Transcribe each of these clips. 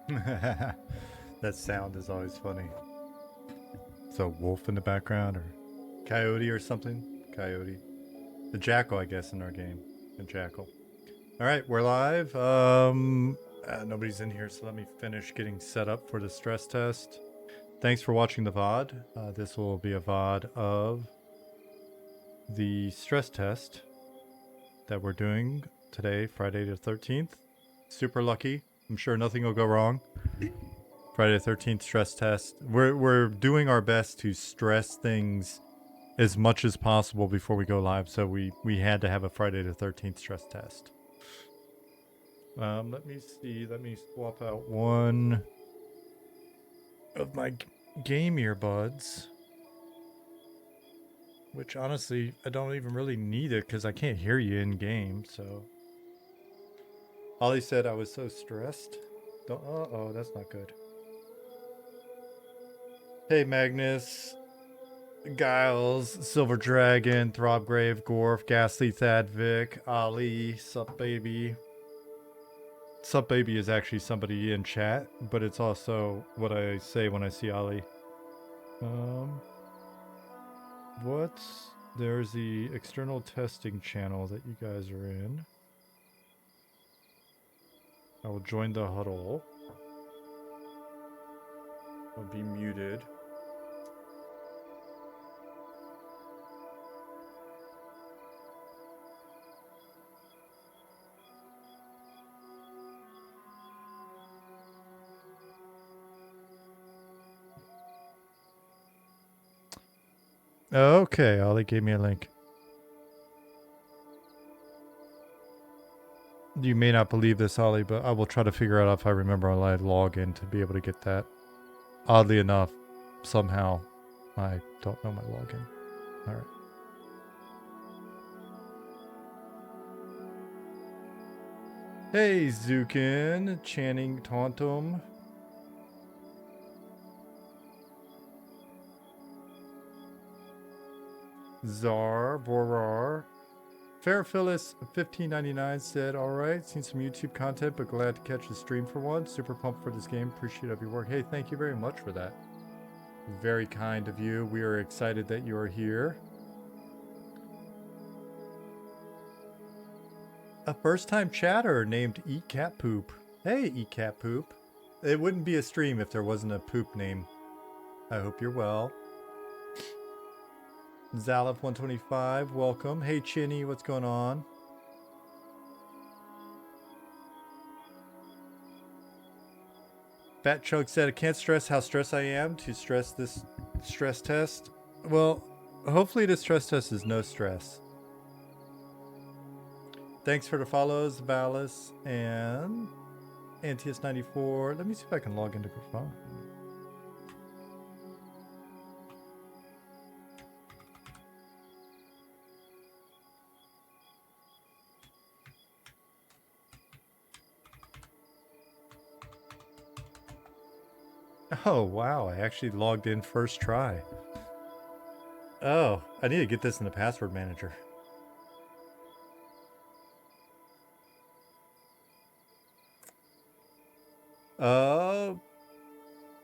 That sound is always funny. So wolf in the background or coyote or something? Coyote. The jackal, I guess, in our game. The jackal. All right, we're live. Nobody's in here, so let me finish getting set up for the stress test. Thanks for watching the VOD. This will be a VOD of the stress test that we're doing today, Friday the 13th. Super lucky. I'm sure nothing will go wrong. Friday the 13th stress test. We're doing our best to stress things as much as possible before we go live, so we had to have a Friday the 13th stress test. Let me see. Let me swap out one of my game earbuds, which honestly I don't even really need it because I can't hear you in game. So Ollie said I was so stressed. Oh, that's not good. Hey Magnus, Giles, Silver Dragon, Throbgrave, Gorf, Ghastly, Thadvic, Ali, Sup Baby. Sup Baby is actually somebody in chat, but it's also what I say when I see Ali. There's the external testing channel that you guys are in. I will join the huddle. I'll be muted. Okay, Ollie gave me a link. You may not believe this, Ollie, but I will try to figure out if I remember how I log in to be able to get that. Oddly enough, somehow, I don't know my login. All right. Hey, Zukin, Channing Tauntum. Czar, Borar. Fairphyllis 1599 said, alright, seen some YouTube content, but glad to catch the stream for once. Super pumped for this game. Appreciate of your work. Hey, thank you very much for that. Very kind of you. We are excited that you are here. A first-time chatter named Eat Cat Poop. Hey, Eat Cat Poop. It wouldn't be a stream if there wasn't a poop name. I hope you're well. Zalif125, welcome. Hey, Chinny, what's going on? Fat Chug said, I can't stress how stressed I am to stress this stress test. Well, hopefully the stress test is no stress. Thanks for the follows, Valis and Antius94. Let me see if I can log into Grafana. Oh, wow. I actually logged in first try. Oh, I need to get this in the password manager.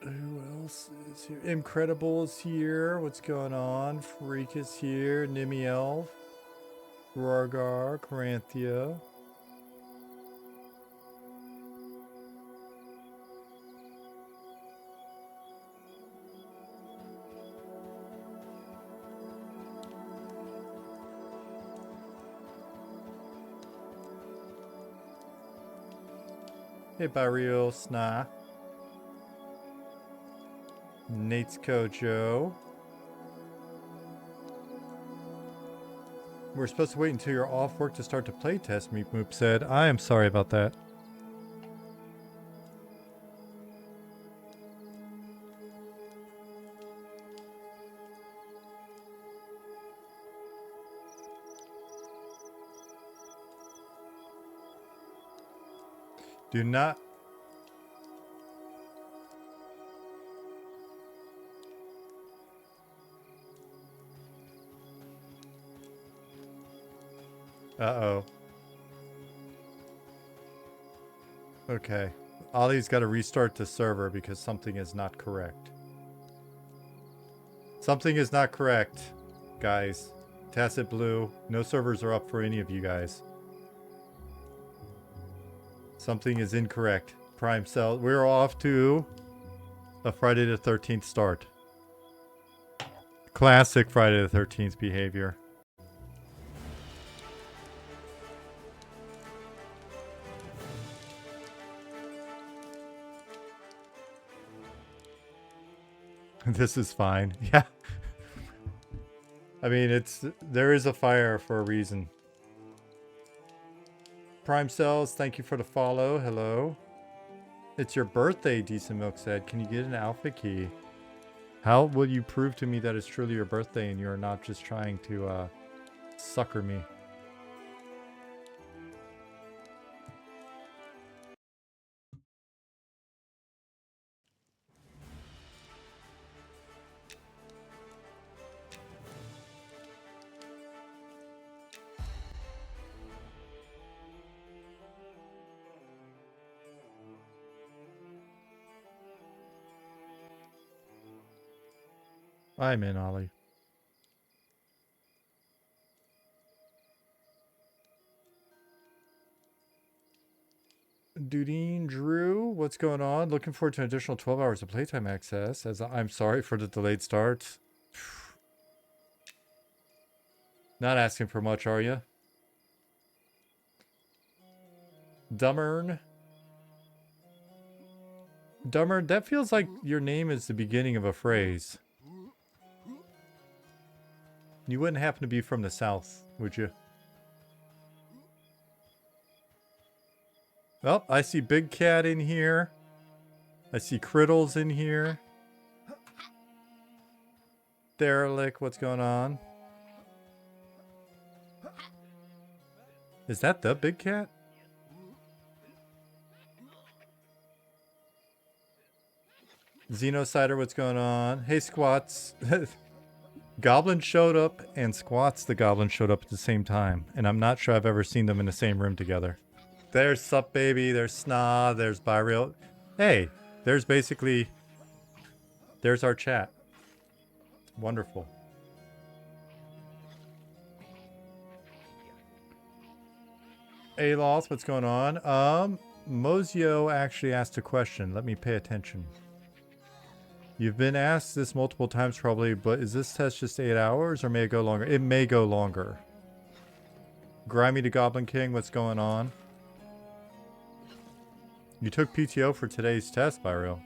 Who else is here? Incredible is here. What's going on? Freak is here. Nimi Elf. Rorgar. Coranthia. Hey, Barrio Sna. Nate's Kojo. We're supposed to wait until you're off work to start to play test, Meep Moop said. I am sorry about that. Do not... Uh-oh. Okay. Ollie's got to restart the server because something is not correct. Something is not correct, guys. Tacit Blue, no servers are up for any of you guys. Something is incorrect. Prime Cell, we're off to a Friday the 13th start. Classic Friday the 13th behavior. This is fine. Yeah. I mean, there is a fire for a reason. Prime Cells, thank you for the follow. Hello. It's your birthday, Decent Milk said. Can you get an alpha key? How will you prove to me that it's truly your birthday and you're not just trying to sucker me? I'm in, Ollie. Dudine Drew, what's going on? Looking forward to an additional 12 hours of playtime access. As I'm sorry for the delayed start. Not asking for much, are you? Dummern. Dummern, that feels like your name is the beginning of a phrase. You wouldn't happen to be from the south, would you? Well, I see Big Cat in here. I see Criddles in here. Derelict, what's going on? Is that the Big Cat? Xenocider, what's going on? Hey, Squats. Goblin showed up and Squats the Goblin showed up at the same time. And I'm not sure I've ever seen them in the same room together. There's Sup Baby, there's Sna, there's Byreal. Hey, there's our chat. Wonderful. Aloth, what's going on? Mozio actually asked a question. Let me pay attention. You've been asked this multiple times probably, but is this test just 8 hours or may it go longer? It may go longer. Grimy the Goblin King, what's going on? You took PTO for today's test, Byreal.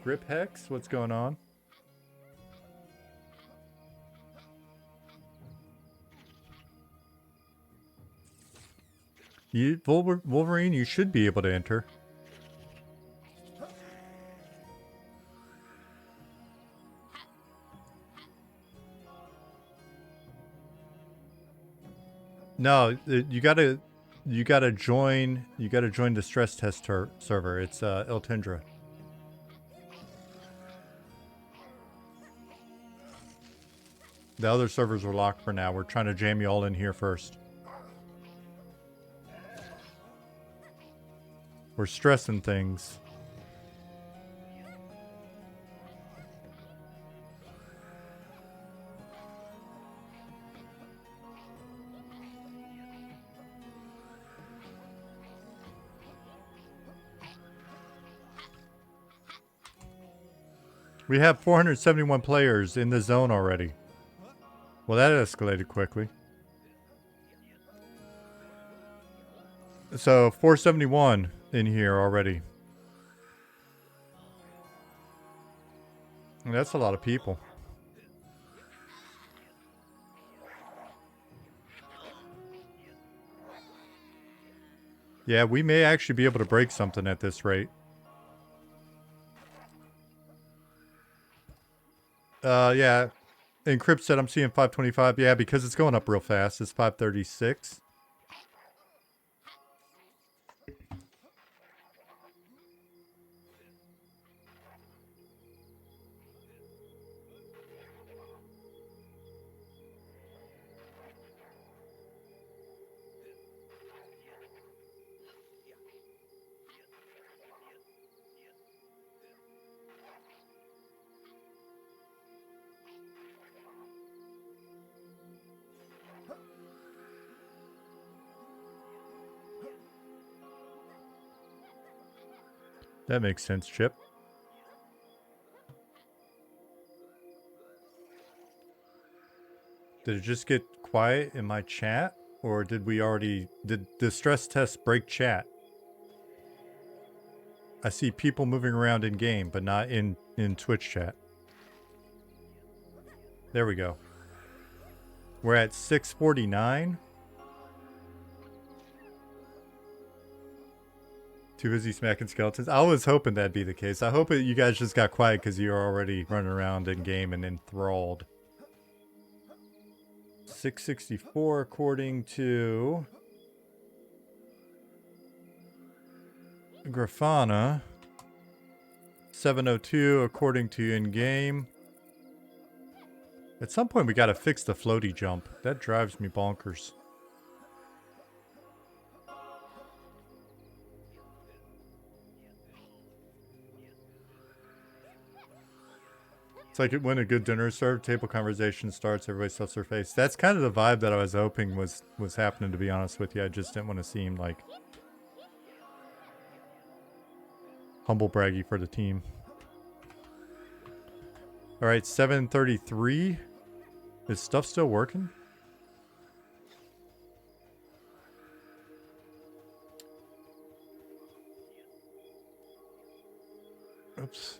Grip Hex, what's going on? Wolverine, you should be able to enter. No, you gotta join the stress test server. It's Eltindra. The other servers are locked for now. We're trying to jam you all in here first. We're stressing things. We have 471 players in the zone already. Well, that escalated quickly. So 471 in here already. And that's a lot of people. Yeah, we may actually be able to break something at this rate. Yeah. Encrypt said I'm seeing 525. Yeah, because it's going up real fast. It's 536. That makes sense, Chip. Did it just get quiet in my chat? Or did the stress test break chat? I see people moving around in game, but not in Twitch chat. There we go. We're at 6:49. Too busy smacking skeletons. I was hoping that'd be the case. I hope you guys just got quiet because you're already running around in game and enthralled. 664 according to Grafana. 702 according to in-game. At some point we gotta fix the floaty jump. That drives me bonkers. It's like when a good dinner is served, table conversation starts, everybody stuffs their face. That's kind of the vibe that I was hoping was happening, to be honest with you. I just didn't want to seem like humble braggy for the team. All right, 7:33. Is stuff still working? Oops.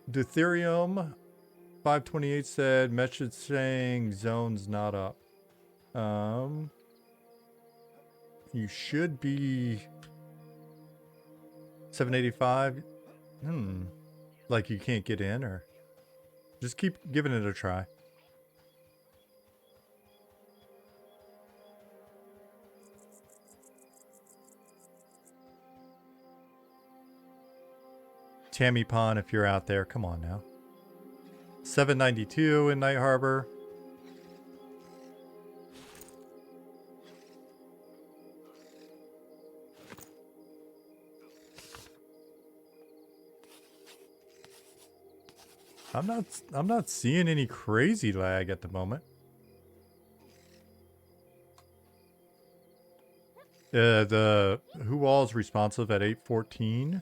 Deuterium 528 said message saying zone's not up. You should be 785. Like you can't get in, or just keep giving it a try. Tammy Pond, if you're out there, come on now. 792 in Night Harbor. I'm not seeing any crazy lag at the moment. The Who All's responsive at 8:14.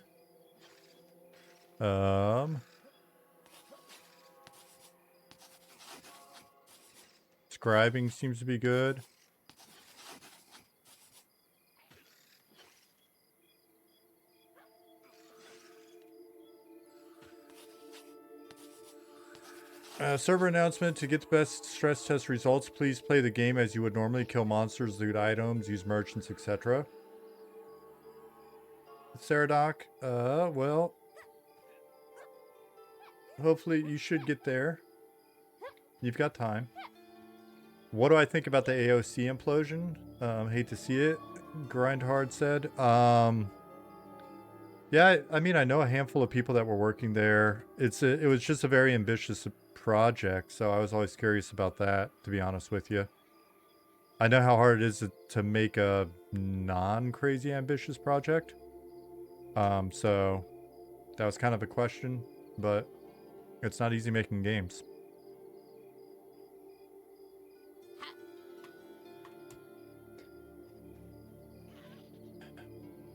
Scribing seems to be good. Server announcement: to get the best stress test results, please play the game as you would normally. Kill monsters, loot items, use merchants, etc. Saradoc, well, hopefully you should get there. You've got time. What do I think about the AOC implosion? Hate to see it, Grindhard said. Yeah, I mean, I know a handful of people that were working there. It was just a very ambitious project, so I was always curious about that, to be honest with you. I know how hard it is to make a non-crazy ambitious project. So that was kind of a question, but it's not easy making games.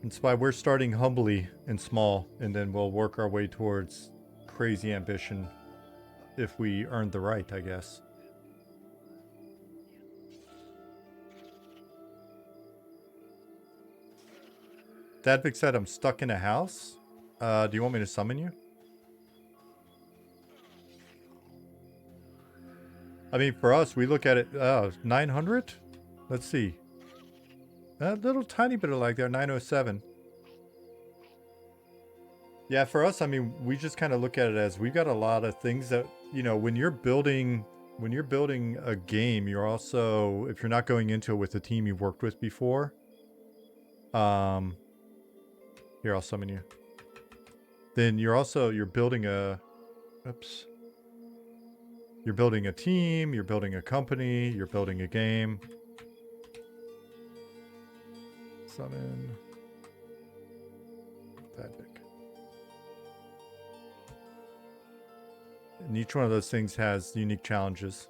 That's why we're starting humbly and small, and then we'll work our way towards crazy ambition if we earned the right, I guess. Dadvik said I'm stuck in a house. Do you want me to summon you? I mean, for us, we look at it, 900? Let's see. A little tiny bit of lag there, 907. Yeah, for us, I mean, we just kind of look at it as we've got a lot of things that, you know, when you're building a game, you're also, if you're not going into it with a team you've worked with before, here, I'll summon you. Then you're building a, oops. You're building a team, you're building a company, you're building a game. Summon Dadvik. And each one of those things has unique challenges.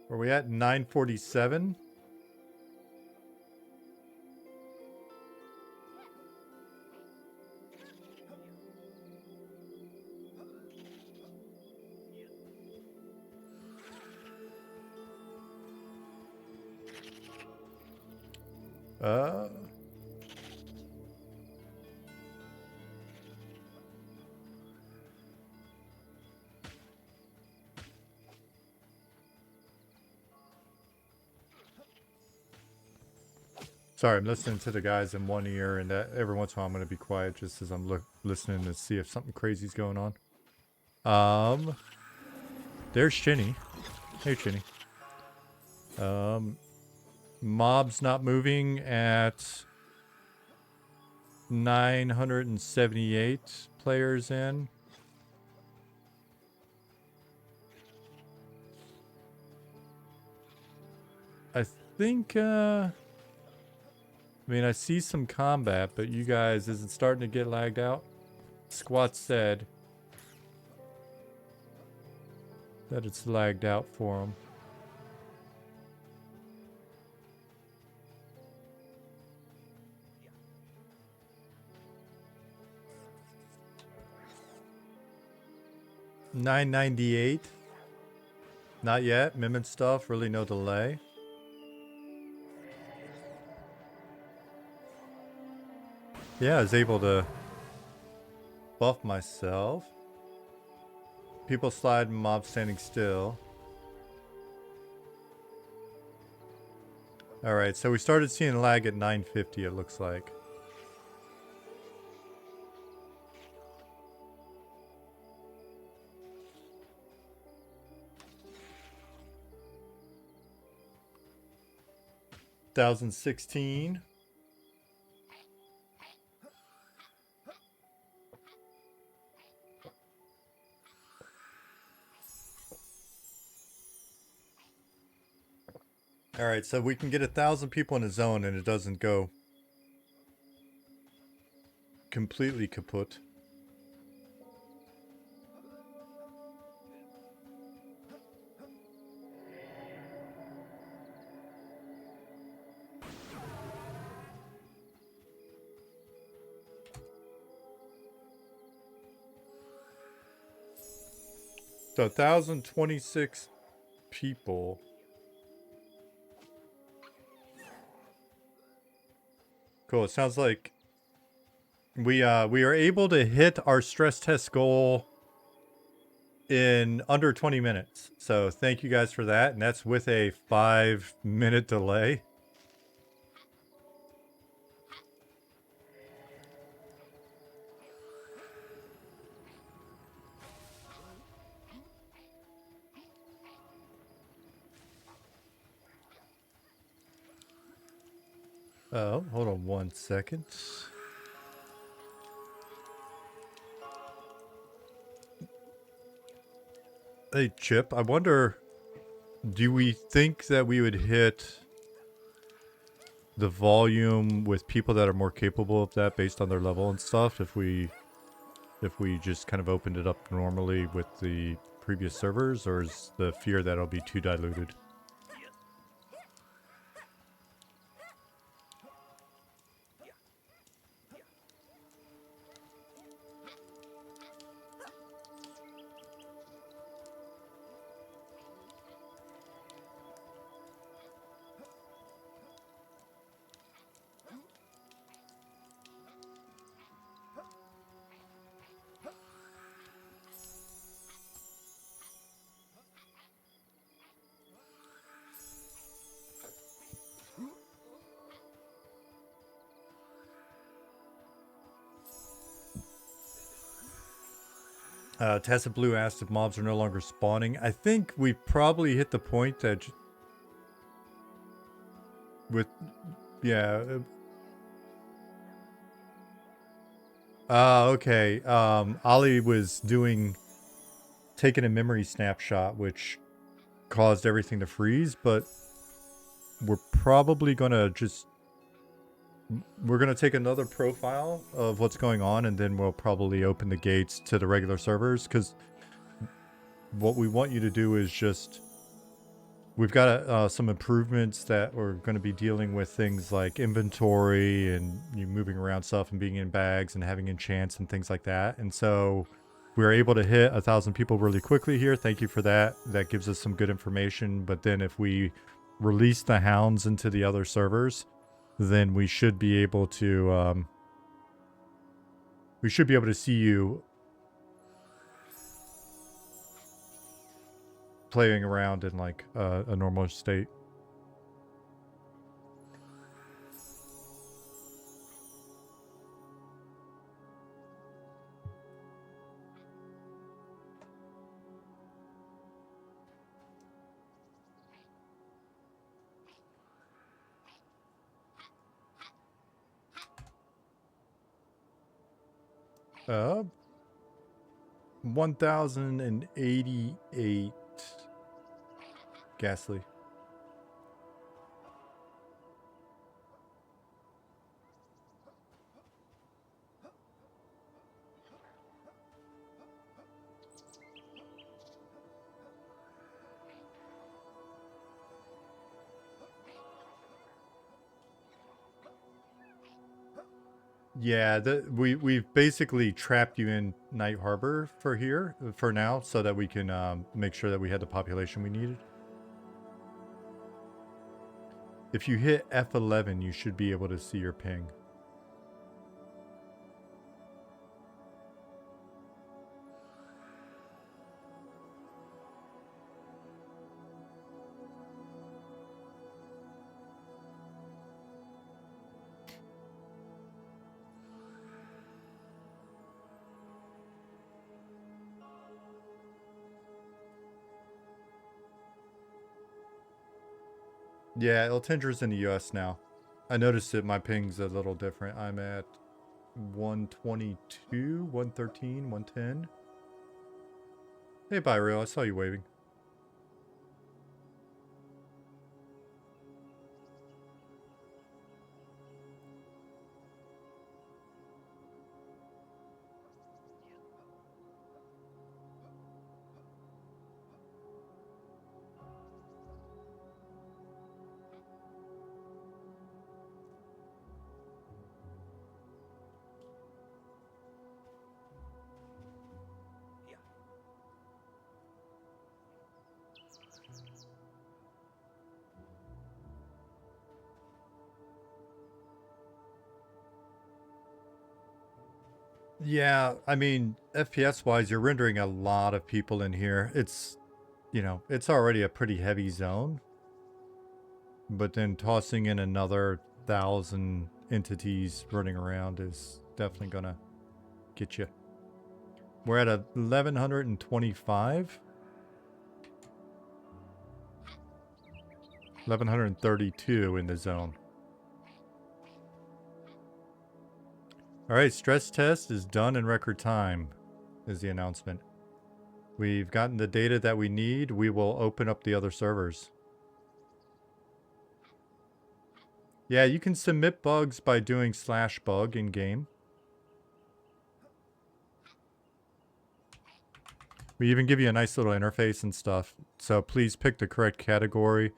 Where are we at? 947. Sorry, I'm listening to the guys in one ear, and that every once in a while I'm going to be quiet just as I'm listening to see if something crazy's going on. There's Chinny. Hey, Chinny. Mob's not moving at 978 players in. I think, I mean, I see some combat, but you guys, is it starting to get lagged out? Squat said that it's lagged out for them. $9.98. Not yet. Mimic stuff. Really no delay. Yeah, I was able to buff myself. People slide, mob standing still. Alright, so we started seeing lag at 950, it looks like. $1,016. Alright, so we can get 1,000 people in a zone and it doesn't go completely kaput. So 1,026 people. Cool. It sounds like we are able to hit our stress test goal in under 20 minutes. So thank you guys for that. And that's with a 5-minute delay. Oh, hold on 1 second. Hey, Chip, I wonder, do we think that we would hit the volume with people that are more capable of that based on their level and stuff if we just kind of opened it up normally with the previous servers, or is the fear that it'll be too diluted? Tessa Blue asked if mobs are no longer spawning. I think we probably hit the point that okay. Ollie was taking a memory snapshot, which caused everything to freeze, but we're probably gonna we're gonna take another profile of what's going on, and then we'll probably open the gates to the regular servers, because what we want you to do is we've got some improvements that we're going to be dealing with, things like inventory and you moving around stuff and being in bags and having enchants and things like that. And so we were able to hit 1,000 people really quickly here. Thank you for that. That gives us some good information. But then if we release the hounds into the other servers, then we should be able to see you playing around in like a normal state. Uh, 1,088 Ghastly. Yeah, we've basically trapped you in Night Harbor for now, so that we can make sure that we had the population we needed. If you hit F11, you should be able to see your ping. Yeah, Iltindra's in the US now. I noticed that my ping's a little different. I'm at 122, 113, 110. Hey, Byreal, I saw you waving. Yeah, I mean, FPS-wise, you're rendering a lot of people in here. It's, you know, it's already a pretty heavy zone. But then tossing in another 1,000 entities running around is definitely gonna get you. We're at 1,125. 1,132 in the zone. Alright, stress test is done in record time, is the announcement. We've gotten the data that we need. We will open up the other servers. Yeah, you can submit bugs by doing /bug in game. We even give you a nice little interface and stuff. So please pick the correct category.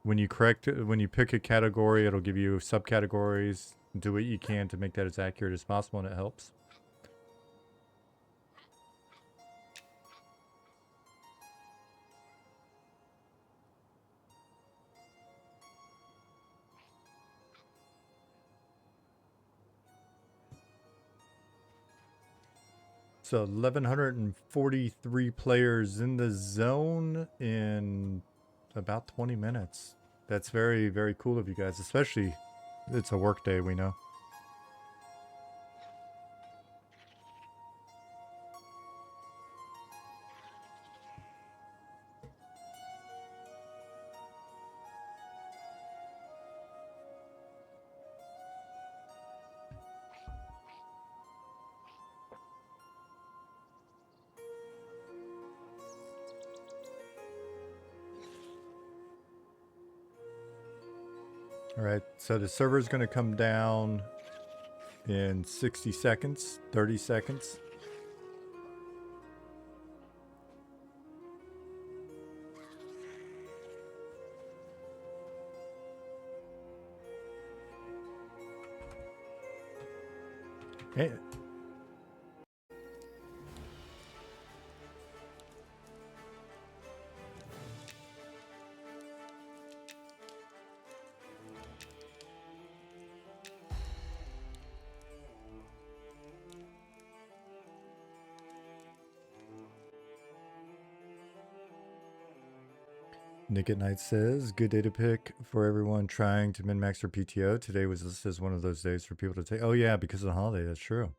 When you pick a category, it'll give you subcategories. Do what you can to make that as accurate as possible, and it helps. So 1,143 players in the zone in about 20 minutes. That's very, very cool of you guys, especially it's a work day, we know. All right, so the server is going to come down in 60 seconds, 30 seconds. Hey. Nick at Night says, good day to pick for everyone trying to min-max their PTO. Today was listed as one of those days for people to take. Oh yeah, because of the holiday, that's true.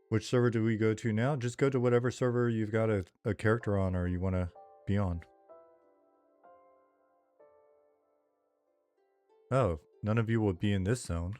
Which server do we go to now? Just go to whatever server you've got a character on or you want to be on. Oh, none of you will be in this zone.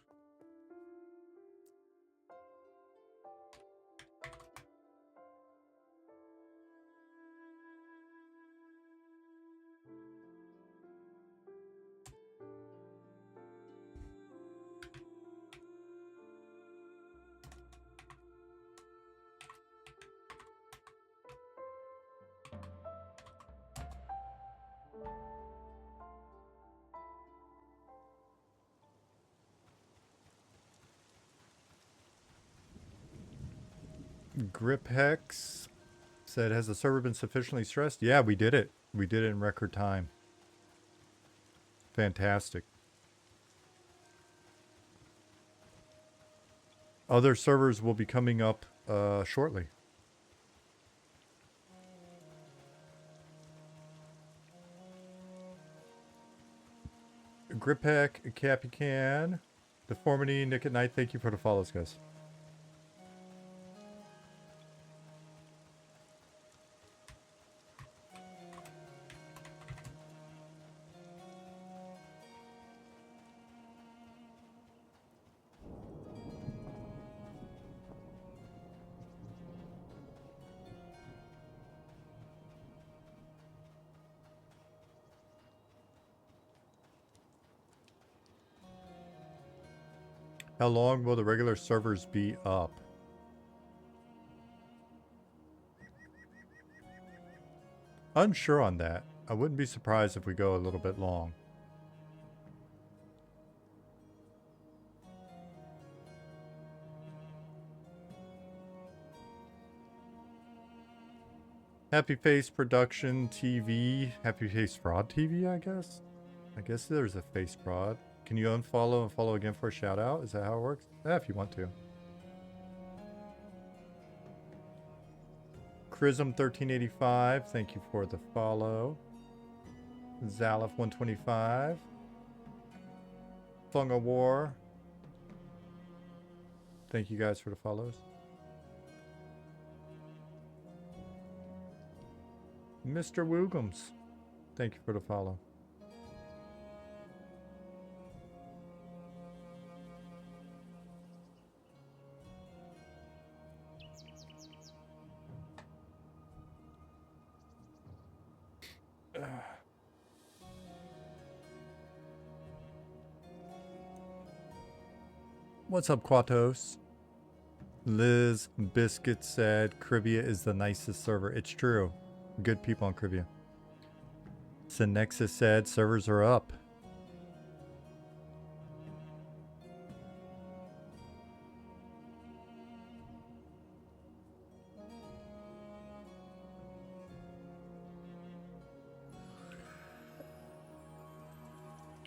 Grip Hex said, has the server been sufficiently stressed? Yeah, we did it. We did it in record time. Fantastic. Other servers will be coming up shortly. Grip Hack, Cappy Can, Deformity, Nick at Night, thank you for the follows, guys. How long will the regular servers be up? Unsure on that. I wouldn't be surprised if we go a little bit long. Happy Face Production TV. Happy Face Fraud TV, I guess? I guess there's a face fraud. Can you unfollow and follow again for a shout out? Is that how it works? Yeah, if you want to. Chrism1385, thank you for the follow. Zalif125. Funga War. Thank you guys for the follows. Mr. Woogums, thank you for the follow. What's up, Quatos? Liz Biscuit said Cribia is the nicest server. It's true. Good people on Cribia. Synexus said servers are up.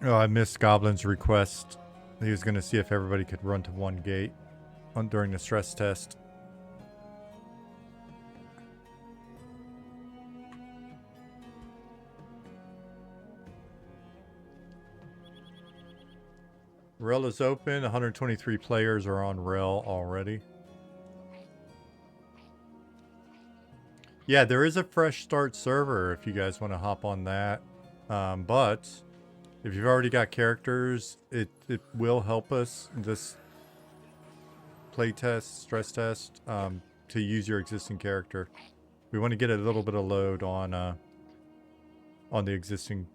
Oh, I missed Goblin's request. He was going to see if everybody could run to one gate during the stress test. Rel is open. 123 players are on Rel already. Yeah, there is a fresh start server if you guys want to hop on that. But if you've already got characters, it will help us this playtest, stress test, to use your existing character. We want to get a little bit of load on the existing.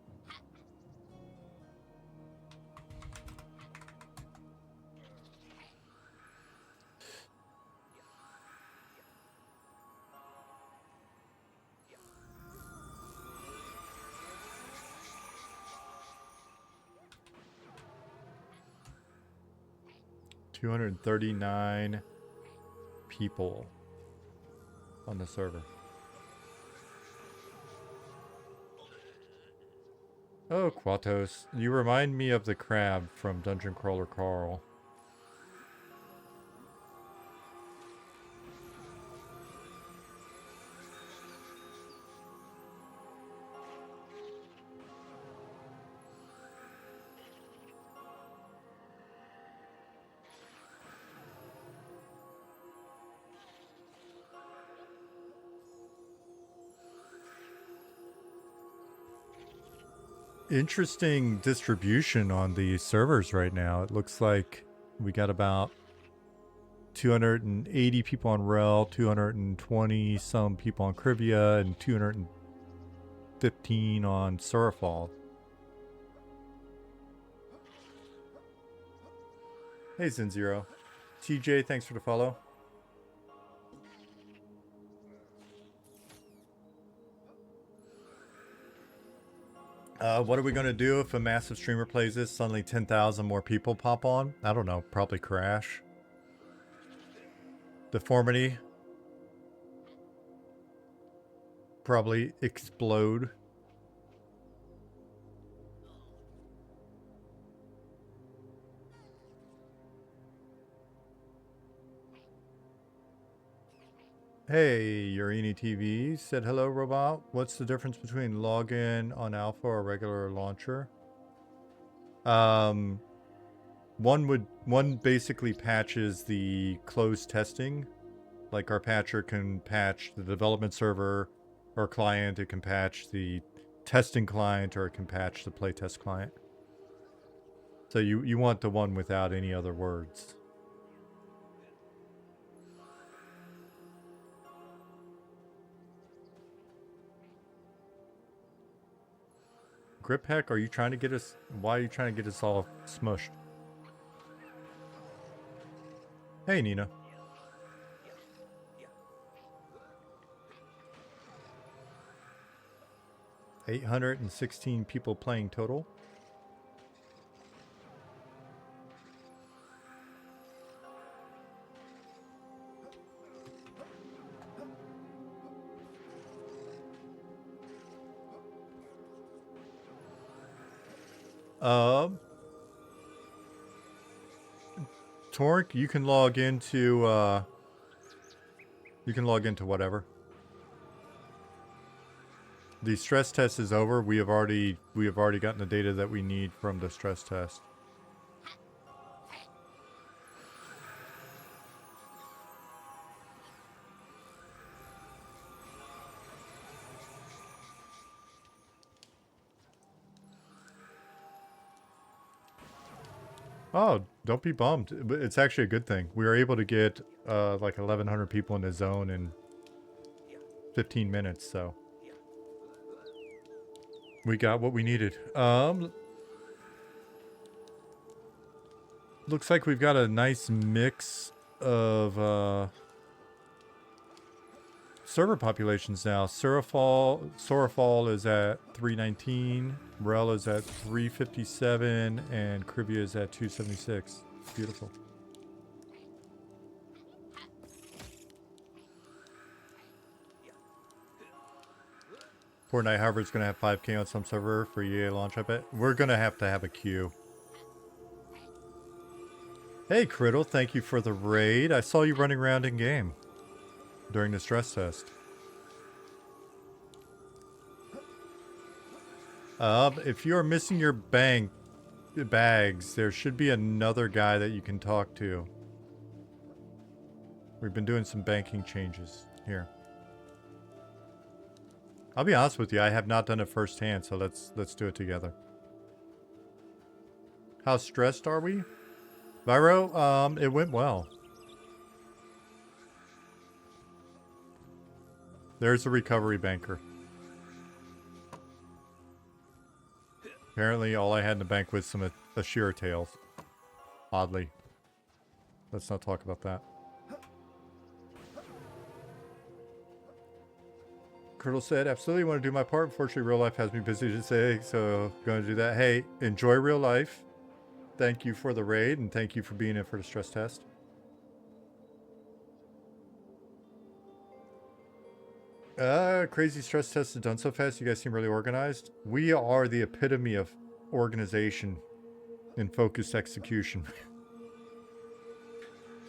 $239 people on the server. Oh, Quatos, you remind me of the crab from Dungeon Crawler Carl. interesting distribution on the servers right now. It looks like we got about 280 people on Rel, 220 some people on Crivia, and 215 on Surafall. Hey Zinzero. TJ, thanks for the follow. What are we going to do if a massive streamer plays this, suddenly 10,000 more people pop on? I don't know, probably crash. Deformity. Probably explode. Hey, Urini TV said hello, robot. What's the difference between login on alpha or regular launcher? One basically patches the closed testing. Like our patcher can patch the development server or client, it can patch the testing client, or it can patch the playtest client. So you want the one without any other words. Grip Heck, are you trying to get us... Why are you trying to get us all smushed? Hey, Nina. $816 people playing total. Torque, you can log into whatever. The stress test is over. We have already gotten the data that we need from the stress test. Oh, don't be bummed. It's actually a good thing. We were able to get like 1,100 people in the zone in 15 minutes, so we got what we needed. Looks like we've got a nice mix of server populations now. Surafall is at 319, Rel is at 357, and Crivia is at 276. Beautiful. Fortnite, however, is going to have 5K on some server for EA launch, I bet. We're going to have a queue. Hey, Criddle, thank you for the raid. I saw you running around in game during the stress test. If you're missing your bags, there should be another guy that you can talk to. We've been doing some banking changes here. I'll be honest with you, I have not done it firsthand, so let's do it together. How stressed are we? Viro, it went well. There's a recovery banker. Apparently all I had in the bank was some Ashira tails. Oddly. Let's not talk about that. Curdle said, absolutely want to do my part. Unfortunately, real life has me busy today, so going to do that. Hey, enjoy real life. Thank you for the raid, and thank you for being in for the stress test. Crazy stress test is done so fast. You guys seem really organized. We are the epitome of organization and focused execution.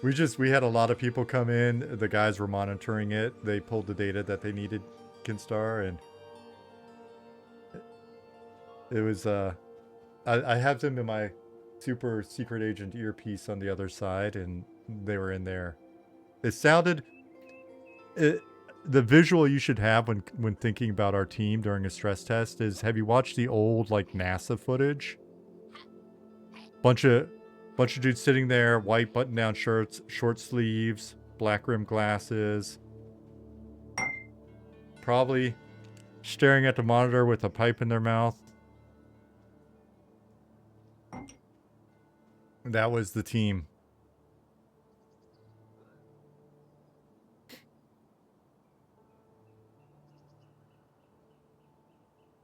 We had a lot of people come in. The guys were monitoring it. They pulled the data that they needed, Kinstar, and it was, I have them in my super secret agent earpiece on the other side, and they were in there. It sounded... the visual you should have when thinking about our team during a stress test is, have you watched the old like NASA footage? Bunch of dudes sitting there, white button-down shirts, short sleeves, black rim glasses, probably staring at the monitor with a pipe in their mouth. That was the team.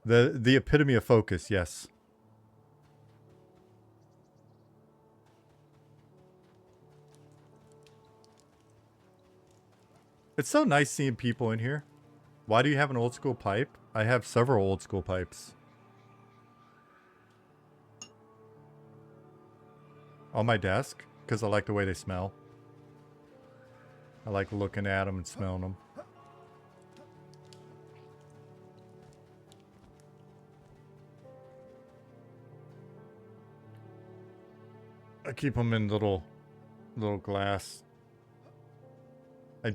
The epitome of focus, yes. It's so nice seeing people in here. Why do you have an old school pipe? I have several old school pipes. On my desk, because I like the way they smell. I like looking at them and smelling them. I keep them in little glass. I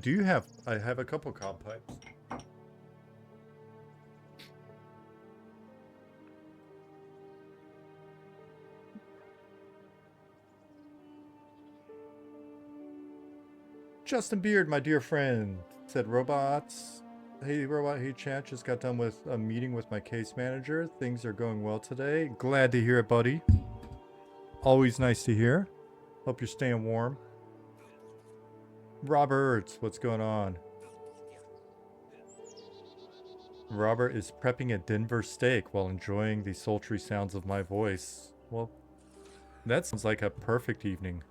have a couple cob pipes. Justin Beard, my dear friend, said robots. Hey robot, hey chat, just got done with a meeting with my case manager. Things are going well today. Glad to hear it, buddy. Always nice to hear. Hope you're staying warm. Robert, what's going on? Robert is prepping a Denver steak while enjoying the sultry sounds of my voice. Well, that sounds like a perfect evening.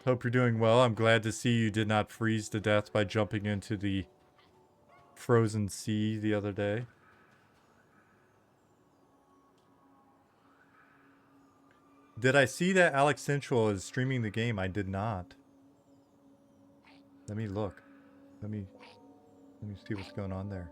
Hope you're doing well. I'm glad to see you did not freeze to death by jumping into the frozen sea the other day. Did I see that Alex Central is streaming the game? I did not. Let me look. Let me see what's going on there.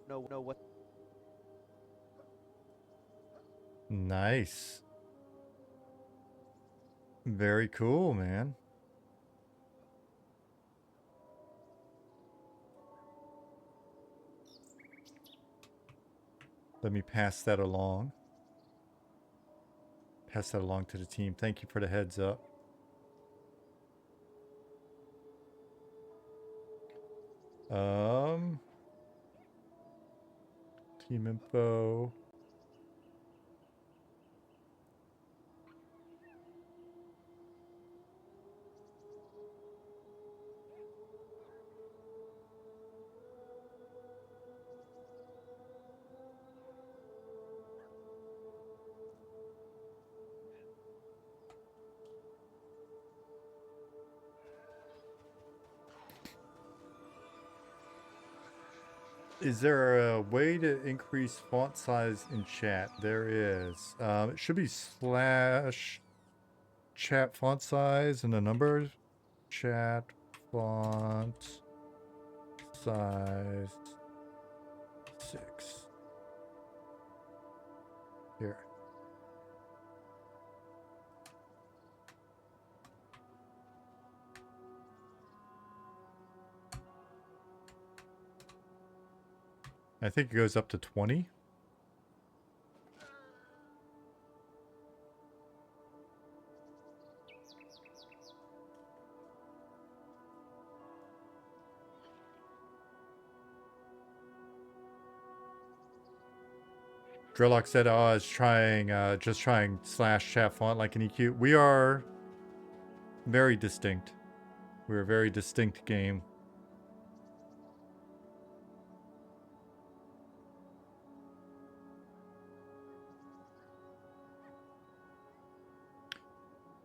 No, what? Nice. Very cool, man. Let me pass that along. Pass that along to the team. Thank you for the heads up. Team info. Is there a way to increase font size in chat? There is. It should be slash chat font size and the numbers. Chat font size 6. Here. I think it goes up to 20. Drillock said, "Oh, I was trying, just trying slash chat font like an EQ." We are very distinct. We're a very distinct game.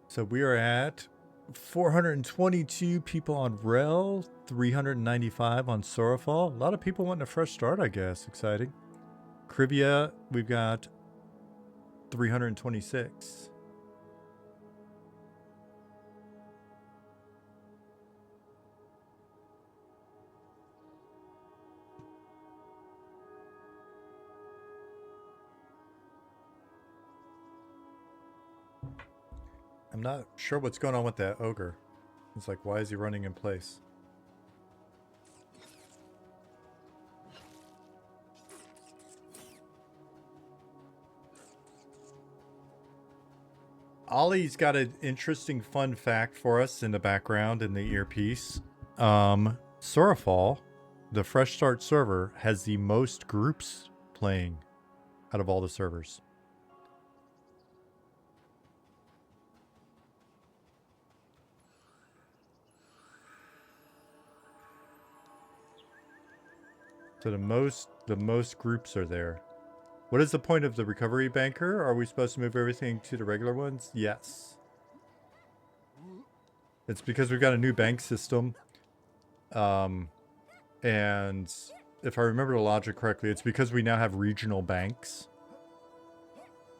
So we are at 422 people on Rel, 395 on Sorafall. A lot of people wanting a fresh start, I guess. Exciting. Crivia, we've got 326. I'm not sure what's going on with that ogre. It's like, why is he running in place? Ollie's got an interesting fun fact for us in the background in the earpiece. Surafall, the Fresh Start server, has the most groups playing out of all the servers. So the most groups are there. What is the point of the recovery banker? Are we supposed to move everything to the regular ones? Yes. It's because we've got a new bank system. And if I remember the logic correctly, it's because we now have regional banks.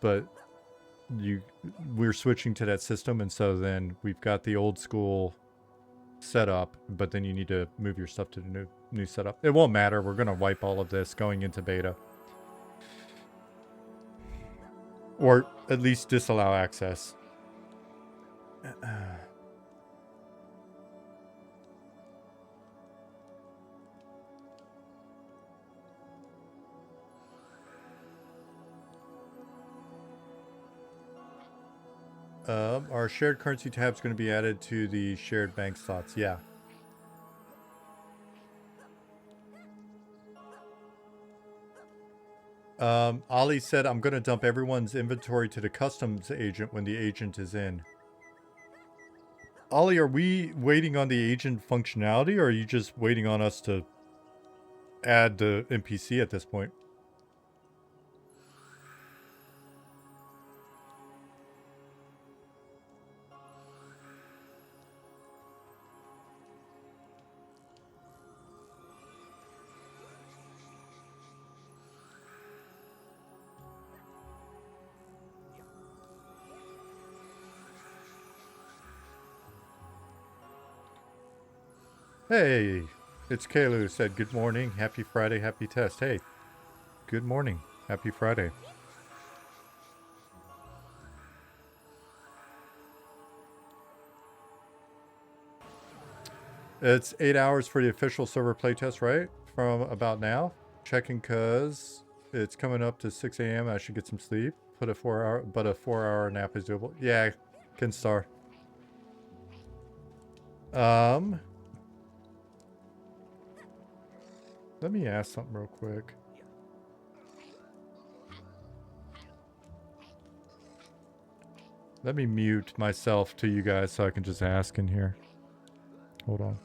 But we're switching to that system, and so then we've got the old school setup, but then you need to move your stuff to the new setup. It won't matter. We're going to wipe all of this going into beta. Or at least disallow access. Our shared currency tab is going to be added to the shared bank slots. Yeah. Ollie said, I'm going to dump everyone's inventory to the customs agent when the agent is in. Ollie, are we waiting on the agent functionality, or are you just waiting on us to add the NPC at this point? Hey, it's Kalu said, good morning, happy Friday, happy test. Hey, good morning, happy Friday. It's 8 hours for the official server playtest, right? From about now. Checking cause it's coming up to 6 a.m. I should get some sleep. But a 4-hour nap is doable. Yeah, can star. Let me ask something real quick. Let me mute myself to you guys so I can just ask in here. Hold on.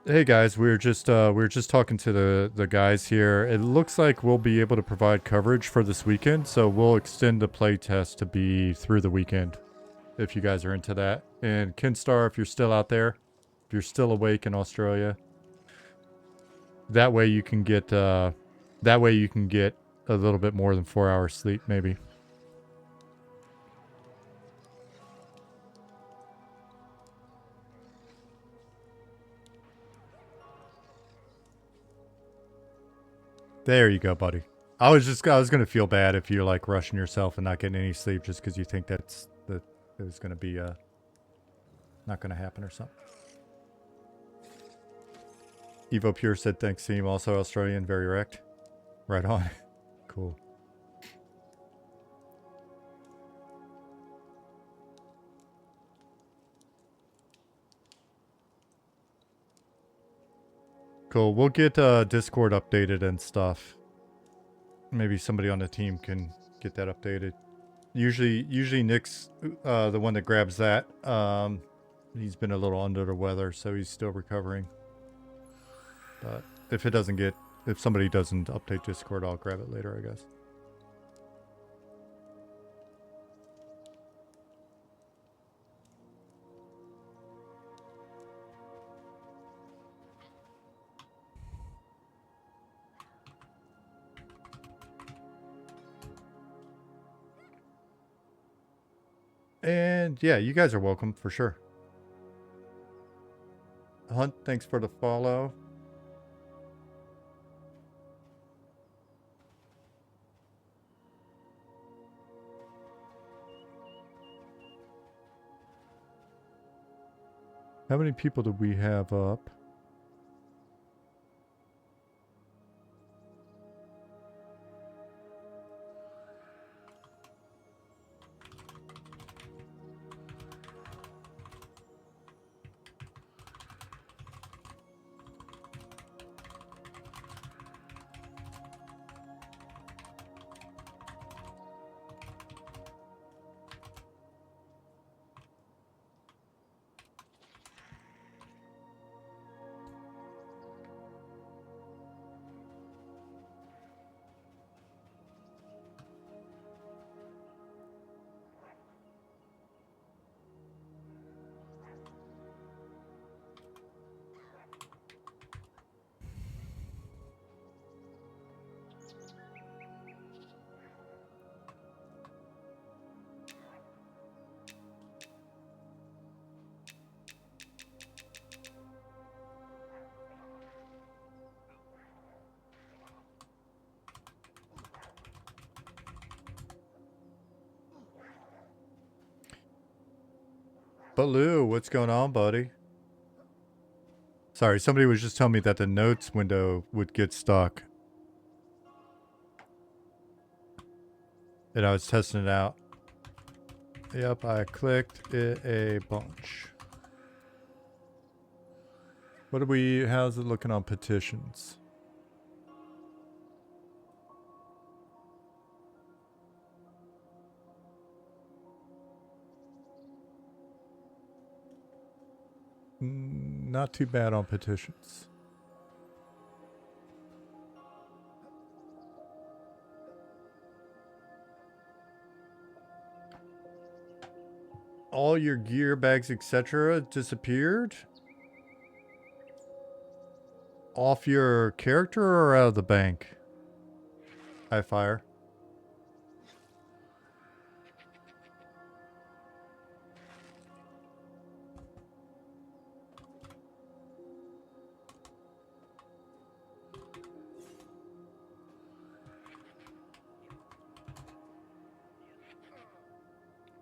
Hey guys, we were just talking to the guys here. It looks like we'll be able to provide coverage for this weekend, so we'll extend the play test to be through the weekend, if you guys are into that. And Kinstar, if you're still out there, if you're still awake in Australia, that way you can get a little bit more than 4 hours sleep, maybe. There you go, buddy. I was gonna feel bad if you're like rushing yourself and not getting any sleep just because you think that it was gonna be not gonna happen or something. Evo Pure said thanks team, also Australian, very wrecked. Right on. Cool. Cool. We'll get Discord updated and stuff. Maybe somebody on the team can get that updated. Usually Nick's the one that grabs that. He's been a little under the weather, so he's still recovering. But if somebody doesn't update Discord, I'll grab it later, I guess. And yeah, you guys are welcome for sure. Hunt, thanks for the follow. How many people do we have up? Baloo, what's going on, buddy? Sorry, somebody was just telling me that the notes window would get stuck. And I was testing it out. Yep, I clicked it a bunch. How's it looking on petitions? Not too bad on petitions. All your gear, bags, etc. disappeared? Off your character or out of the bank? High fire.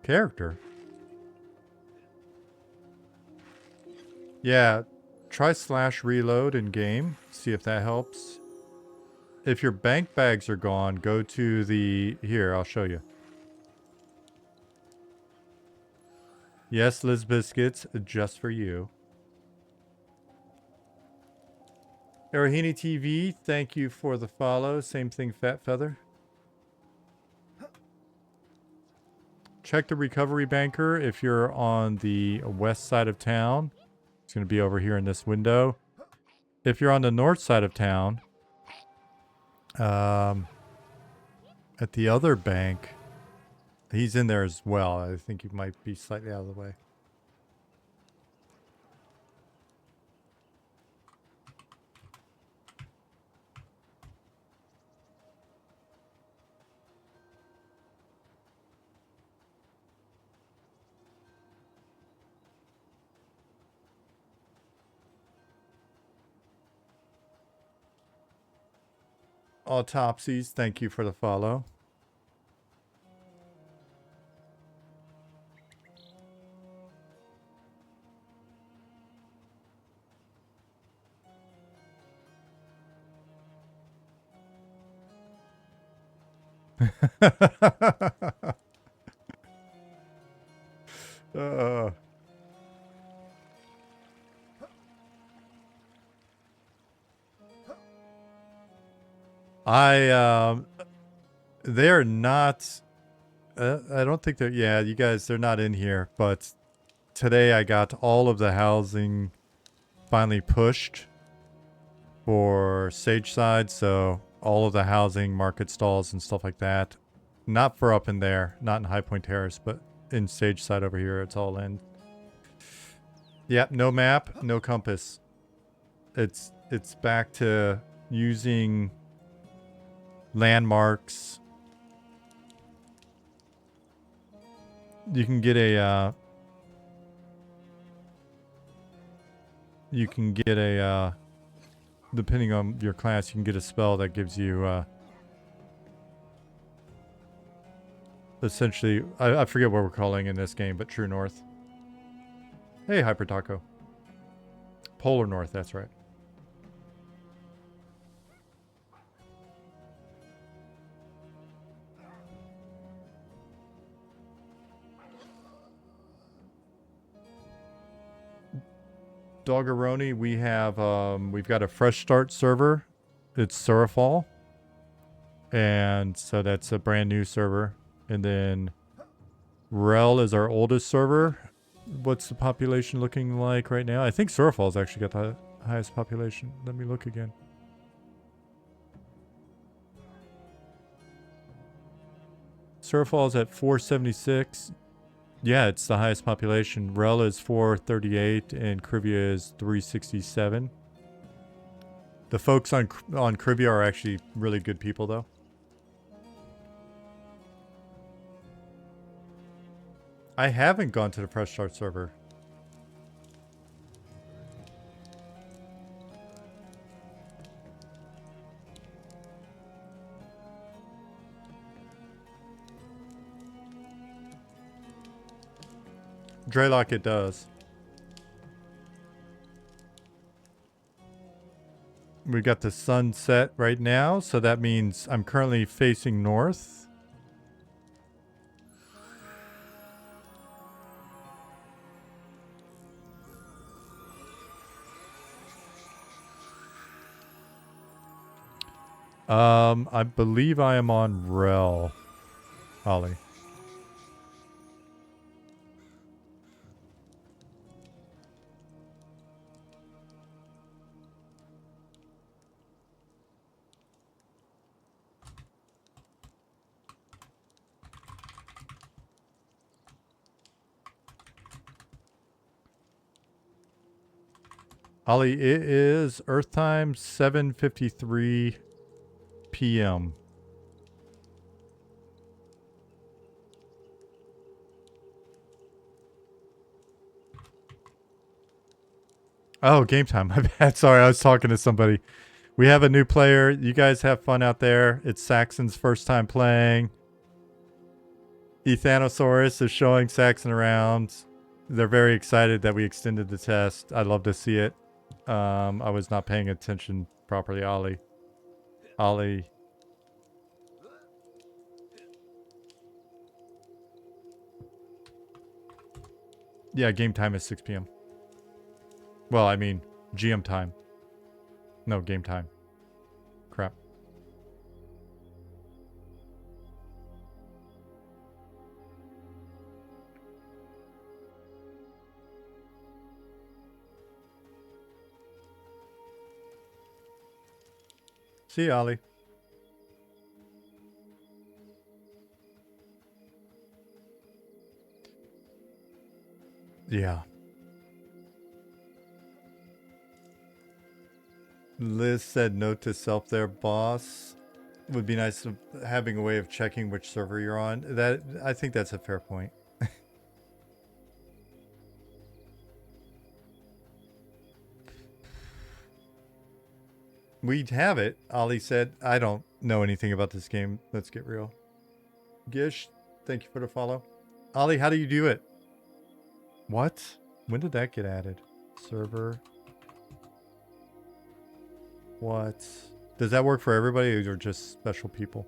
Character? Yeah, try /reload in game. See if that helps. If your bank bags are gone, go to the... Here, I'll show you. Yes, Liz Biscuits, just for you. Arahini TV, thank you for the follow. Same thing, Fat Feather. Check the recovery banker if you're on the west side of town. It's going to be over here in this window. if you're on the north side of town, at the other bank, he's in there as well. I think you might be slightly out of the way. Autopsies, thank you for the follow. uh, they're not. I don't think they're. Yeah, you guys, they're not in here. But today I got all of the housing finally pushed for Sage side, so all of the housing, market stalls, and stuff like that. Not for up in there, not in High Point Terrace, but in Sage side over here, it's all in. Yep, no map, no compass. It's back to using landmarks. You can get a depending on your class, you can get a spell that gives you essentially, I forget what we're calling in this game, but True North. Hey, Hyper Taco. Polar North, that's right. Doggeroni, we have we've got a fresh start server. It's Surafall. And so that's a brand new server. And then Rel is our oldest server. What's the population looking like right now? I think Surafall's actually got the highest population. Let me look again. Surafall's at 476. Yeah, it's the highest population. Rel is 438 and Krivia is 367. The folks on Krivia are actually really good people, though. I haven't gone to the Fresh Start server. Draylock, it does. We got the sunset right now, so that means I'm currently facing north. I believe I am on Rel, Ollie. Ollie, it is Earth time 7:53 p.m. Oh, game time. My bad. Sorry, I was talking to somebody. We have a new player. You guys have fun out there. It's Saxon's first time playing. Ethanosaurus is showing Saxon around. They're very excited that we extended the test. I'd love to see it. I was not paying attention properly, Ollie. Ollie. Yeah, game time is 6 p.m. Well, I mean, GM time. No, game time. Crap. See you, Ollie. Yeah. Liz said note to self there, boss. Would be nice of having a way of checking which server you're on. That I think that's a fair point. We'd have it. Ollie said, I don't know anything about this game. Let's get real. Gish, thank you for the follow. Ollie, how do you do it? What? When did that get added? Server. What? Does that work for everybody or just special people?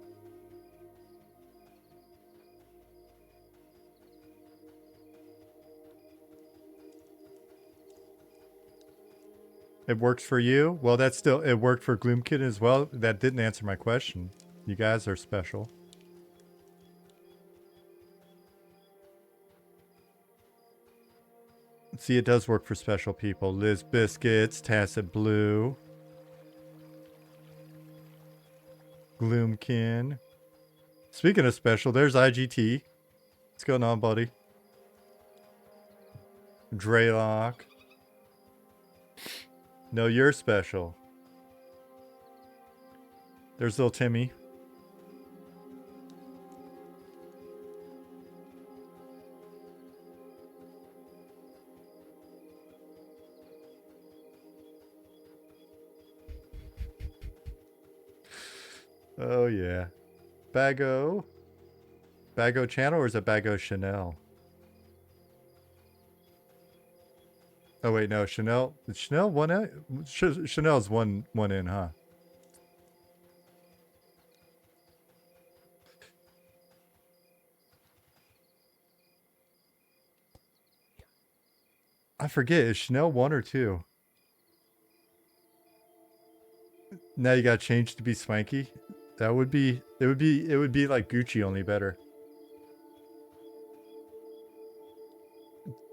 It works for you? Well, that's still, it worked for Gloomkid as well. That didn't answer my question. You guys are special. See, it does work for special people. Liz Biscuits, Tacit Blue, Gloomkin. Speaking of special, there's IGT. What's going on, buddy? Draylock. No, you're special. There's little Timmy. Oh, yeah. Bago. Bago channel or is it Bago Chanel? Oh, wait, no. Chanel. Chanel one in? Chanel's one in, huh? I forget. Is Chanel 1 or 2? Now you got changed to be Swanky. That would be. It would be like Gucci, only better.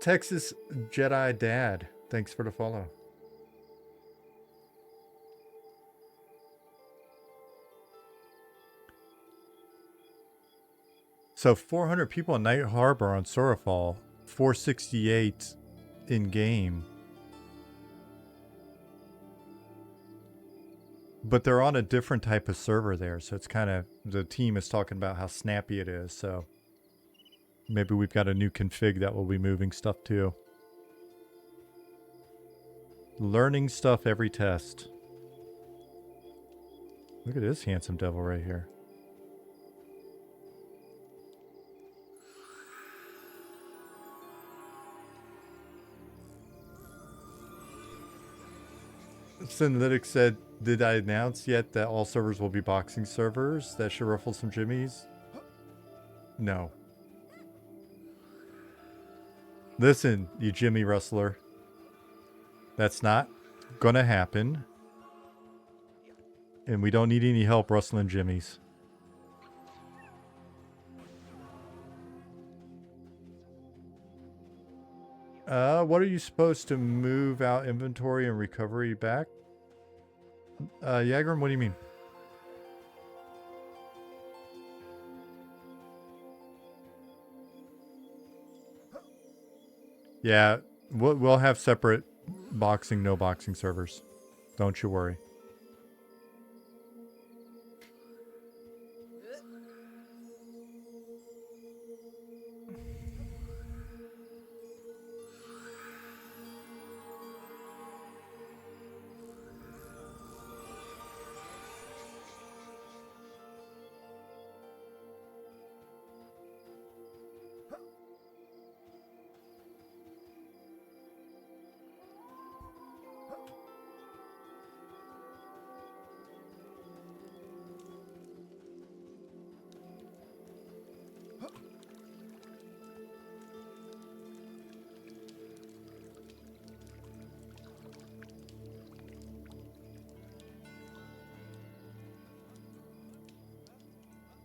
Texas Jedi Dad. Thanks for the follow. So 400 people in Night Harbor on Sorafall. 468 in game. But they're on a different type of server there, so it's kind of, the team is talking about how snappy it is, so maybe we've got a new config that we'll be moving stuff to. Learning stuff every test. Look at this handsome devil right here. Synalytic said, did I announce yet that all servers will be boxing servers? That should ruffle some jimmies. No. Listen, you Jimmy Rustler. That's not gonna happen. And we don't need any help rustling jimmies. What are you supposed to move out inventory and recovery back? Yagram, what do you mean? Yeah, we'll have separate boxing, no boxing servers. Don't you worry.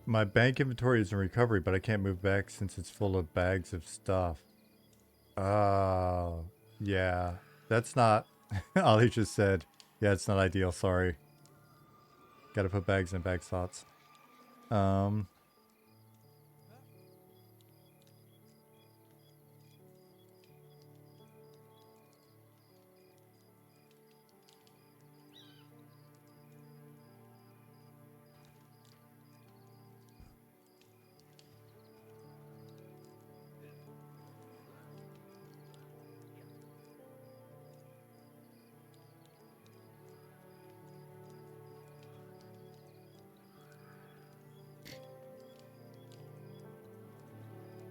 My bank inventory is in recovery, but I can't move back since it's full of bags of stuff. Oh, yeah. That's not... Ali just said, yeah, it's not ideal, sorry. Got to put bags in bag slots.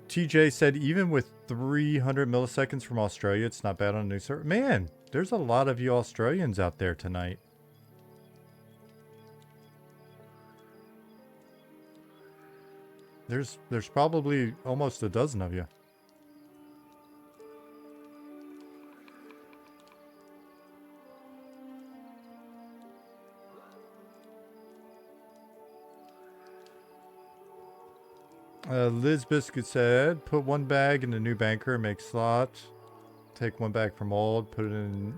TJ said even with 300 milliseconds from Australia, it's not bad on a new server. Man, there's a lot of you Australians out there tonight. There's probably almost a dozen of you. Liz Biscuit said, put one bag in the new banker, make slot. Take one bag from old, put it in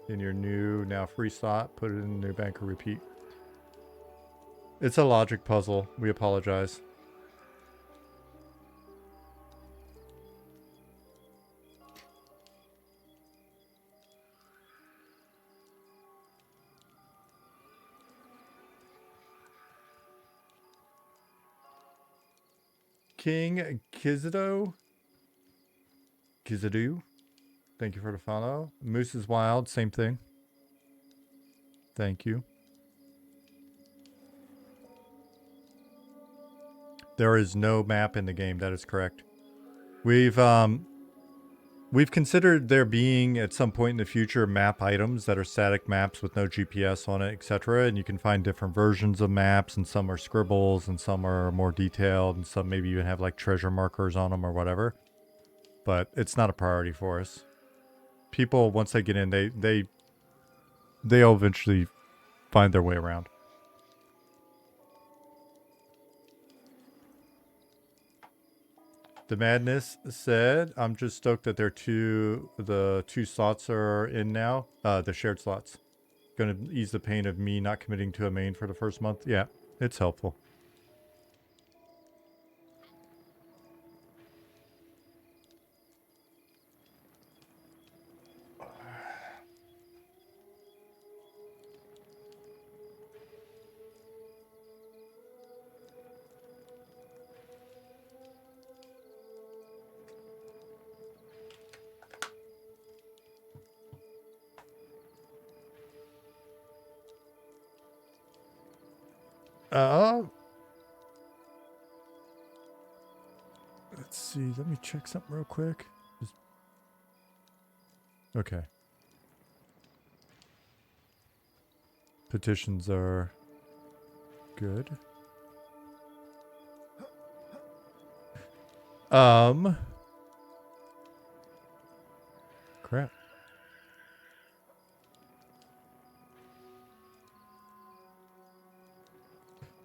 your new, now free slot, put it in the new banker, repeat. It's a logic puzzle. We apologize. King Kizado. Thank you for the follow. Moose is Wild, same thing. Thank you. There is no map in the game, that is correct. We've considered there being at some point in the future map items that are static maps with no GPS on it, etc. And you can find different versions of maps, and some are scribbles and some are more detailed, and some maybe even have like treasure markers on them or whatever. But it's not a priority for us. People, once they get in, they'll eventually find their way around. The Madness said, I'm just stoked that the two slots are in now. The shared slots. Gonna ease the pain of me not committing to a main for the first month. Yeah, it's helpful. Let's see. Let me check something real quick. Okay. Petitions are good. Crap.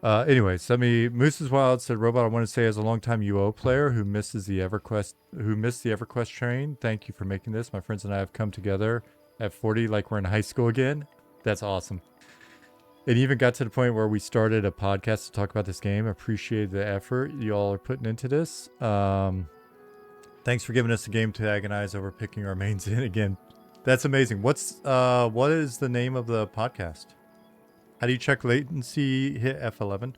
Anyways, Moose's Wild said, Robot, I want to say as a longtime UO player who missed the EverQuest train, thank you for making this. My friends and I have come together at 40 like we're in high school again. That's awesome. It even got to the point where we started a podcast to talk about this game. Appreciate the effort you all are putting into this. Thanks for giving us a game to agonize over picking our mains in again. That's amazing. What is the name of the podcast? How do you check latency? Hit F11.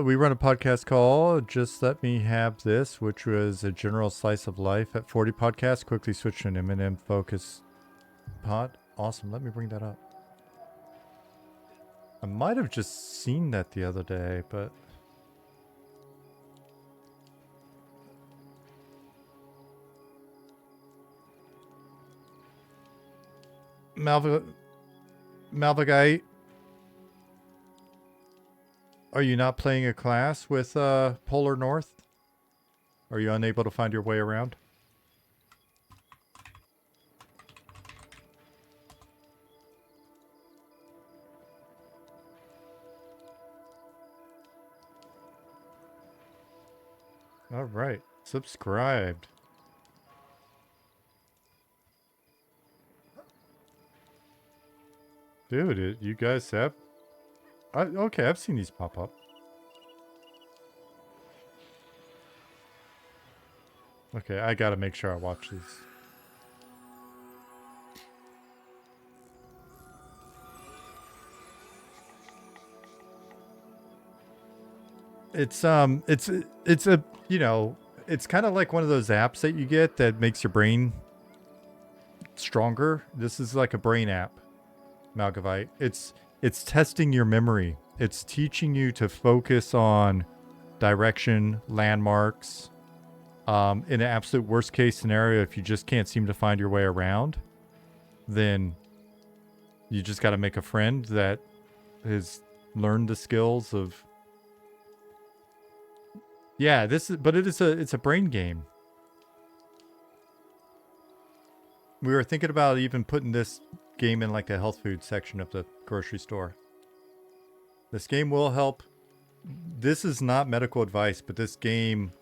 We run a podcast called Just Let Me Have This, which was a general slice of life at 40 podcast. Quickly switched to an M&M focus pod. Awesome. Let me bring that up. I might have just seen that the other day, but Malvagite, are you not playing a class with Polar North? Are you unable to find your way around? All right, subscribed. Dude, you guys have... okay, I've seen these pop up. Okay, I gotta make sure I watch these. It's a, you know, it's kind of like one of those apps that you get that makes your brain stronger. This is like a brain app, Malgavite. It's testing your memory. It's teaching you to focus on direction, landmarks. In an absolute worst case scenario, if you just can't seem to find your way around, then you just got to make a friend that has learned the skills of... Yeah, but it's a brain game. We were thinking about even putting this game in like the health food section of the grocery store. This game will help. This is not medical advice, but this game...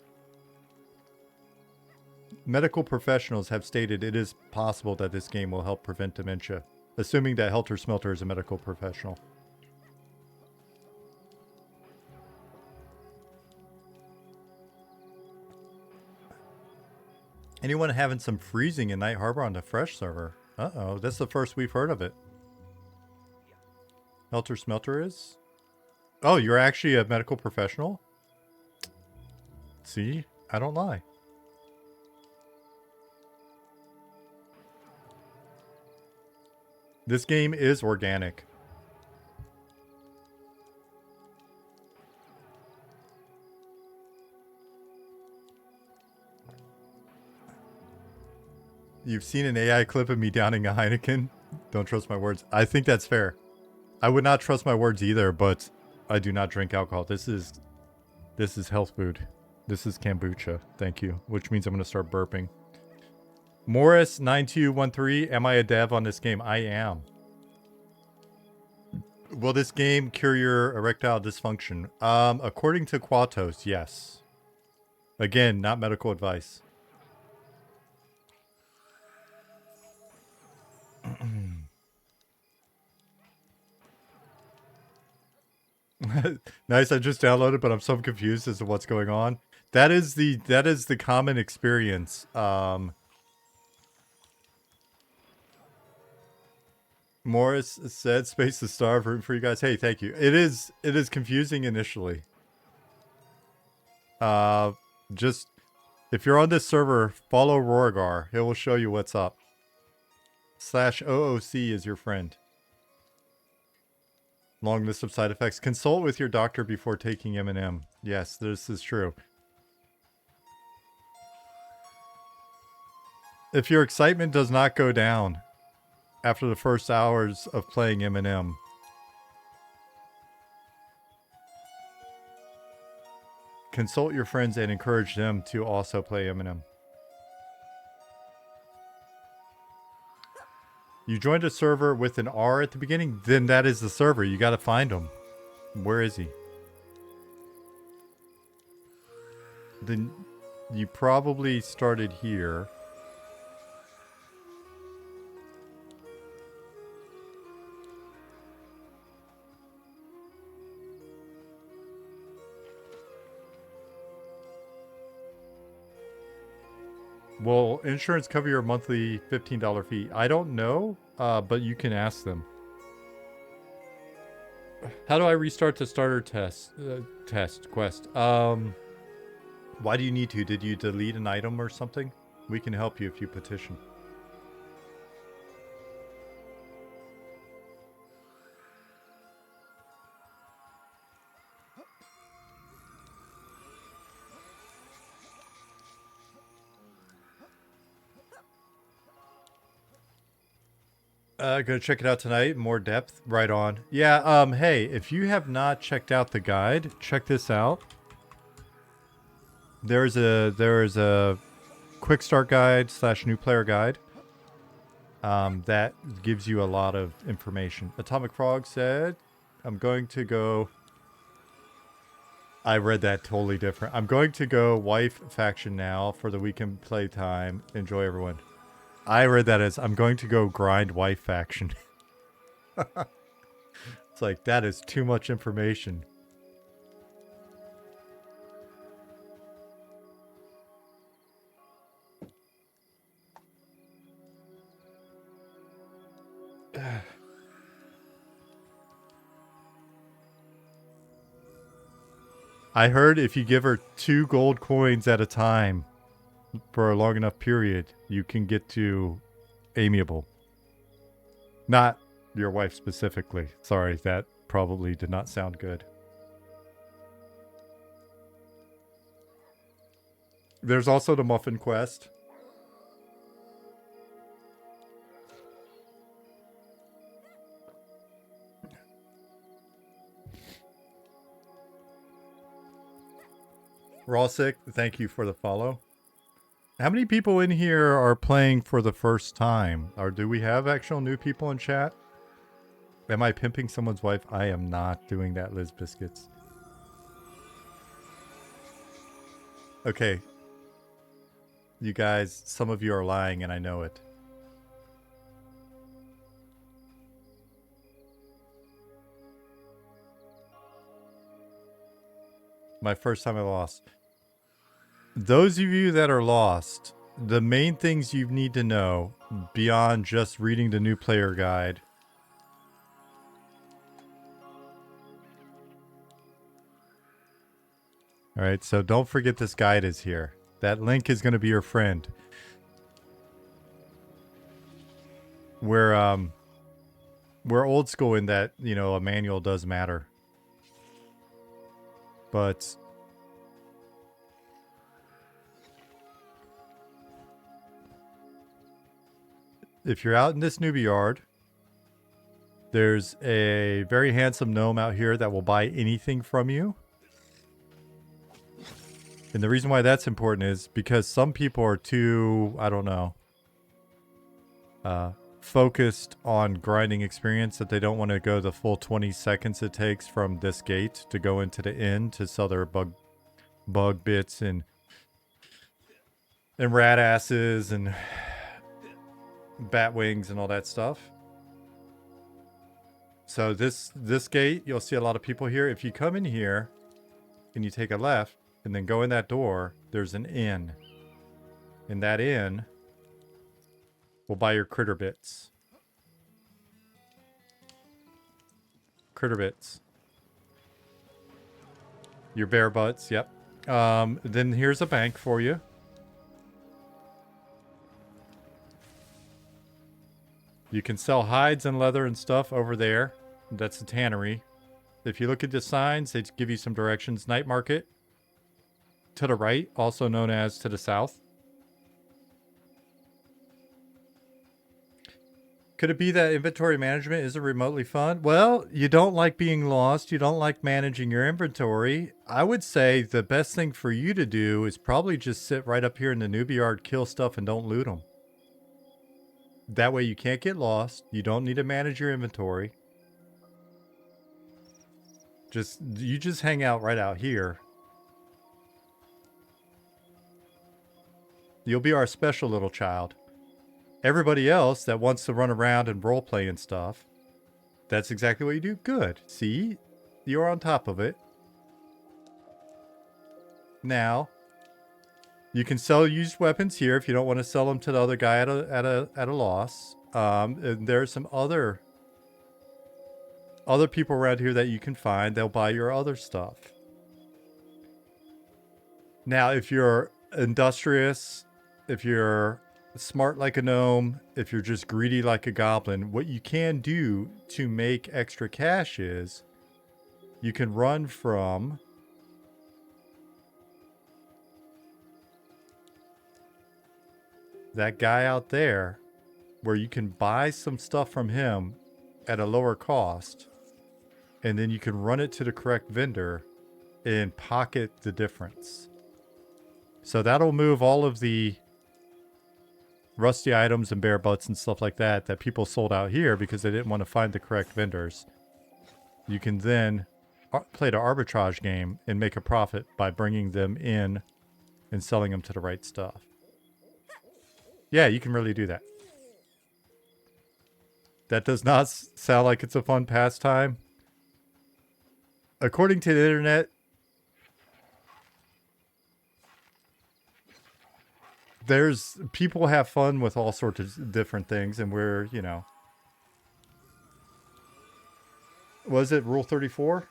Medical professionals have stated it is possible that this game will help prevent dementia, assuming that Helter Smelter is a medical professional. Anyone having some freezing in Night Harbor on the Fresh server? Uh-oh, that's the first we've heard of it. Helter Smelter is? Oh, you're actually a medical professional? See? I don't lie. This game is organic. You've seen an AI clip of me downing a Heineken? Don't trust my words. I think that's fair. I would not trust my words either, but I do not drink alcohol. This is health food. This is kombucha. Thank you. Which means I'm going to start burping. Morris9213, am I a dev on this game? I am. Will this game cure your erectile dysfunction? According to Quatos, yes. Again, not medical advice. Nice, I just downloaded, but I'm so confused as to what's going on. That is the common experience. Morris said space to starve room for you guys. Hey, thank you. It is confusing initially. Just if you're on this server, follow Rorgar. He will show you what's up. /OOC is your friend. Long list of side effects. Consult with your doctor before taking M&M. Yes, this is true. If your excitement does not go down after the first hours of playing M&M, consult your friends and encourage them to also play M&M. You joined a server with an R at the beginning? Then that is the server. You gotta find him. Where is he? Then you probably started here. Will insurance cover your monthly $15 fee? I don't know, but you can ask them. How do I restart the starter quest? Why do you need to? Did you delete an item or something? We can help you if you petition. Gonna check it out tonight. More depth. Right on. Yeah, hey, if you have not checked out the guide, check this out. There's a quick start guide / new player guide. That gives you a lot of information. Atomic Frog said, I'm going to go... I read that totally different. I'm going to go wife faction now for the weekend playtime. Enjoy, everyone. I read that as, I'm going to go grind wife faction. It's like, that is too much information. I heard if you give her 2 gold coins at a time for a long enough period, you can get to amiable. Not your wife specifically. Sorry, that probably did not sound good. There's also the muffin quest. Rawsick, thank you for the follow. How many people in here are playing for the first time? Or do we have actual new people in chat? Am I pimping someone's wife? I am not doing that, Liz Biscuits. Okay. You guys, some of you are lying and I know it. My first time I lost. Those of you that are lost, the main things you need to know beyond just reading the new player guide. Alright, so don't forget this guide is here. That link is going to be your friend. We're old school in that, you know, a manual does matter. But if you're out in this newbie yard, there's a very handsome gnome out here that will buy anything from you. And the reason why that's important is because some people are too, I don't know, focused on grinding experience that they don't want to go the full 20 seconds it takes from this gate to go into the inn to sell their bug bits and rat asses and bat wings and all that stuff. So this gate, you'll see a lot of people here. If you come in here and you take a left and then go in that door, there's an inn. In that inn, we'll buy your critter bits. Critter bits. Your bear butts, yep. Then here's a bank for you. You can sell hides and leather and stuff over there. That's the tannery. If you look at the signs, they give you some directions. Night market to the right, also known as to the south. Could it be that inventory management isn't remotely fun? Well, you don't like being lost. You don't like managing your inventory. I would say the best thing for you to do is probably just sit right up here in the newbie yard, kill stuff, and don't loot them. That way you can't get lost. You don't need to manage your inventory. You just hang out right out here. You'll be our special little child. Everybody else that wants to run around and roleplay and stuff, that's exactly what you do. Good. See? You're on top of it. Now, you can sell used weapons here if you don't want to sell them to the other guy at a loss. And there's some other people around here that you can find. They'll buy your other stuff. Now, if you're industrious, if you're smart like a gnome, if you're just greedy like a goblin, what you can do to make extra cash is you can run from that guy out there where you can buy some stuff from him at a lower cost, and then you can run it to the correct vendor and pocket the difference. So that'll move all of the rusty items and bare butts and stuff like that that people sold out here because they didn't want to find the correct vendors. You can then play the arbitrage game and make a profit by bringing them in and selling them to the right stuff. Yeah, you can really do that. That does not sound like it's a fun pastime. According to the internet, there's people have fun with all sorts of different things, and we're, you know, was it Rule 34?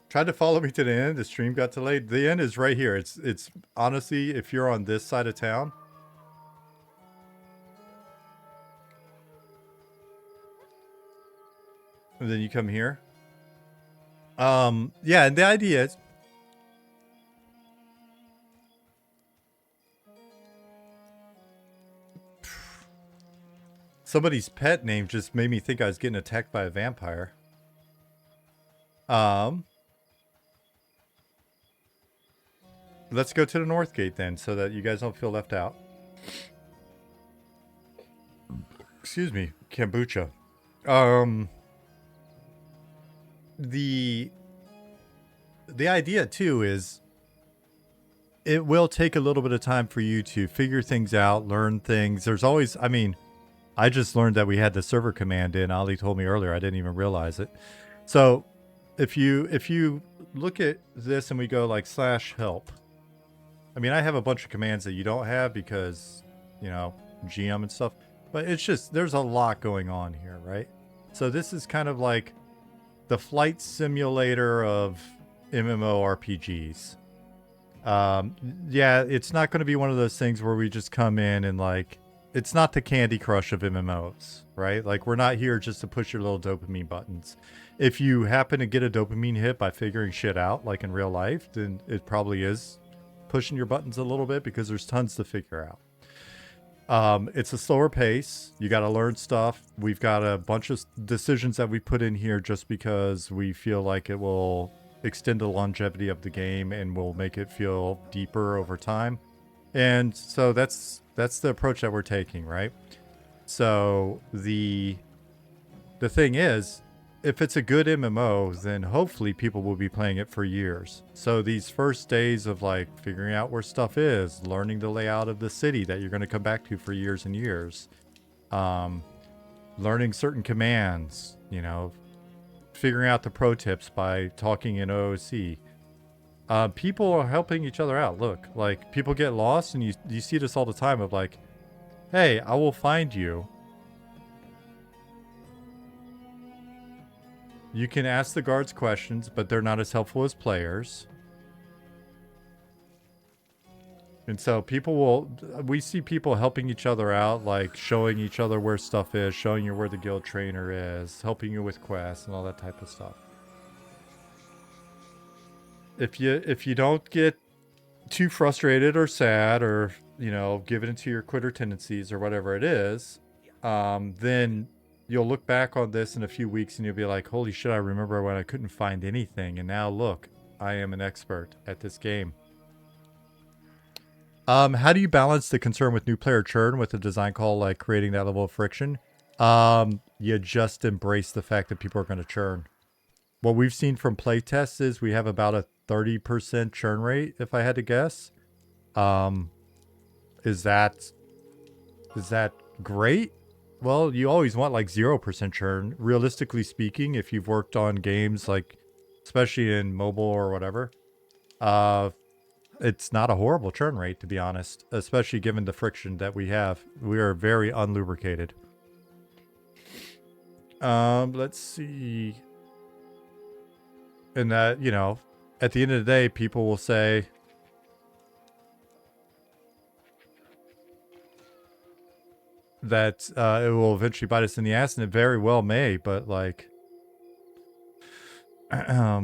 Tried to follow me to the end. The stream got delayed. The end is right here. It's honestly, if you're on this side of town, and then you come here. Yeah, and the idea is somebody's pet name just made me think I was getting attacked by a vampire. Let's go to the north gate then, so that you guys don't feel left out. Excuse me, kombucha. The idea too is it will take a little bit of time for you to figure things out, learn things. There's always, I mean, I just learned that we had the server command in. Ali told me earlier. I didn't even realize it. So if you look at this and we go like /help. I mean, I have a bunch of commands that you don't have because, you know, GM and stuff. But it's just, there's a lot going on here, right? So this is kind of like the flight simulator of MMORPGs. Yeah, it's not going to be one of those things where we just come in and like, it's not the Candy Crush of MMOs, right? Like, we're not here just to push your little dopamine buttons. If you happen to get a dopamine hit by figuring shit out, like in real life, then it probably is pushing your buttons a little bit because there's tons to figure out. It's a slower pace. You got to learn stuff. We've got a bunch of decisions that we put in here just because we feel like it will extend the longevity of the game and will make it feel deeper over time. And so that's the approach that we're taking, right? So the thing is, if it's a good MMO, then hopefully people will be playing it for years. So these first days of like figuring out where stuff is, learning the layout of the city that you're going to come back to for years and years, learning certain commands, you know, figuring out the pro tips by talking in OOC. People are helping each other out. Look, like people get lost, and you see this all the time of like, hey, I will find you. You can ask the guards questions, but they're not as helpful as players. And so we see people helping each other out, like showing each other where stuff is, showing you where the guild trainer is, helping you with quests and all that type of stuff. If you don't get too frustrated or sad or, you know, give it into your quitter tendencies or whatever it is, then you'll look back on this in a few weeks and you'll be like, holy shit, I remember when I couldn't find anything. And now look, I am an expert at this game. How do you balance the concern with new player churn with a design call like creating that level of friction? You just embrace the fact that people are going to churn. What we've seen from playtests is we have about a 30% churn rate, if I had to guess. Is that great? Well, you always want like 0% churn. Realistically speaking, if you've worked on games like, especially in mobile or whatever, it's not a horrible churn rate, to be honest, especially given the friction that we have. We are very unlubricated. Let's see. And that, you know, at the end of the day, people will say, that it will eventually bite us in the ass, and it very well may, but like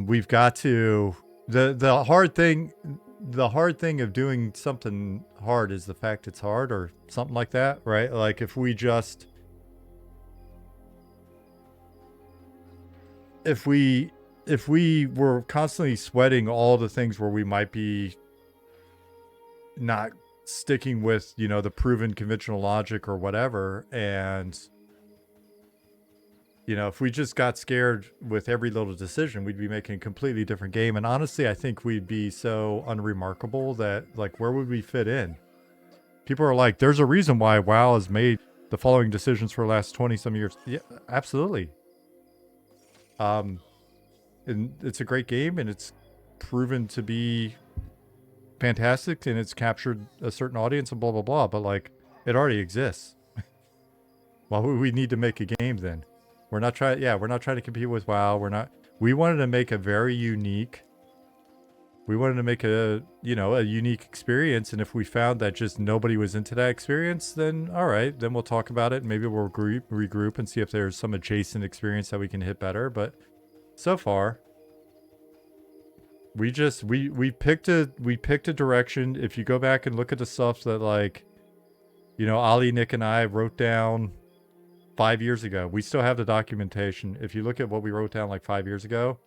we've got to the hard thing of doing something hard is the fact it's hard or something like that, right? Like if we were constantly sweating all the things where we might be not sticking with, you know, the proven conventional logic or whatever, and you know, if we just got scared with every little decision, we'd be making a completely different game. And honestly, I think we'd be so unremarkable that, like, where would we fit in? People are like, there's a reason why WoW has made the following decisions for the last 20 some years. Yeah, absolutely. And it's a great game, and it's proven to be fantastic, and it's captured a certain audience and blah, blah, blah. But, like, it already exists. Why would we need to make a game then? We're not trying to compete with WoW. We wanted to make a very unique, we wanted to make a unique experience. And if we found that just nobody was into that experience, then all right, then we'll talk about it. And maybe we'll regroup and see if there's some adjacent experience that we can hit better. But so far, we picked a direction. If you go back and look at the stuff that, like, you know, Ali, Nick, and I wrote down 5 years ago, we still have the documentation. If you look at what we wrote down like 5 years ago,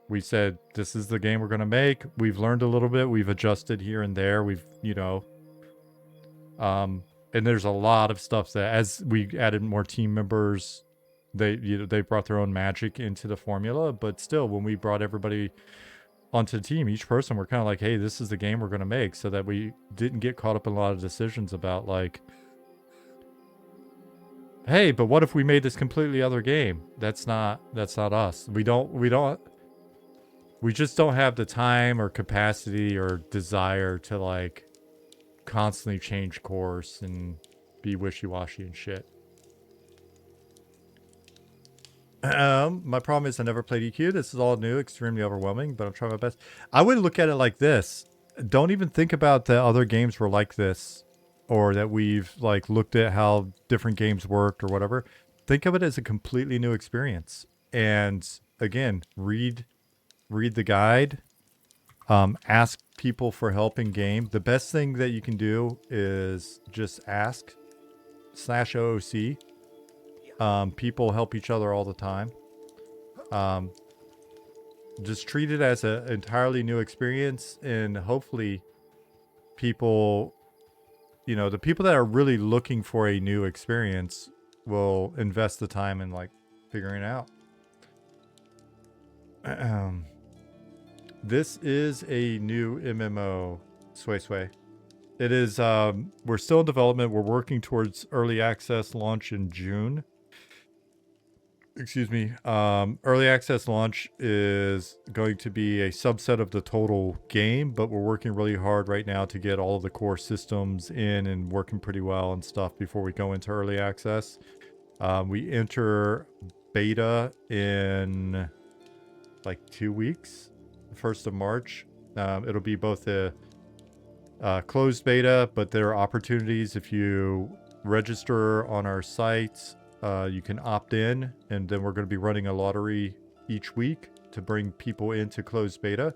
we said, this is the game we're going to make. We've learned a little bit. We've adjusted here and there. We've, you know, and there's a lot of stuff that as we added more team members, they brought their own magic into the formula. But still, when we brought everybody onto the team, each person, we're kind of like, hey, this is the game we're going to make, so that we didn't get caught up in a lot of decisions about, like, hey, but what if we made this completely other game? That's not us. We just don't have the time or capacity or desire to, like, constantly change course and be wishy-washy and shit. My problem is I never played EQ. This is all new, extremely overwhelming, but I'm trying my best. I would look at it like this. Don't even think about the other games were like this, or that we've, like, looked at how different games worked or whatever. Think of it as a completely new experience. And again, read the guide, ask people for help in game. The best thing that you can do is just ask /OOC. People help each other all the time. Just treat it as an entirely new experience, and hopefully people, you know, the people that are really looking for a new experience will invest the time in, like, figuring it out. This is a new MMO, Sway. It is, we're still in development. We're working towards early access launch in June. Excuse me. Early access launch is going to be a subset of the total game, but we're working really hard right now to get all of the core systems in and working pretty well and stuff before we go into early access. We enter beta in like 2 weeks, the 1st of March. It'll be both a closed beta, but there are opportunities if you register on our site. You can opt in, and then we're going to be running a lottery each week to bring people into closed beta.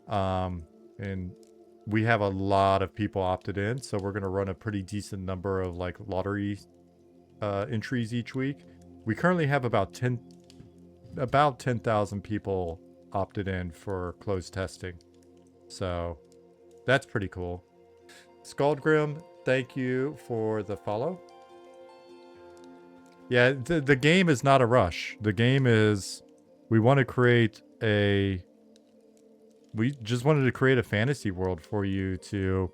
And we have a lot of people opted in, so we're going to run a pretty decent number of, like, lottery entries each week. We currently have about 10,000 people opted in for closed testing. So that's pretty cool. Scaldgrim, thank you for the follow. Yeah, the game is not a rush. The game is, we want to create a, we just wanted to create a fantasy world for you to,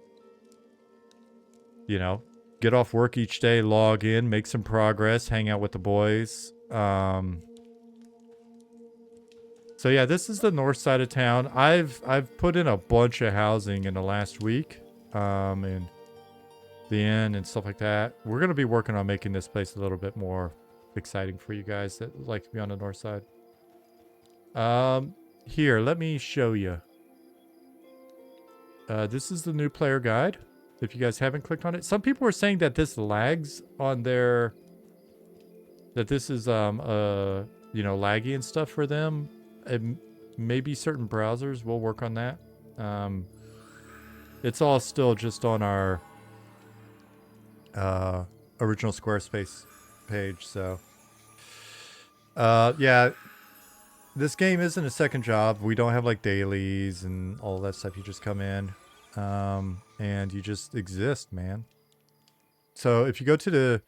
you know, get off work each day, log in, make some progress, hang out with the boys. So yeah, this is the north side of town. I've put in a bunch of housing in the last week, and the inn and stuff like that. We're going to be working on making this place a little bit more exciting for you guys that like to be on the north side. Here, let me show you. This is the new player guide. If you guys haven't clicked on it, some people are saying that this lags on their, that this is you know, laggy and stuff for them. Maybe certain browsers will work on that. It's all still just on our original Squarespace page, so yeah, this game isn't a second job. We don't have like dailies and all that stuff. You just come in and you just exist, man. So if you go to the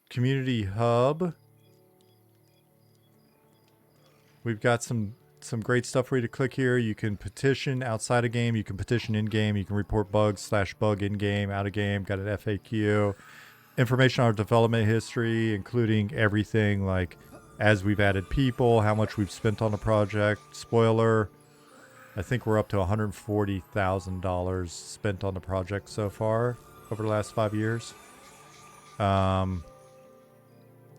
community hub, we've got some great stuff for you to click here. You can petition outside a game. You can petition in game. You can report bugs /bug in game, out of game. Got an FAQ. Information on our development history, including everything like as we've added people, how much we've spent on the project. Spoiler, I think we're up to $140,000 spent on the project so far over the last 5 years.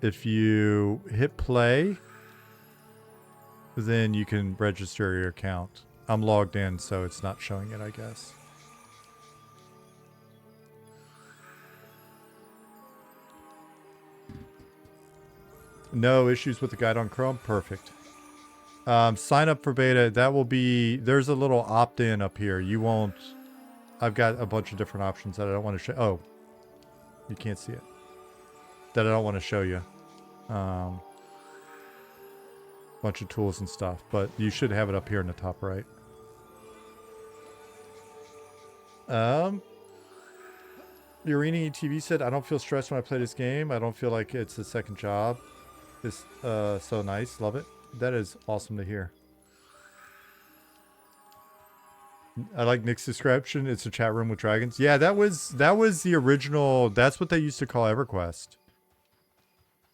If you hit play, then you can register your account. I'm logged in, so it's not showing it, I guess. No issues with the guide on Chrome? Perfect. Sign up for beta. That will be... There's a little opt-in up here. You won't... I've got a bunch of different options that I don't want to show... Oh. You can't see it. That I don't want to show you. Bunch of tools and stuff. But you should have it up here in the top right. Urini TV said, I don't feel stressed when I play this game. I don't feel like it's a second job. It's so nice. Love it. That is awesome to hear. I like Nick's description. It's a chat room with dragons. Yeah, that was the original. That's what they used to call EverQuest.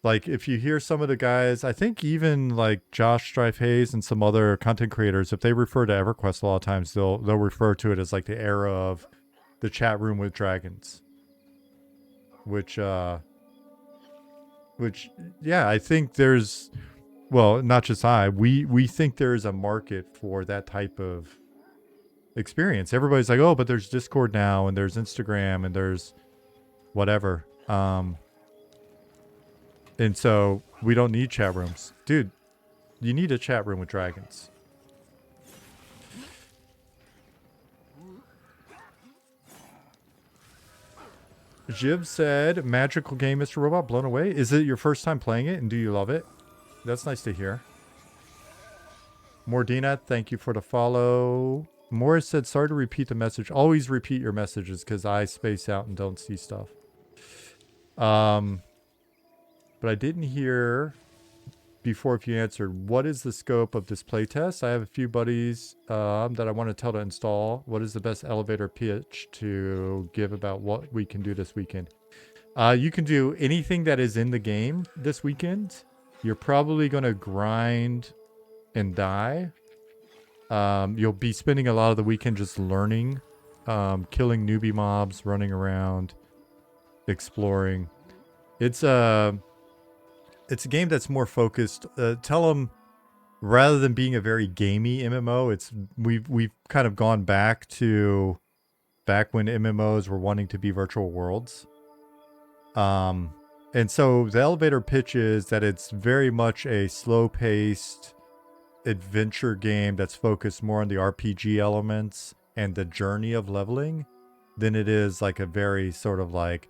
Like, if you hear some of the guys, I think even like Josh Strife Hayes and some other content creators, if they refer to EverQuest a lot of times, they'll refer to it as like the era of the chat room with dragons. Which yeah, I think there's, well, not just we think there's a market for that type of experience. Everybody's like, oh, but there's Discord now and there's Instagram and there's whatever. And so we don't need chat rooms. Dude, you need a chat room with dragons. Jib said, magical game, Mr. Robot, blown away. Is it your first time playing it and do you love it? That's nice to hear. Mordina, thank you for the follow. Morris said, sorry to repeat the message. Always repeat your messages because I space out and don't see stuff. But I didn't hear before if you answered, what is the scope of this playtest? I have a few buddies that I want to tell to install. What is the best elevator pitch to give about what we can do this weekend? You can do anything that is in the game this weekend. You're probably going to grind and die. You'll be spending a lot of the weekend just learning, killing newbie mobs, running around, exploring. It's a game that's more focused. Tell them, rather than being a very gamey MMO, it's we've kind of gone back when MMOs were wanting to be virtual worlds. And so the elevator pitch is that it's very much a slow-paced adventure game that's focused more on the RPG elements and the journey of leveling than it is like a very sort of like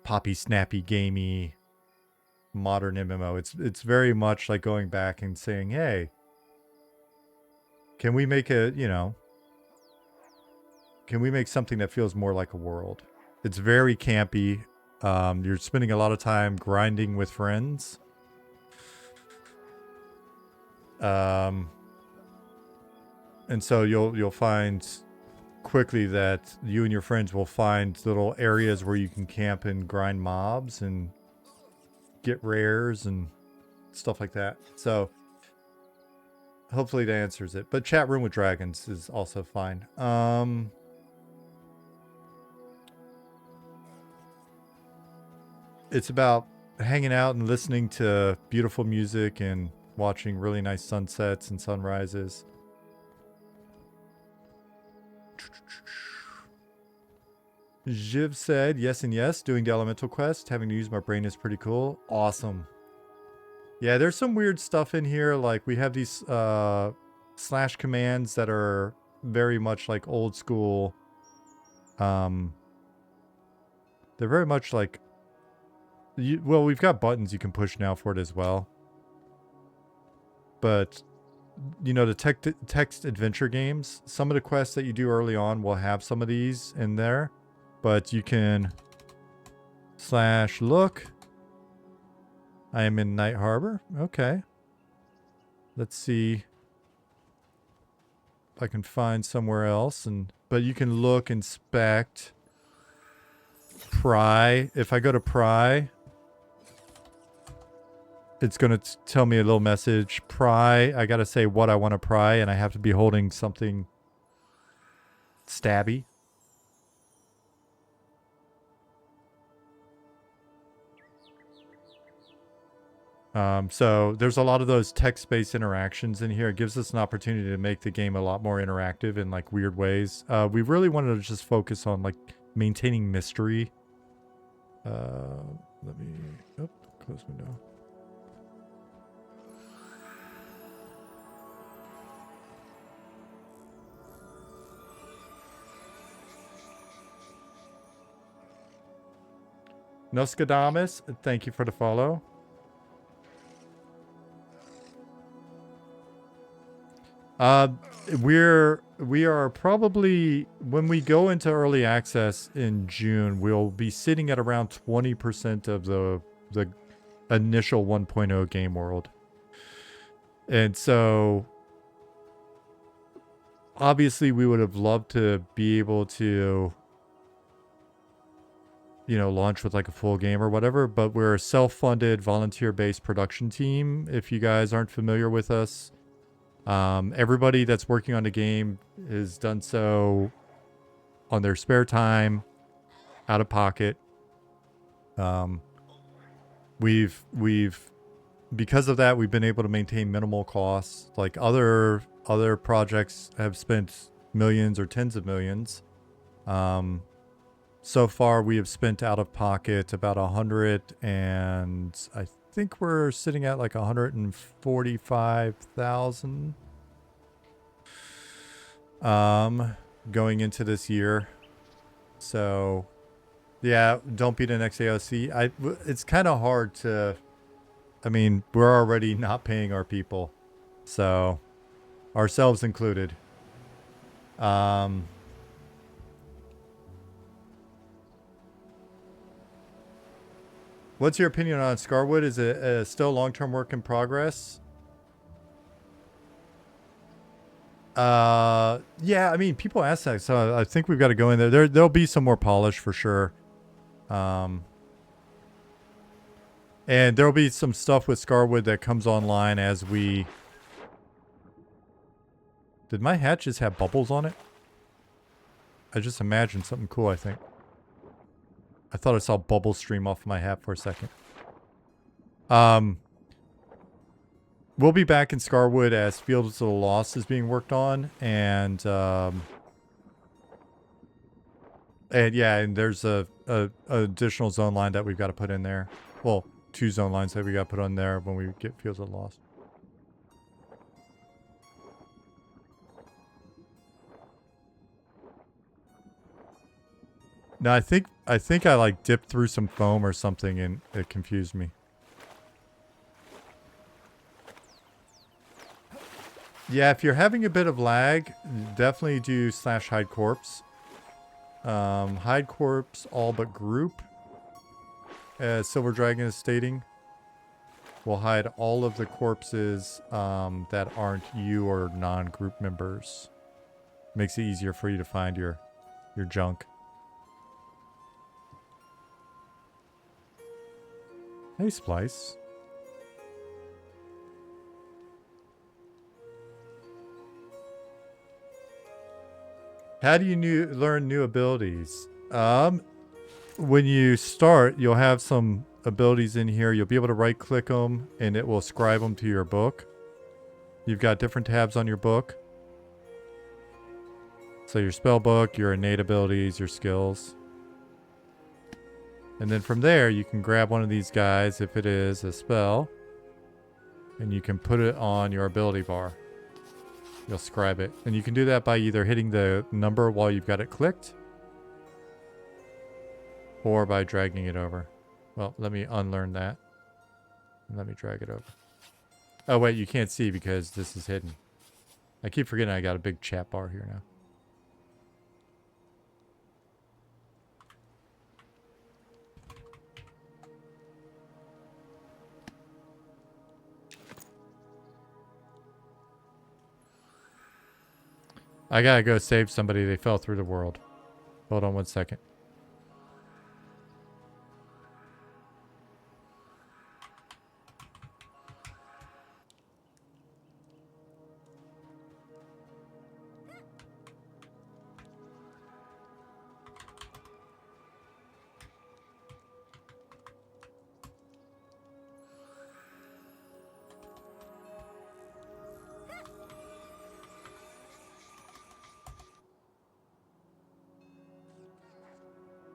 poppy, snappy, gamey modern MMO. It's very much like going back and saying, hey, can we make can we make something that feels more like a world? It's very campy. You're spending a lot of time grinding with friends. And so you'll find quickly that you and your friends will find little areas where you can camp and grind mobs and get rares and stuff like that. So hopefully that answers it. But chat room with dragons is also fine. It's about hanging out and listening to beautiful music and watching really nice sunsets and sunrises. Jiv said, yes and yes, doing the elemental quest. Having to use my brain is pretty cool. Awesome. Yeah, there's some weird stuff in here. Like we have these slash commands that are very much like old school. They're very much like, well, we've got buttons you can push now for it as well. But, you know, the text adventure games, some of the quests that you do early on will have some of these in there. But you can /look. I am in Night Harbor. Okay. Let's see if I can find somewhere else. But you can look, inspect, pry. If I go to pry, it's going to tell me a little message. Pry. I got to say what I want to pry, and I have to be holding something stabby. So there's a lot of those text-based interactions in here. It gives us an opportunity to make the game a lot more interactive in like weird ways. We really wanted to just focus on like maintaining mystery. Let me close window. Nostradamus, thank you for the follow. We are probably, when we go into early access in June, we'll be sitting at around 20% of the initial 1.0 game world. And so obviously we would have loved to be able to, you know, launch with like a full game or whatever, but we're a self-funded volunteer-based production team. If you guys aren't familiar with us, everybody that's working on the game has done so on their spare time, out of pocket. We've because of that, we've been able to maintain minimal costs. Like other projects have spent millions or tens of millions. So far we have spent out of pocket about 100, and I think we're sitting at like 145,000 going into this year. So yeah, don't be the next AOC. It's kind of hard to, I mean, we're already not paying our people, so ourselves included. What's your opinion on Scarwood? Is it still long-term work in progress? Yeah, I mean, people ask that, so I think we've got to go in there. There'll be some more polish for sure. And there'll be some stuff with Scarwood that comes online as we... Did my hat just have bubbles on it? I just imagined something cool, I think. I thought I saw bubbles stream off my hat for a second. We'll be back in Scarwood as Fields of the Lost is being worked on, and yeah, and there's a additional zone line that we've got to put in there. Well, 2 zone lines that we got to put on there when we get Fields of the Lost. No, I think I like dipped through some foam or something and it confused me. Yeah, if you're having a bit of lag, definitely do /hide corpse. Hide corpse all but group, as Silver Dragon is stating, will hide all of the corpses that aren't you or non-group members. Makes it easier for you to find your junk. Hey, Splice. How do you learn new abilities? When you start, you'll have some abilities in here. You'll be able to right-click them, and it will scribe them to your book. You've got different tabs on your book. So your spell book, your innate abilities, your skills. And then from there, you can grab one of these guys if it is a spell. And you can put it on your ability bar. You'll scribe it. And you can do that by either hitting the number while you've got it clicked. Or by dragging it over. Well, let me unlearn that. And let me drag it over. Oh, wait, you can't see because this is hidden. I keep forgetting I got a big chat bar here now. I gotta go save somebody. They fell through the world. Hold on one second.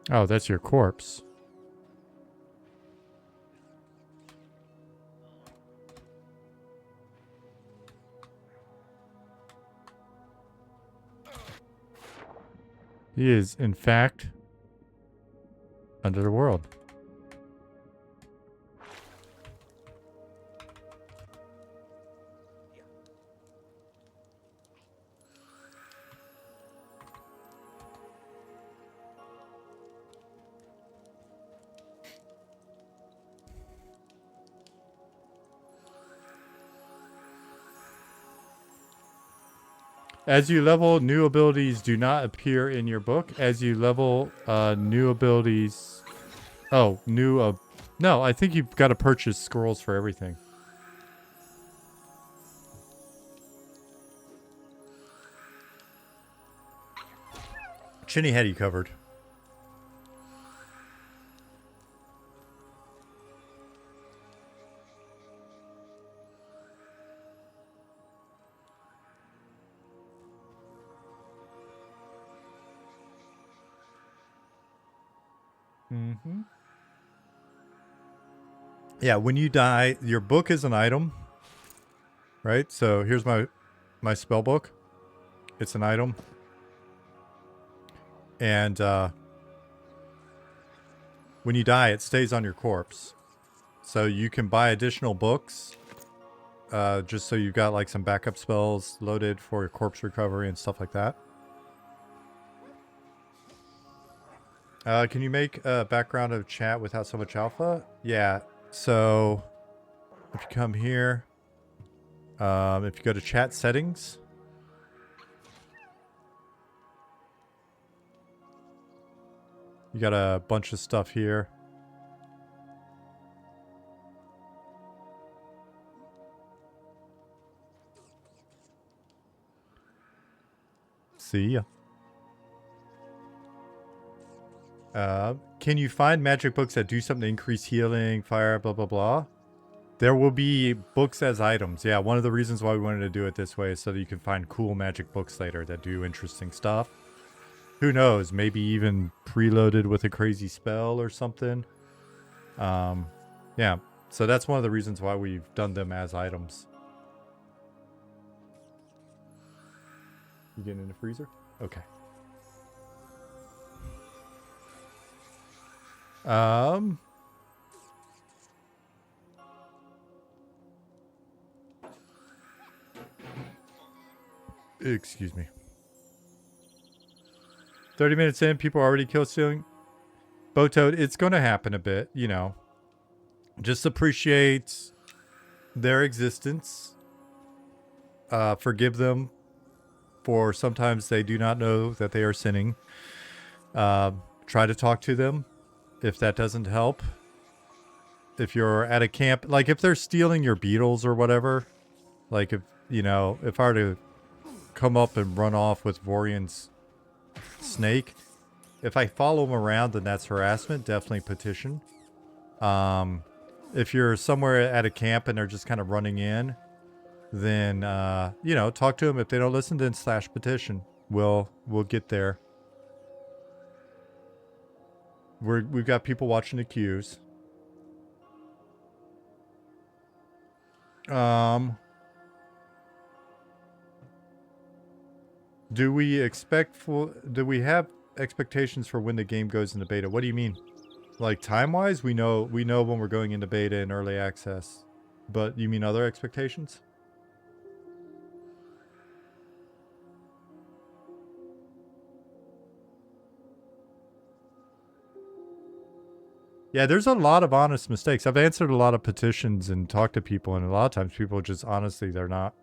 Oh, that's your corpse. He is, in fact, under the world. As you level, new abilities do not appear in your book. As you level, new abilities... Oh, new... no, I think you've got to purchase scrolls for everything. Chinny had you covered. Mm-hmm. Yeah, when you die, your book is an item, right? So here's my spell book. It's an item. And when you die, it stays on your corpse. So you can buy additional books just so you've got like some backup spells loaded for your corpse recovery and stuff like that. Can you make a background of chat without so much alpha? Yeah. So if you come here, if you go to chat settings, you got a bunch of stuff here. See ya. Can you find magic books that do something to increase healing, fire, blah, blah, blah? There will be books as items. Yeah, one of the reasons why we wanted to do it this way is so that you can find cool magic books later that do interesting stuff. Who knows? Maybe even preloaded with a crazy spell or something. Yeah, so that's one of the reasons why we've done them as items. You getting in the freezer? Okay. Excuse me. 30 minutes in, people are already kill stealing. Botoad, it's going to happen a bit, you know. Just appreciate their existence. Forgive them for sometimes they do not know that they are sinning. Try to talk to them if that doesn't help. If you're at a camp, like if they're stealing your beetles or whatever, like if, you know, if I were to come up and run off with Vorian's snake, if I follow them around, then that's harassment. Definitely petition. If you're somewhere at a camp and they're just kind of running in, then you know, talk to them. If they don't listen, then /petition. We'll get there. We've got people watching the queues. Do we have expectations for when the game goes into beta? What do you mean? Like time-wise, we know when we're going into beta and early access. But you mean other expectations? Yeah, there's a lot of honest mistakes. I've answered a lot of petitions and talked to people, and a lot of times people just honestly they're not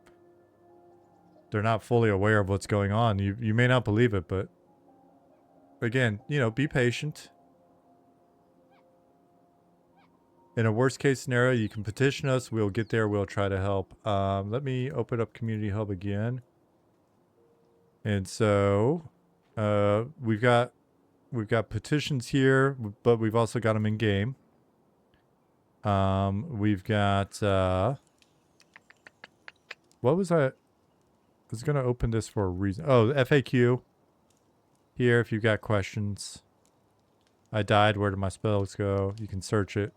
fully aware of what's going on. You may not believe it, but again, you know, be patient. In a worst case scenario, you can petition us. We'll get there. We'll try to help. Let me open up Community Hub again. And so we've got petitions here, but we've also got them in game. We've got what was I was going to open this for a reason. Oh, FAQ here if you've got questions. I died. Where did my spells go? You can search it.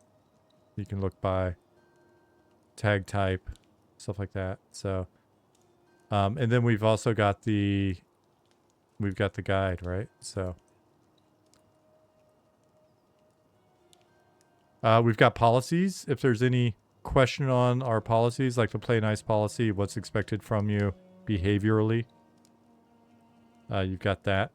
You can look by tag type, stuff like that. So, and then we've also got the guide, right? So, we've got policies. If there's any question on our policies, like the play nice policy, what's expected from you behaviorally, you've got that.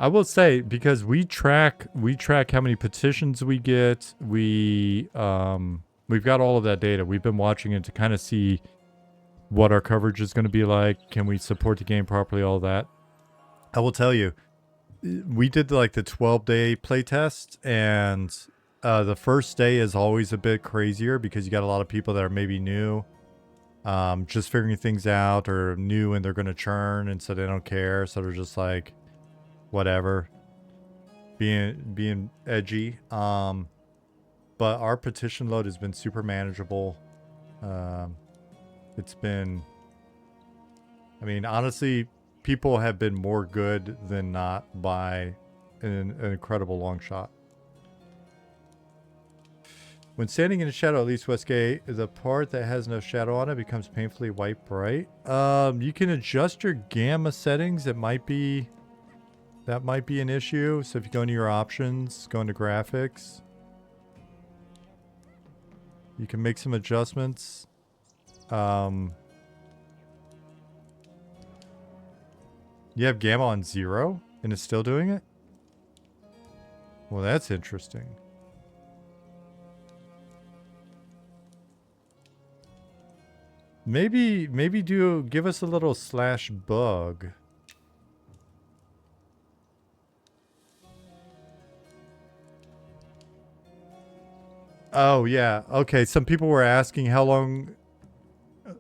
I will say, because we track how many petitions we get. We've got all of that data. We've been watching it to kind of see what our coverage is going to be like. Can we support the game properly? All that. I will tell you, we did like the 12-day playtest, and the first day is always a bit crazier because you got a lot of people that are maybe new, just figuring things out, or new and they're going to churn, and so they don't care. So they're just like, whatever, being edgy. But our petition load has been super manageable. It's been, I mean, honestly, people have been more good than not by an incredible long shot. When standing in a shadow, at least Westgate, the part that has no shadow on it becomes painfully white bright. You can adjust your gamma settings. That might be an issue. So if you go into your options, go into graphics, you can make some adjustments. You have gamma on 0 and it's still doing it? Well, that's interesting. Maybe give us a little /bug. Oh, yeah. Okay, some people were asking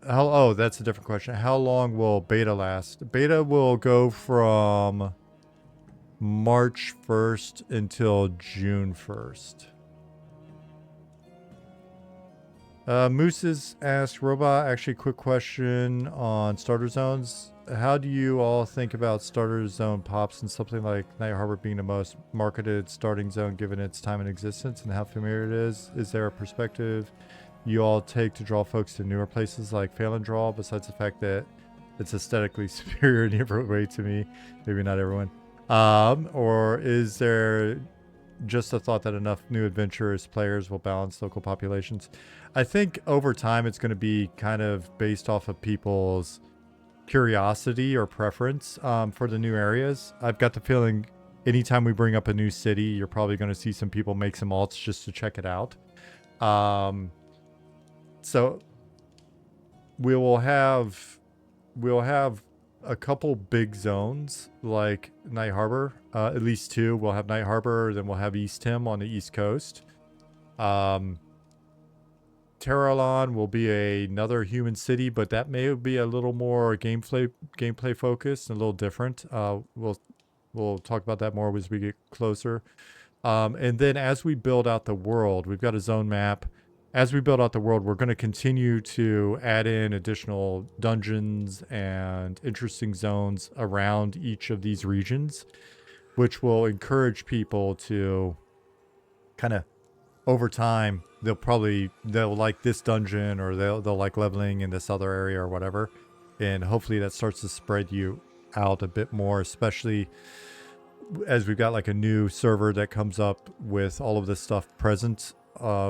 oh, that's a different question. How long will beta last? Beta will go from March 1st until June 1st. Moose's asked, Robot, actually quick question on starter zones. How do you all think about starter zone pops and something like Night Harbor being the most marketed starting zone given its time in existence and how familiar it is? Is there a perspective you all take to draw folks to newer places like Fail and Draw, besides the fact that it's aesthetically superior in every way to me? Maybe not everyone. Or is there just a thought that enough new adventurous players will balance local populations? I think over time it's going to be kind of based off of people's curiosity or preference for the new areas. I've got the feeling anytime we bring up a new city, you're probably going to see some people make some alts just to check it out. So we'll have a couple big zones like Night Harbor, at least 2. We'll have Night Harbor, then we'll have East Tim on the East Coast. Terralon will be another human city, but that may be a little more gameplay focused and a little different. We'll We'll talk about that more as we get closer. And then as we build out the world, we've got a zone map. As we build out the world, we're going to continue to add in additional dungeons and interesting zones around each of these regions, which will encourage people to kind of, over time, they'll like this dungeon, or they'll like leveling in this other area or whatever. And hopefully that starts to spread you out a bit more, especially as we've got like a new server that comes up with all of this stuff present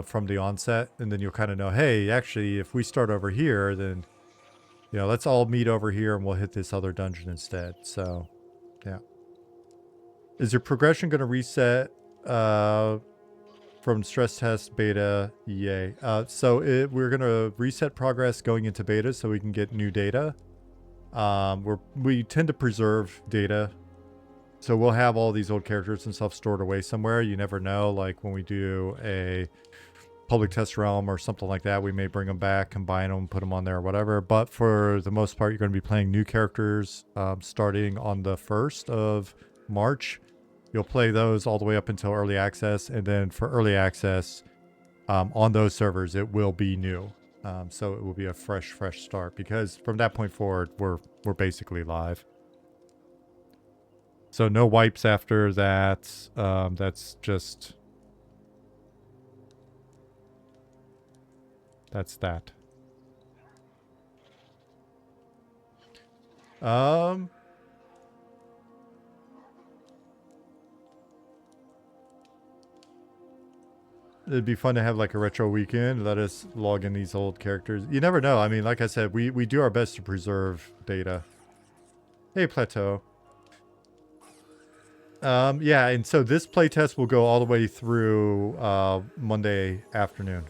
from the onset. And then you'll kind of know, hey, actually, if we start over here, then, you know, let's all meet over here and we'll hit this other dungeon instead. So, yeah. Is your progression going to reset from stress test beta? Yay. We're going to reset progress going into beta so we can get new data. We tend to preserve data. So we'll have all these old characters and stuff stored away somewhere. You never know, like when we do a public test realm or something like that, we may bring them back, combine them, put them on there or whatever. But for the most part, you're going to be playing new characters starting on the 1st of March. You'll play those all the way up until early access. And then for early access, on those servers, it will be new. So it will be a fresh start, because from that point forward, we're basically live. So no wipes after that. That's that. It'd be fun to have like a retro weekend. Let us log in these old characters. You never know. I mean, like I said, we do our best to preserve data. Hey, Plateau. Yeah, and so this playtest will go all the way through Monday afternoon.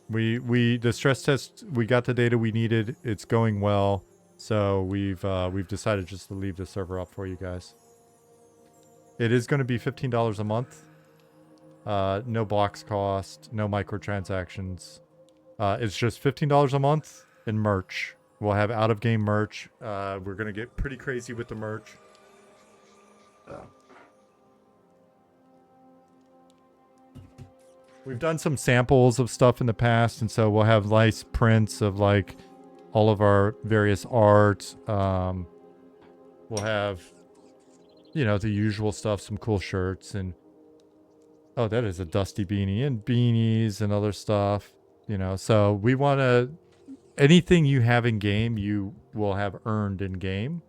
The stress test, we got the data we needed. It's going well. So we've decided just to leave the server up for you guys. It is going to be $15 a month. No box cost, no microtransactions. It's just $15 a month in merch. We'll have out-of-game merch. We're going to get pretty crazy with the merch. We've done some samples of stuff in the past, and so we'll have nice prints of like all of our various art. We'll have, you know, the usual stuff, some cool shirts, and oh, that is a dusty beanie, and beanies and other stuff, you know. So we want to, anything you have in game, you will have earned in game.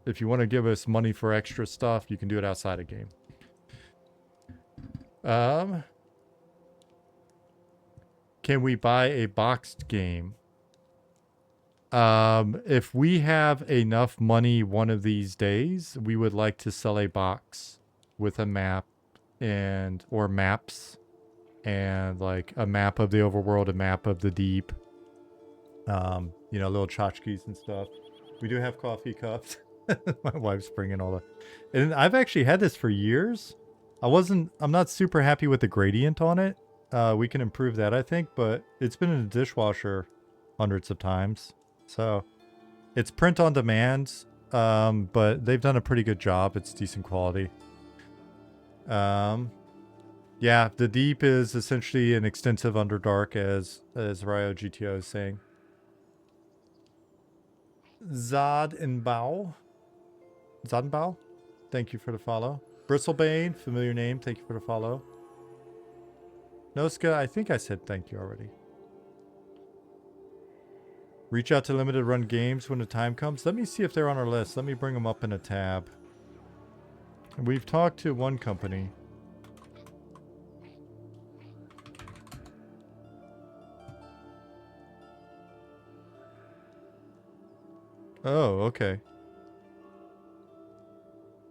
If you want to give us money for extra stuff, you can do it outside of game. Can we buy a boxed game? If we have enough money one of these days, we would like to sell a box with a map or maps, and like a map of the overworld, a map of the deep. You know, little tchotchkes and stuff. We do have coffee cups. My wife's bringing all the, and I've actually had this for years. I'm not super happy with the gradient on it. We can improve that, I think, but it's been in the dishwasher hundreds of times. So it's print on demand, but they've done a pretty good job. It's decent quality. Yeah, the deep is essentially an extensive Underdark, as Ryo GTO is saying. Zadenbau, thank you for the follow. Bristlebane, familiar name, thank you for the follow. Noska, I think I said thank you already. Reach out to limited run games when the time comes. Let me see if they're on our list. Let me bring them up in a tab. We've talked to one company. Oh, okay.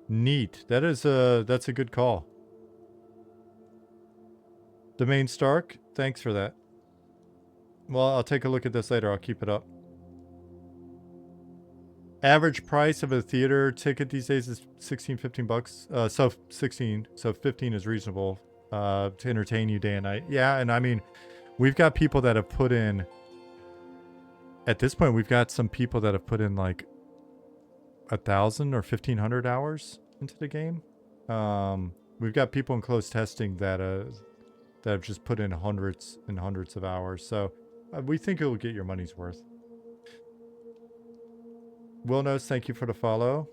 Neat. That's a good call. Domain Stark, thanks for that. Well, I'll take a look at this later. I'll keep it up. Average price of a theater ticket these days is 16, 15 bucks. So 16, so 15 is reasonable to entertain you day and night. Yeah, and I mean, we've got people that have put in, at this point, we've got some people that have put in like 1,000 or 1,500 hours into the game. We've got people in closed testing that have just put in hundreds and hundreds of hours. So we think it'll get your money's worth. Will knows, thank you for the follow.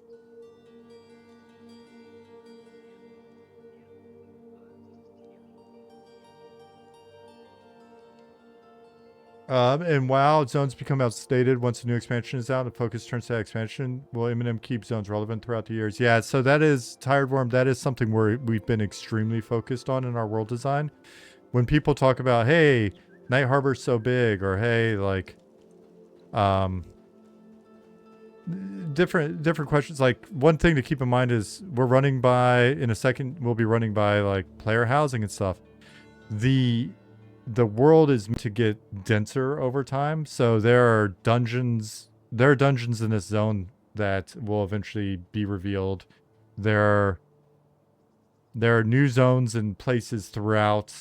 And WoW, zones become outdated once the new expansion is out and focus turns to that expansion. Will Eminem keep zones relevant throughout the years? Yeah, so that is, Tired Worm, that is something we've been extremely focused on in our world design. When people talk about, hey, Night Harbor's so big, or hey, like, different questions. Like, one thing to keep in mind is we're running by, in a second, we'll be running by, like, player housing and stuff. The world is meant to get denser over time, so there are dungeons in this zone that will eventually be revealed. There are new zones and places throughout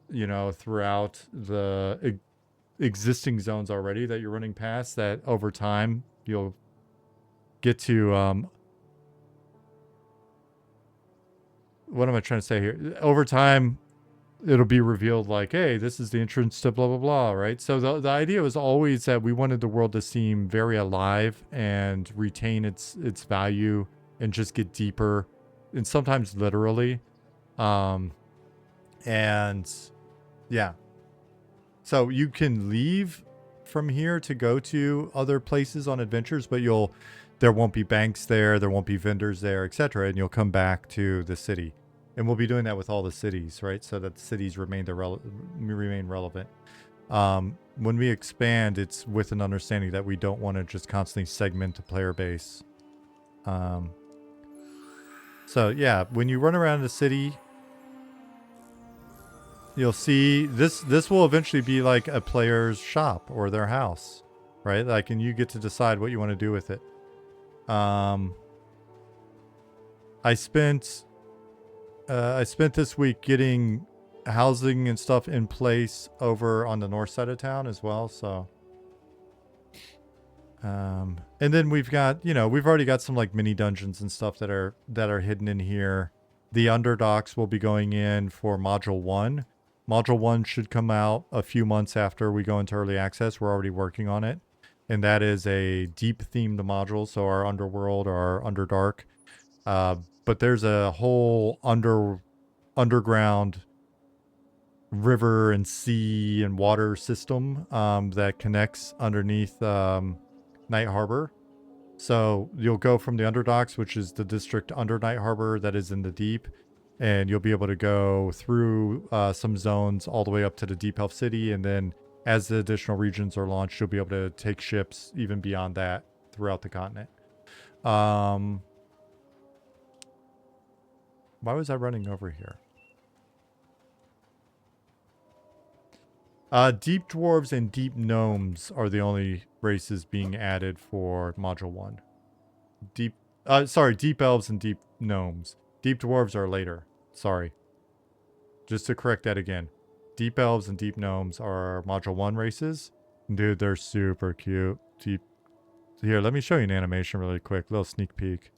the existing zones already that you're running past, that over time you'll get to what am I trying to say here? Over time it'll be revealed, like, hey, this is the entrance to blah blah blah, right? So the idea was always that we wanted the world to seem very alive and retain its value and just get deeper, and sometimes literally. And yeah, so you can leave from here to go to other places on adventures, but there won't be banks there won't be vendors there, etc., and you'll come back to the city. And we'll be doing that with all the cities, right? So that the cities remain relevant. When we expand, it's with an understanding that we don't want to just constantly segment the player base. So yeah, when you run around the city, you'll see this will eventually be like a player's shop or their house, right? Like, and you get to decide what you want to do with it. I spent this week getting housing and stuff in place over on the north side of town as well. So, and then we've got, we've already got some like mini dungeons and stuff that are hidden in here. The underdocks will be going in for Module 1. Module 1 should come out a few months after we go into early access. We're already working on it. And that is a deep themed module. So our underworld or our underdark. But there's a whole underground river and sea and water system that connects underneath Night Harbor. So you'll go from the Underdocks, which is the district under Night Harbor that is in the deep, and you'll be able to go through some zones all the way up to the Deep Elf City, and then as the additional regions are launched, you'll be able to take ships even beyond that throughout the continent. Why was I running over here? Deep Dwarves and Deep Gnomes are the only races being added for Module 1. Deep Elves and Deep Gnomes. Deep Dwarves are later. Sorry. Just to correct that again. Deep Elves and Deep Gnomes are Module 1 races. Dude, they're super cute. Here, let me show you an animation really quick. Little sneak peek.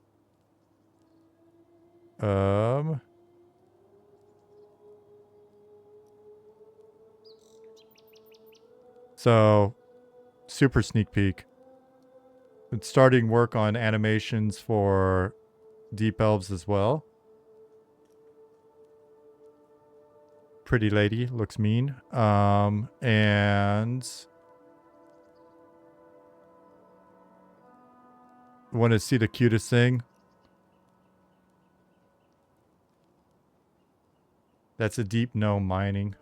So, super sneak peek. It's starting work on animations for Deep Elves as well. Pretty lady, looks mean. And want to see the cutest thing? That's a deep gnome mining.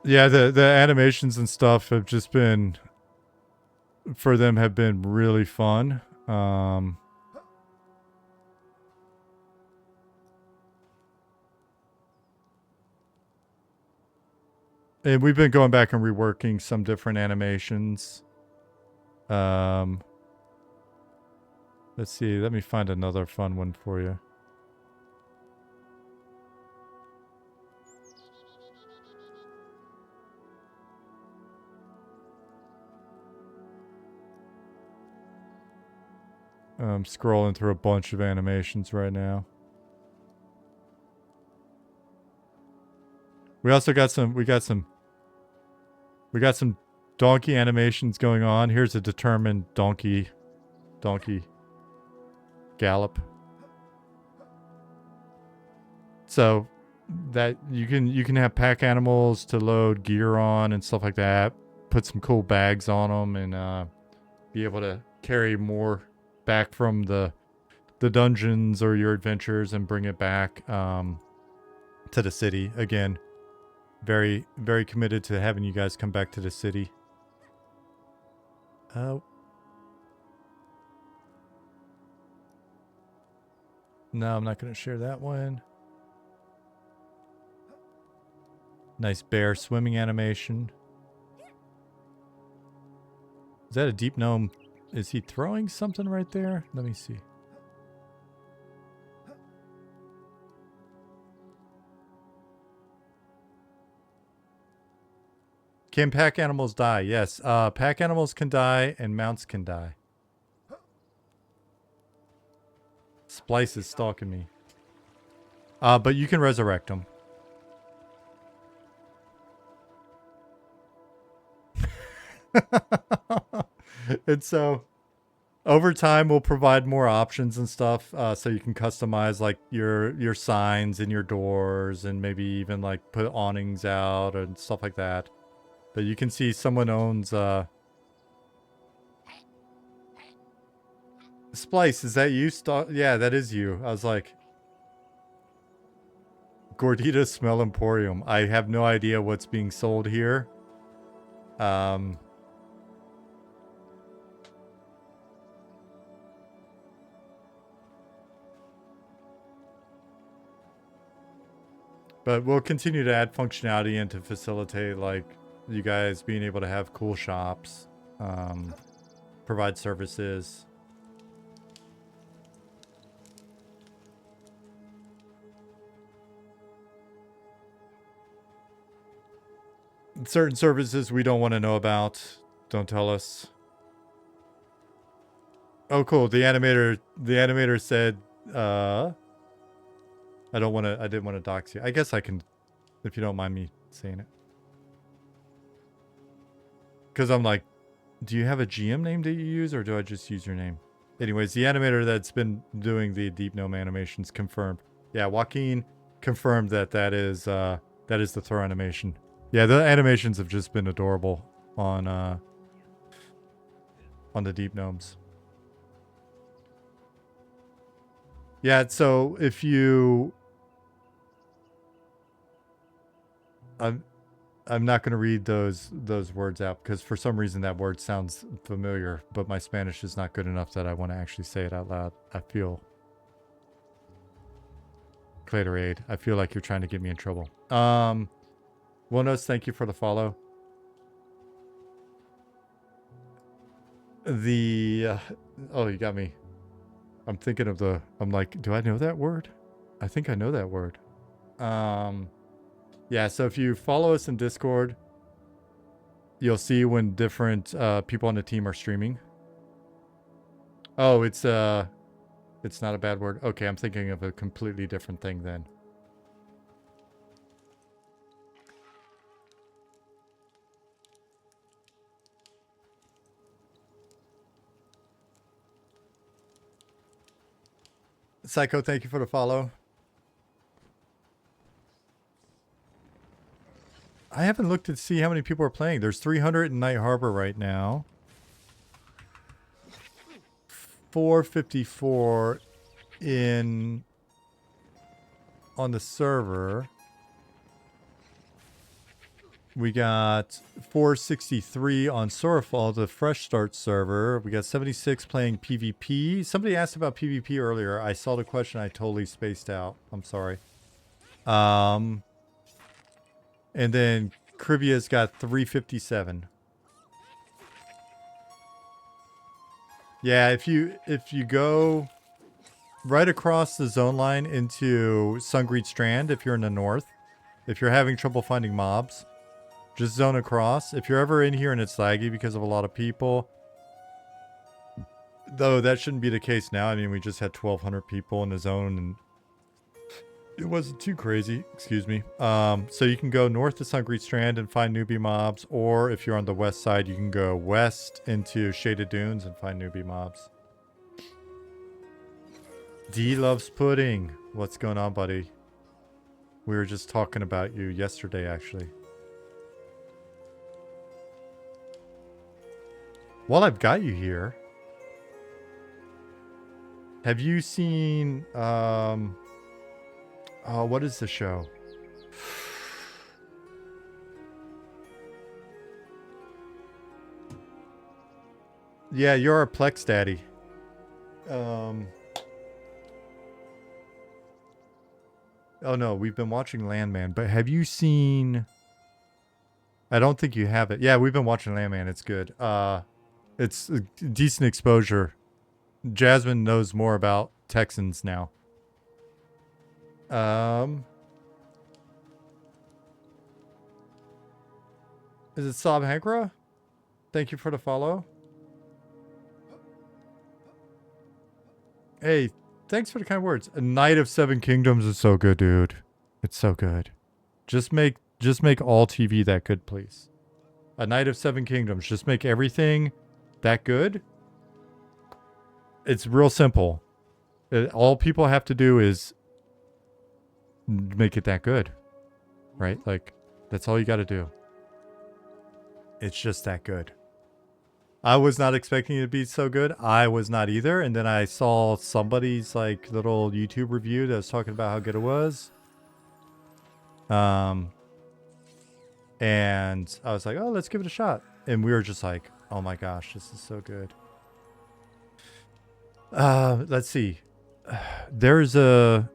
Yeah, the animations and stuff have just been, for them, have been really fun. And we've been going back and reworking some different animations. Let's see, let me find another fun one for you. I'm scrolling through a bunch of animations right now. We also got some, we got some donkey animations going on. Here's a determined donkey gallop. So that you can have pack animals to load gear on and stuff like that. Put some cool bags on them and be able to carry more back from the dungeons or your adventures and bring it back to the city. Again, very, very committed to having you guys come back to the city. No, I'm not going to share that one. Nice bear swimming animation. Is that a deep gnome? Is he throwing something right there? Let me see. Can pack animals die? Yes. Pack animals can die and mounts can die. Splice is stalking me. But you can resurrect them. And so over time we'll provide more options and stuff, so you can customize like your signs in your doors and maybe even like put awnings out and stuff like that. But you can see someone owns Splice, is that you? Yeah, that is you. I was like, Gordita Smell Emporium. I have no idea what's being sold here. But we'll continue to add functionality and to facilitate like you guys being able to have cool shops, provide services. Certain services we don't want to know about. Don't tell us. Oh, cool. The animator said, I didn't want to dox you. I guess I can, if you don't mind me saying it. Because I'm like, do you have a GM name that you use or do I just use your name? Anyways, the animator that's been doing the Deep Gnome animations confirmed. Yeah, Joaquin confirmed that is the throw animation. Yeah, the animations have just been adorable on the Deep Gnomes. Yeah, so if you... I'm not going to read those words out because for some reason that word sounds familiar, but my Spanish is not good enough that I want to actually say it out loud. I feel... Clatorade, I feel like you're trying to get me in trouble. Wilnos, thank you for the follow. Oh, you got me. I'm thinking of I'm like, do I know that word? I think I know that word. Yeah, so if you follow us in Discord, you'll see when different people on the team are streaming. Oh, it's not a bad word. Okay, I'm thinking of a completely different thing then. Psycho, thank you for the follow. I haven't looked to see how many people are playing. There's 300 in Night Harbor right now. 454 on the server. We got 463 on Sorafall, the fresh start server. We got 76 playing PvP. Somebody asked about PvP earlier. I saw the question. I totally spaced out. I'm sorry. And then Crivia's got 357. Yeah, if you go right across the zone line into Sungreed Strand, if you're in the north, if you're having trouble finding mobs, just zone across. If you're ever in here and it's laggy because of a lot of people, Though that shouldn't be the case now. I mean, we just had 1,200 people in the zone and it wasn't too crazy. Excuse me. So you can go north to Sungreet Strand and find newbie mobs, or if you're on the west side, you can go west into Shaded Dunes and find newbie mobs. D loves pudding. What's going on, buddy? We were just talking about you yesterday, actually. While I've got you here, have you seen, oh, what is the show? Yeah, you're a Plex daddy. Oh no, we've been watching Landman, but have you seen... I don't think you have it. Yeah, we've been watching Landman. It's good. It's a decent exposure. Jasmine knows more about Texans now. Is it Saab Hankra? Thank you for the follow. Hey, thanks for the kind words. A Knight of Seven Kingdoms is so good, dude. It's so good. Just make all TV that good, please. A Knight of Seven Kingdoms. Just make everything that good. It's real simple. All people have to do is make it that good. Right? Like, that's all you got to do. It's just that good. I was not expecting it to be so good. I was not either. And then I saw somebody's like little YouTube review that was talking about how good it was. And I was like, oh, let's give it a shot. And we were just like, oh my gosh, this is so good. Let's see. There's a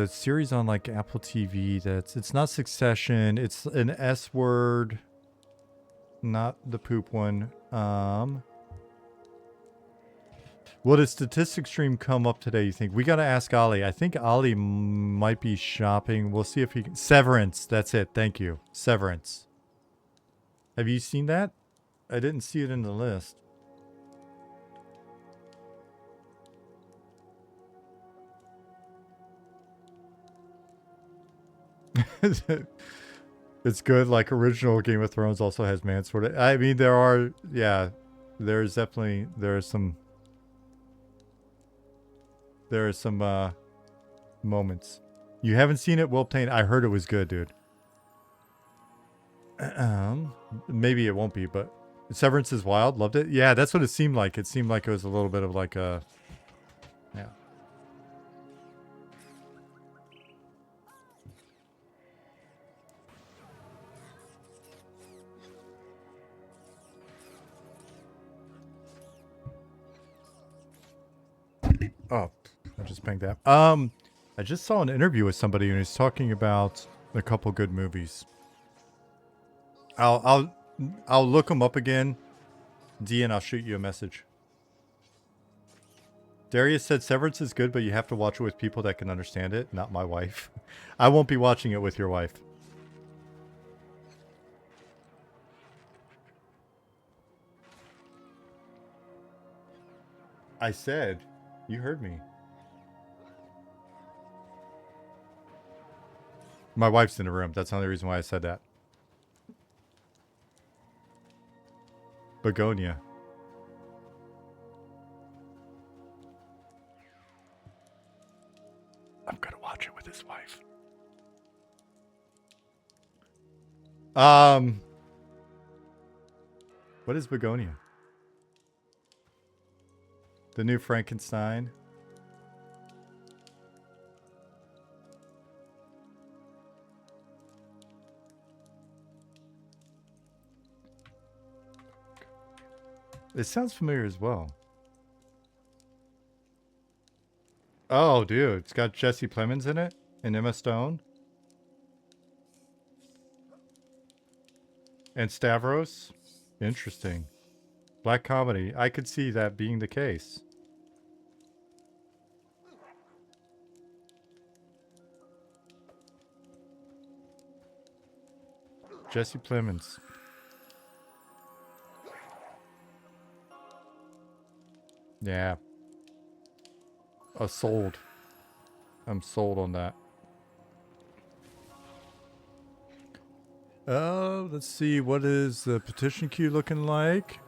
series on like Apple TV it's not Succession. It's an S word. Not the poop one. Will the statistics stream come up today, you think? We gotta ask Ollie. I think Ollie might be shopping. We'll see if he can... Severance. That's it. Thank you. Severance. Have you seen that? I didn't see it in the list. It's good. Like, original Game of Thrones also has Mansword. I mean, there are... Yeah. There's definitely... There are some moments. You haven't seen it? Will Obtain. I heard it was good, dude. Maybe it won't be, but Severance is wild. Loved it. Yeah, that's what it seemed like. It seemed like it was a little bit of like a... Yeah. Oh, I just pinged that. I just saw an interview with somebody and he's talking about a couple good movies. I'll look them up again, D, and I'll shoot you a message. Darius said Severance is good, but you have to watch it with people that can understand it, not my wife. I won't be watching it with your wife. I said, you heard me. My wife's in the room. That's the only reason why I said that. Begonia. I'm gonna watch it with his wife. What is Begonia? The new Frankenstein. It sounds familiar as well. Oh, dude. It's got Jesse Plemons in it and Emma Stone. And Stavros. Interesting. Black comedy. I could see that being the case. Jesse Plemons. Yeah. Sold. I'm sold on that. Let's see. What is the petition queue looking like?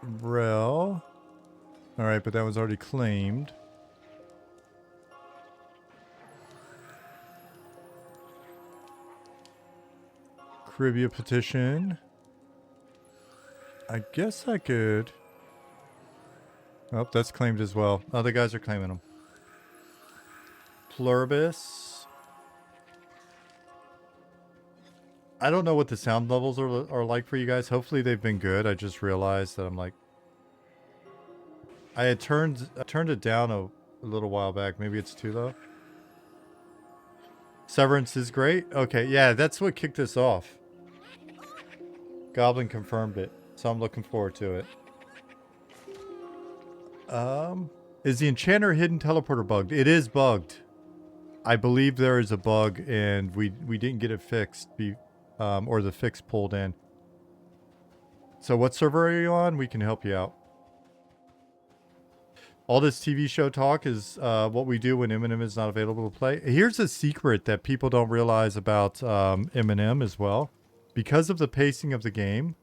Rel. Alright, but that was already claimed. Caribbean petition. I guess I could... Oh, that's claimed as well. Other guys are claiming them. Pluribus. I don't know what the sound levels are like for you guys. Hopefully they've been good. I just realized that I'm like... I turned it down a little while back. Maybe it's too low. Severance is great. Okay, yeah, that's what kicked us off. Goblin confirmed it, so I'm looking forward to it. Is the enchanter hidden teleporter bugged? It is bugged. I believe there is a bug, and we didn't get it fixed, or the fix pulled in. So what server are you on? We can help you out. All this TV show talk is what we do when Eminem is not available to play. Here's a secret that people don't realize about Eminem as well. Because of the pacing of the game,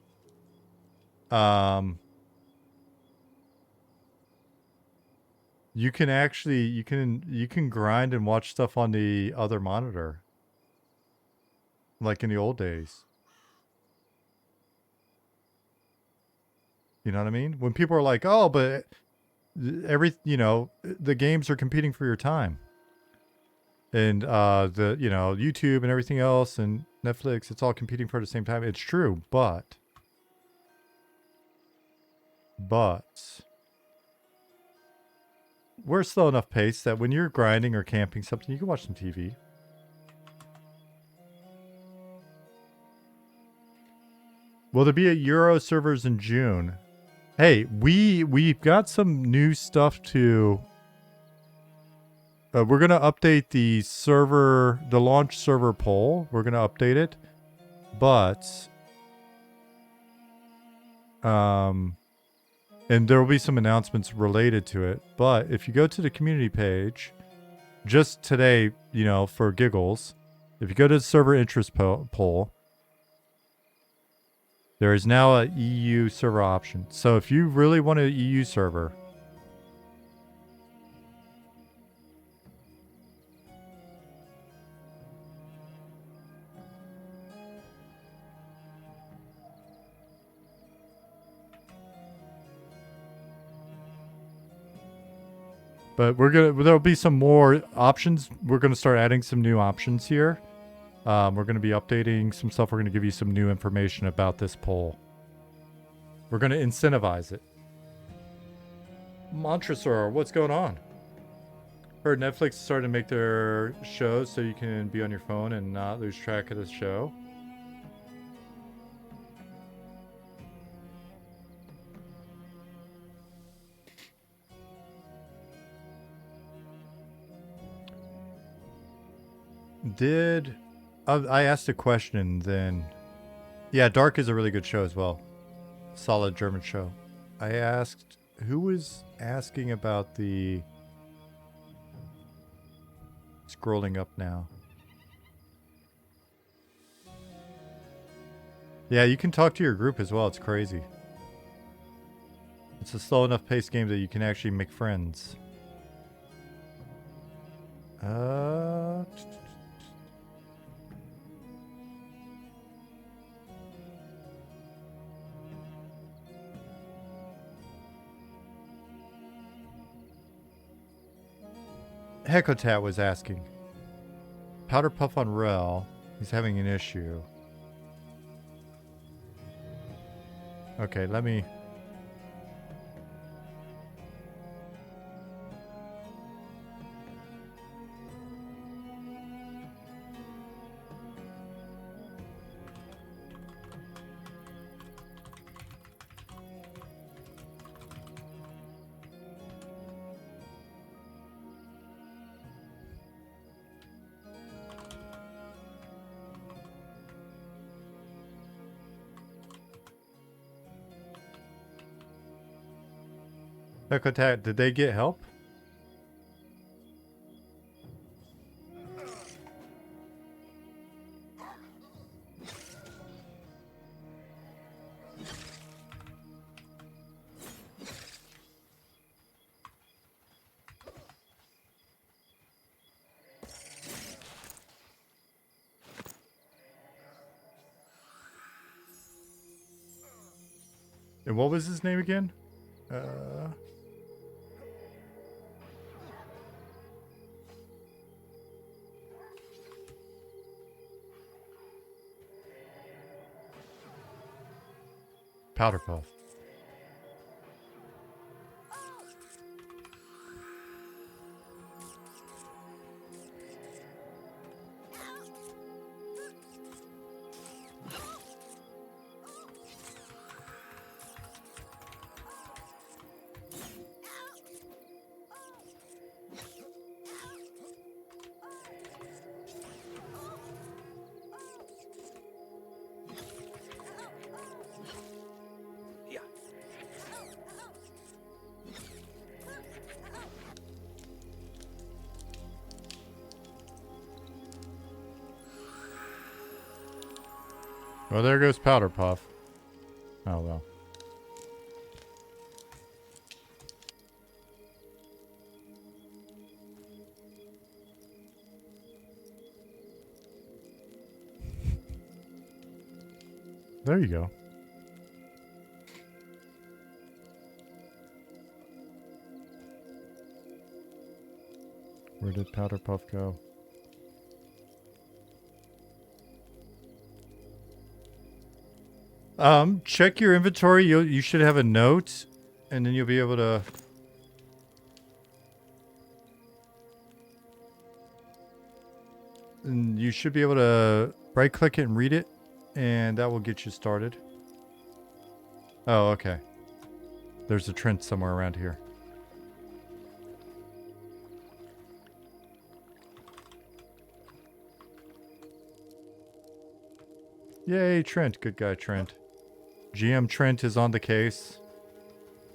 you can actually you can grind and watch stuff on the other monitor, like in the old days. You know what I mean? When people are like, "Oh, but the games are competing for your time," and YouTube and everything else and Netflix, it's all competing for the same time. It's true, but we're slow enough pace that when you're grinding or camping something, you can watch some TV. Will there be a Euro servers in June? Hey, we've got some new stuff to... we're going to update the server, the launch server poll. We're going to update it. But... and there will be some announcements related to it. But if you go to the community page, just today, for giggles, if you go to the server interest poll, there is now a EU server option. So if you really want an EU server, but there'll be some more options. We're gonna start adding some new options here. We're gonna be updating some stuff. We're gonna give you some new information about this poll. We're gonna incentivize it. Montresor, what's going on? Heard Netflix started to make their shows so you can be on your phone and not lose track of the show. I asked a question then. Yeah, Dark is a really good show as well. Solid German show. I asked, who was asking about the... Scrolling up now. Yeah, you can talk to your group as well. It's crazy. It's a slow enough paced game that you can actually make friends. Hecotat was asking. Powder Puff on Rel. He's having an issue. Okay, let me... Did they get help? And what was his name again? Powder Puff. Well, there goes Powder Puff. Oh, well. There you go. Where did Powder Puff go? Check your inventory. You should have a note, and then you'll be able to. And you should be able to right-click it and read it, and that will get you started. Oh, okay. There's a Trent somewhere around here. Yay, Trent. Good guy, Trent. GM Trent is on the case.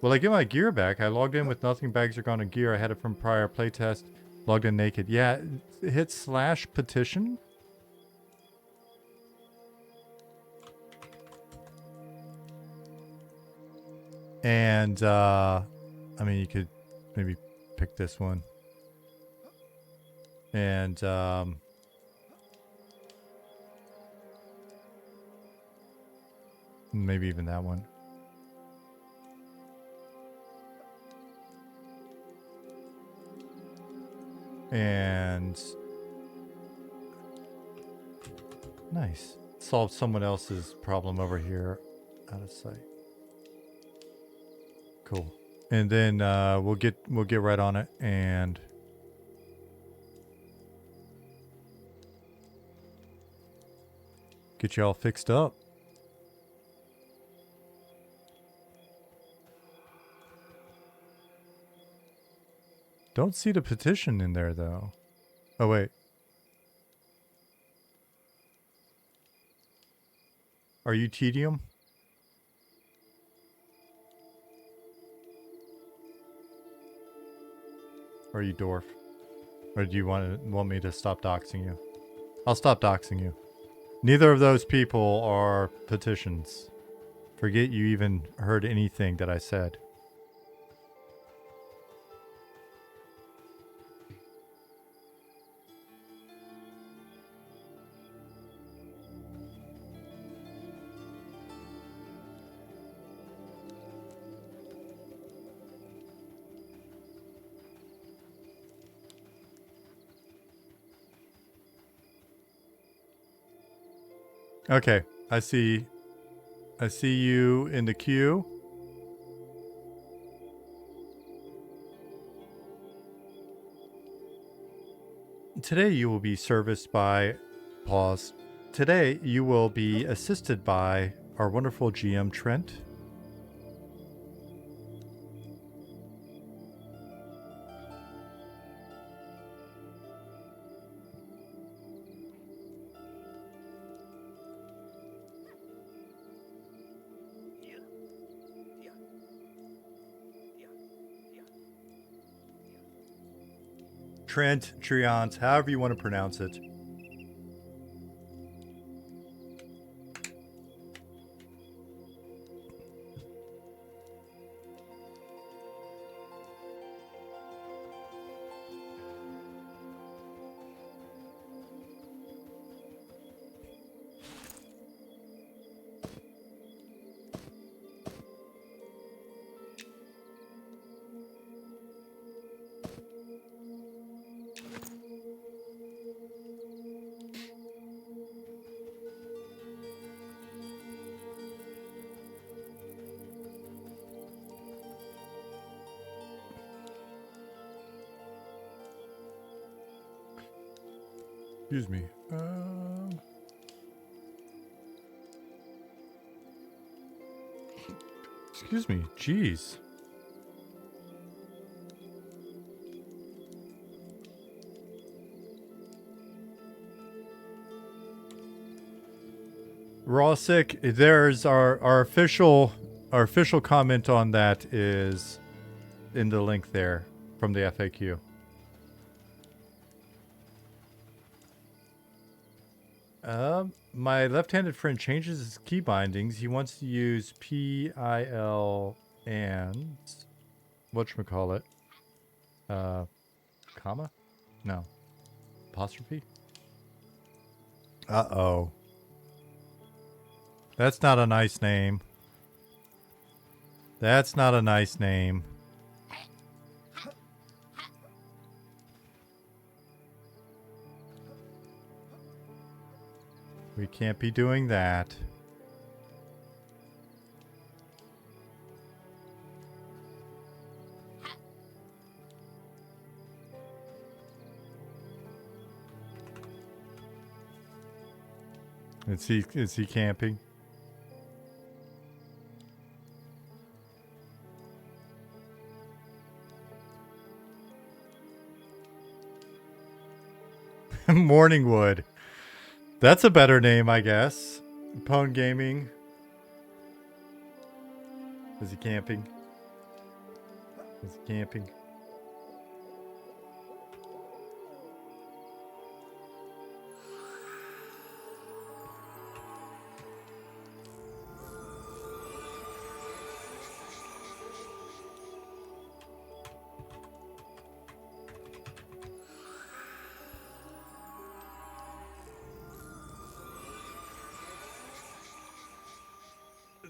Will I get my gear back? I logged in with nothing. Bags are gone in gear. I had it from prior playtest. Logged in naked. Yeah, hit /petition. And, I mean, you could maybe pick this one. And, maybe even that one. And nice. Solve someone else's problem over here out of sight. Cool. And then we'll get right on it and get you all fixed up. Don't see the petition in there, though. Oh, wait. Are you Tedium? Or are you Dwarf? Or do you want me to stop doxing you? I'll stop doxing you. Neither of those people are petitions. Forget you even heard anything that I said. Okay, I see you in the queue. Today you will be serviced by... Pause. Today you will be assisted by our wonderful GM Trent. Trent, Triant, however you want to pronounce it. Excuse me. Excuse me. Jeez. Raw sick. There's our official comment on that is in the link there from the FAQ. My left-handed friend changes his key bindings. He wants to use PIL and whatchamacallit? Comma? No. Apostrophe? Uh-oh. That's not a nice name. That's not a nice name. We can't be doing that. Is he camping? Morningwood. That's a better name, I guess. Pwn Gaming. Is he camping? Is he camping?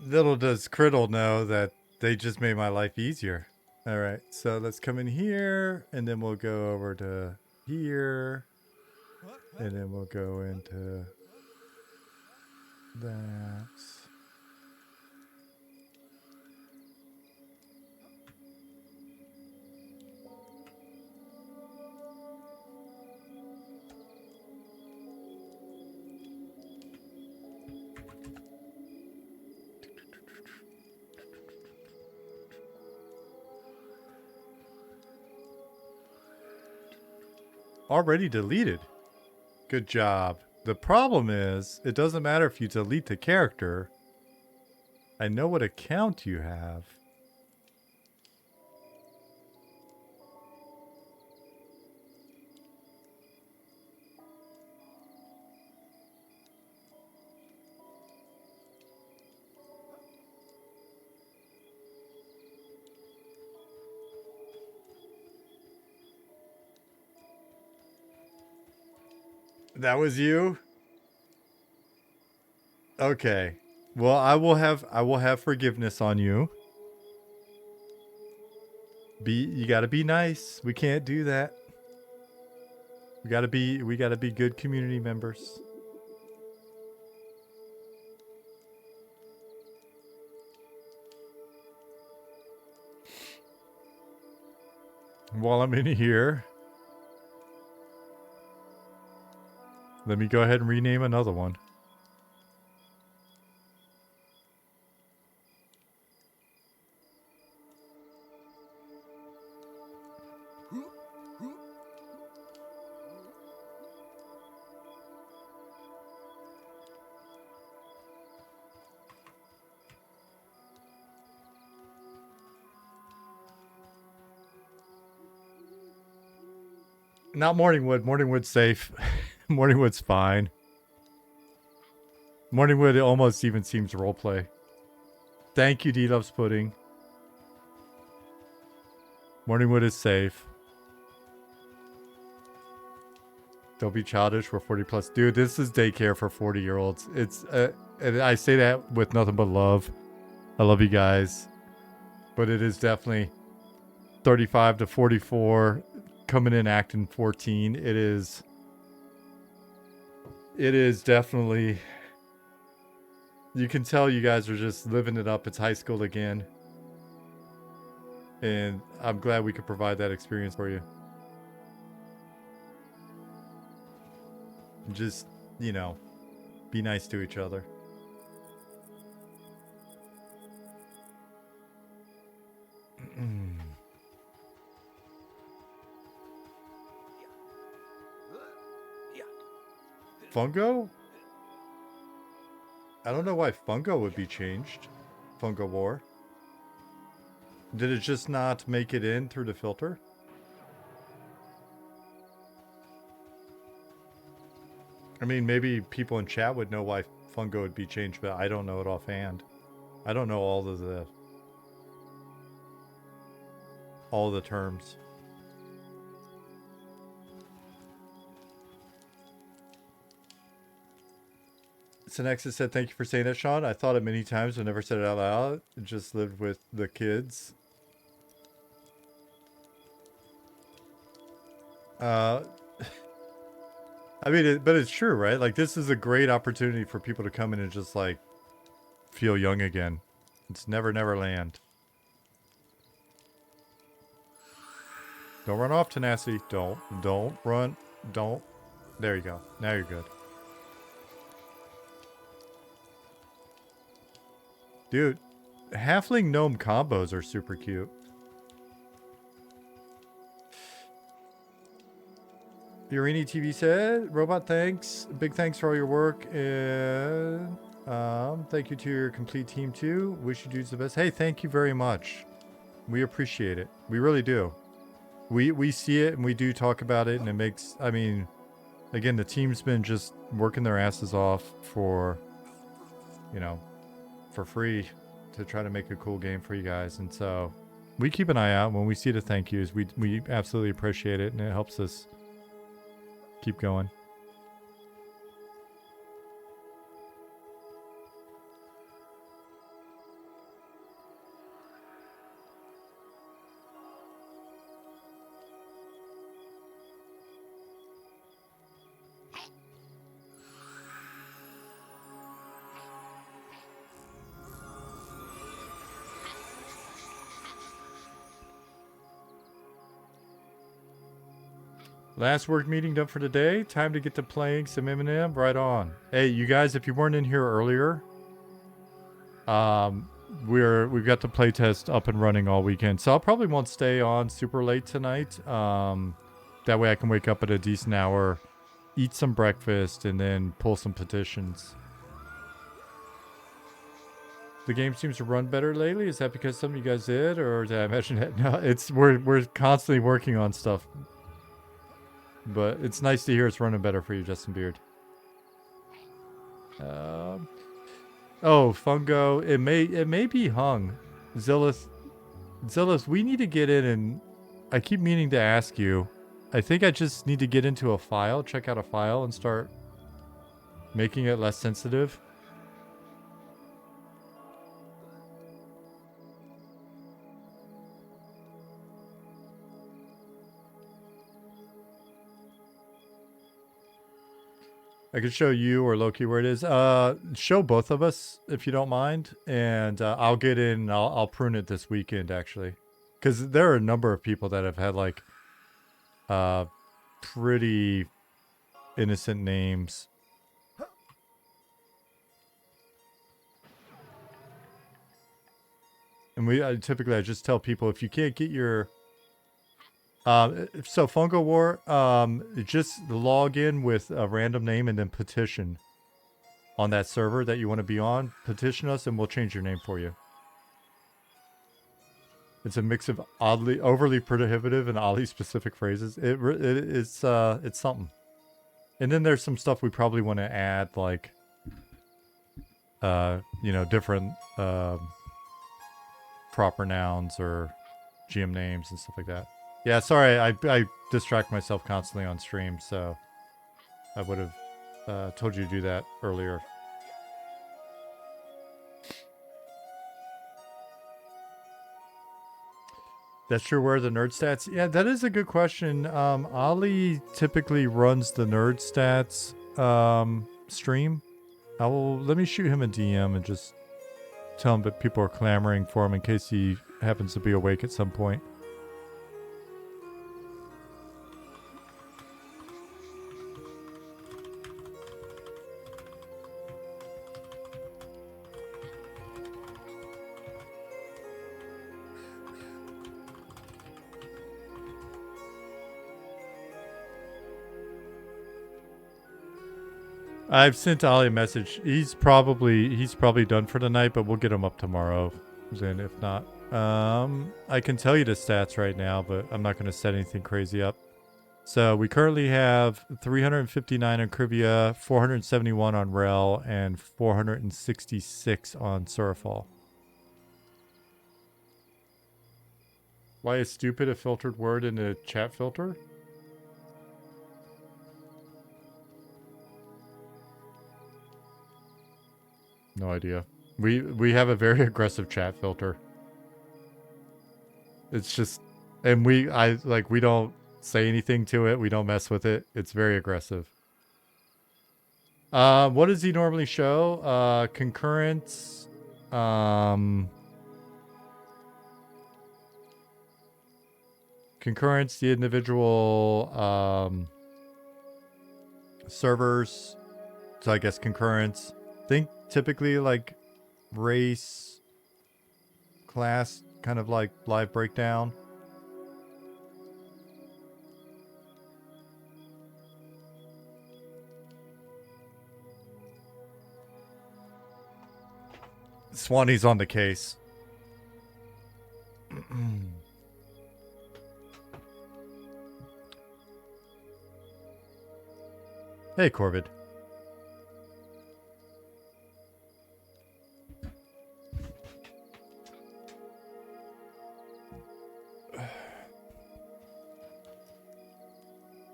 Little does Criddle know that they just made my life easier. All right, so let's come in here, and then we'll go over to here, and then we'll go into that. Already deleted. Good job. The problem is, it doesn't matter if you delete the character. I know what account you have. That was you? Okay. Well, I will have forgiveness on you. You gotta be nice. We can't do that. We gotta be good community members. While I'm in here, let me go ahead and rename another one. Not Morningwood. Morningwood's safe. Morningwood's fine. Morningwood almost even seems roleplay. Thank you, D-Loves Pudding. Morningwood is safe. Don't be childish. We're 40 plus. Dude, this is daycare for 40-year-olds. It's, and I say that with nothing but love. I love you guys. But it is definitely 35 to 44 coming in acting 14. It is definitely, you can tell you guys are just living it up. It's high school again. And I'm glad we could provide that experience for you. Just, you know, be nice to each other. Fungo? I don't know why Fungo would be changed. Fungo War. Did it just not make it in through the filter? I mean, maybe people in chat would know why Fungo would be changed, but I don't know it offhand. I don't know all of the terms. Synexus said, thank you for saying that, Sean. I thought it many times, but never said it out loud. Just lived with the kids. I mean, but it's true, right? Like, this is a great opportunity for people to come in and just, like, feel young again. It's never land. Don't run off, Tenacity. Don't run. Don't. There you go. Now you're good. Dude, halfling gnome combos are super cute. Fiorini TV said, Robot, thanks. Big thanks for all your work. And thank you to your complete team too. Wish you dudes the best. Hey, thank you very much. We appreciate it. We really do. We see it and we do talk about it, and it makes, I mean, again, the team's been just working their asses off for, you know, for free to try to make a cool game for you guys. And so we keep an eye out when we see the thank yous. We absolutely appreciate it, and it helps us keep going. Last work meeting done for today. Time to get to playing some M&M. Right on. Hey, you guys, if you weren't in here earlier, we've got the playtest up and running all weekend. So I probably won't stay on super late tonight. That way I can wake up at a decent hour, eat some breakfast, and then pull some petitions. The game seems to run better lately. Is that because something you guys did, or did I imagine that? No, it's we're constantly working on stuff. But it's nice to hear it's running better for you, Justin Beard. Oh, Fungo. It may be hung. Zillith, we need to get in, and I keep meaning to ask you. I think I just need to get into a file, check out a file, and start making it less sensitive. I could show you or Loki where it is. Show both of us if you don't mind, and I'll get in. And I'll prune it this weekend actually, because there are a number of people that have had like pretty innocent names. And typically I just tell people, if you can't get your so Fungo War, just log in with a random name and then petition on that server that you want to be on. Petition us and we'll change your name for you. It's a mix of overly prohibitive and oddly specific phrases. It's something. And then there's some stuff we probably want to add, like, you know, different proper nouns or GM names and stuff like that. Yeah, sorry, I distract myself constantly on stream, so I would have told you to do that earlier. That's true. Where are the nerd stats? Yeah, that is a good question. Ali typically runs the nerd stats stream. Let me shoot him a DM and just tell him that people are clamoring for him in case he happens to be awake at some point. I've sent Ali a message. He's probably done for the night, but we'll get him up tomorrow. Then if not, I can tell you the stats right now, but I'm not going to set anything crazy up. So we currently have 359 on Krivia, 471 on Rel, and 466 on Surfall. Why is stupid a filtered word in a chat filter? No idea. We have a very aggressive chat filter. It's just, and we don't say anything to it. We don't mess with it. It's very aggressive. What does he normally show? Concurrence. Concurrence, the individual servers. So I guess concurrence. Think typically like race, class, kind of like live breakdown. Swanee's on the case. Hey, Corvid.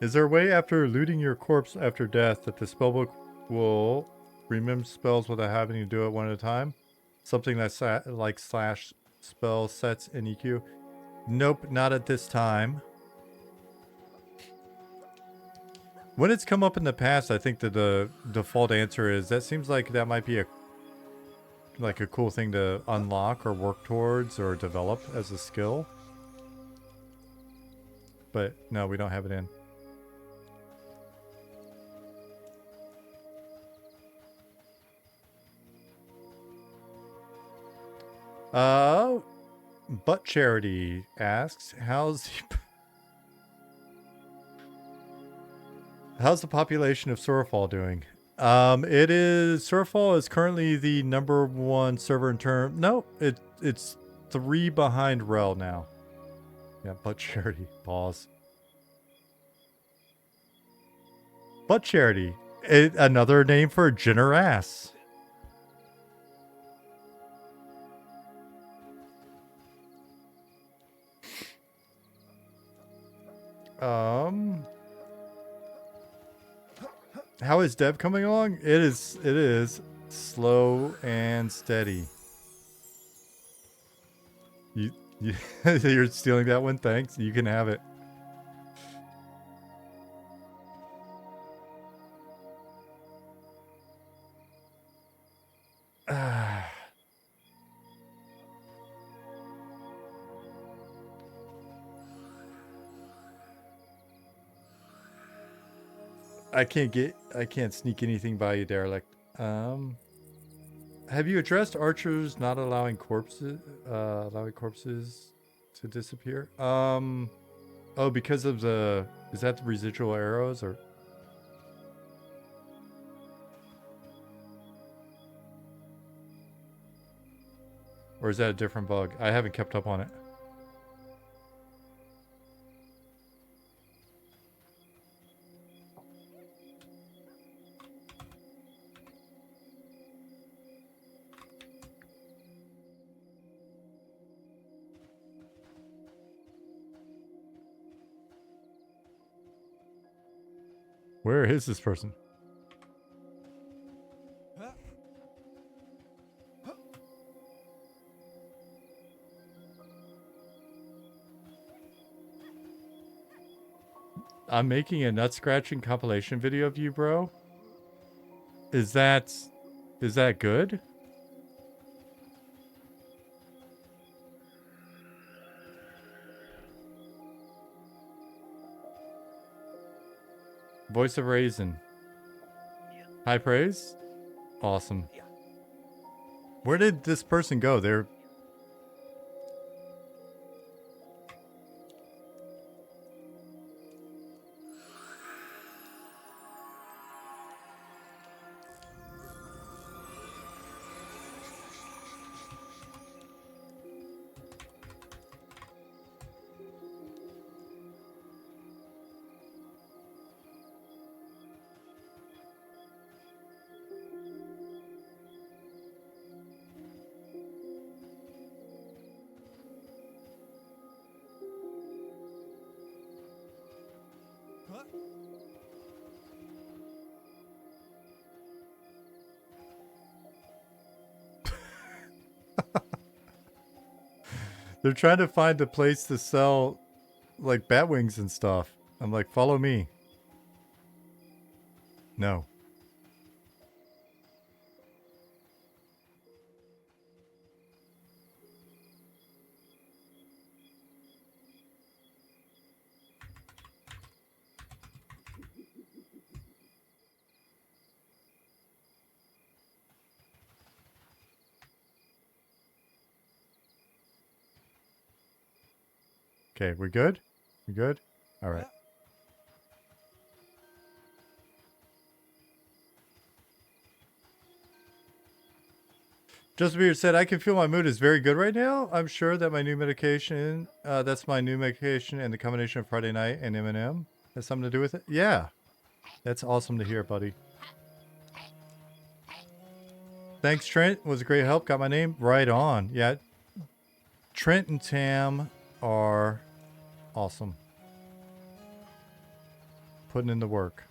Is there a way after looting your corpse after death that the spellbook will remember spells without having to do it one at a time? Something that's like slash spell sets in EQ? Nope, not at this time. When it's come up in the past, I think that the default answer is that seems like that might be a cool thing to unlock or work towards or develop as a skill. But no, we don't have it in. Butt Charity asks, how's the population of Surfall doing? Surfall is currently the #1 server in term. No, it's 3 behind Rel now. Yeah, Butt Charity. Pause. Butt Charity. Another name for a generous. How is dev coming along? It is slow and steady. You're stealing that one? Thanks. You can have it. I can't sneak anything by you, derelict. Have you addressed archers not allowing corpses to disappear? Oh, because of is that the residual arrows or? Or is that a different bug? I haven't kept up on it. Where is this person? I'm making a nut scratching compilation video of you, bro. Is that good? Voice of Raisin. High praise? Awesome. Where did this person go? They're... They're trying to find a place to sell, like, bat wings and stuff. I'm like, follow me. No. Okay, we good? We good? All right. Just Weird said, I can feel my mood is very good right now. I'm sure that my new medication, that's my new medication, and the combination of Friday night and M&M has something to do with it. Yeah. That's awesome to hear, buddy. Thanks, Trent. Was a great help. Got my name right on. Yeah. Trent and Tam are awesome. Putting in the work.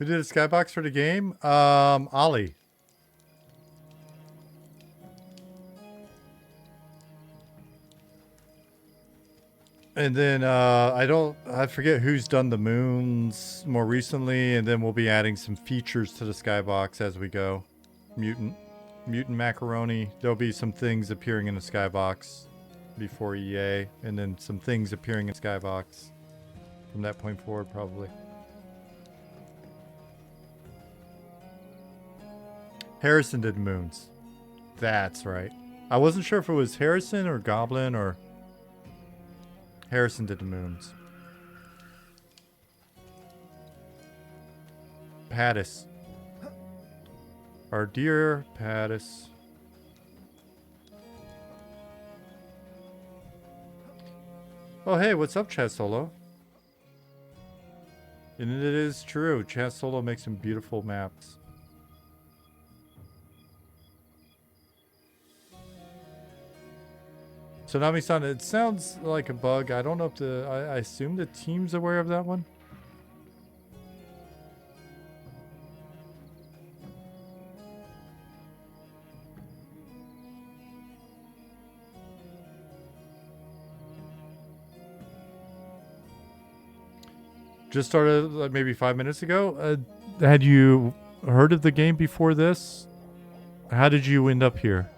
Who did a skybox for the game? Ollie. And then I forget who's done the moons more recently, and then we'll be adding some features to the skybox as we go. Mutant macaroni. There'll be some things appearing in the skybox before EA, and then some things appearing in skybox from that point forward, probably. Harrison did moons. That's right. I wasn't sure if it was Harrison or Goblin or... Harrison did the moons. Pattis. Our dear Pattis. Oh, hey, what's up, Chat Solo? And it is true. Chat Solo makes some beautiful maps. So Nami-san, it sounds like a bug. I don't know if I assume the team's aware of that one. Just started like maybe 5 minutes ago. Had you heard of the game before this? How did you end up here?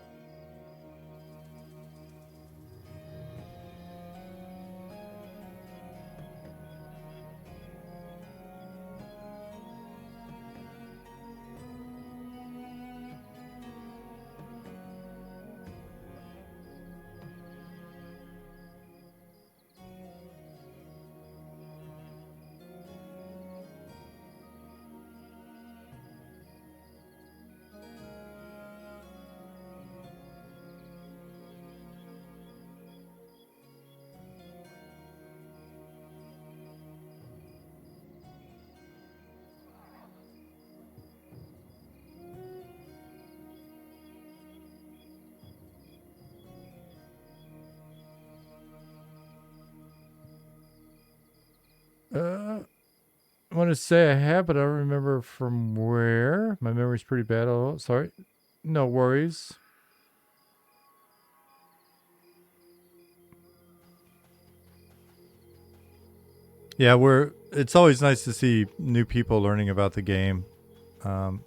want to say I have, but I don't remember from where. My memory's pretty bad. Oh, sorry. No worries. Yeah, it's always nice to see new people learning about the game.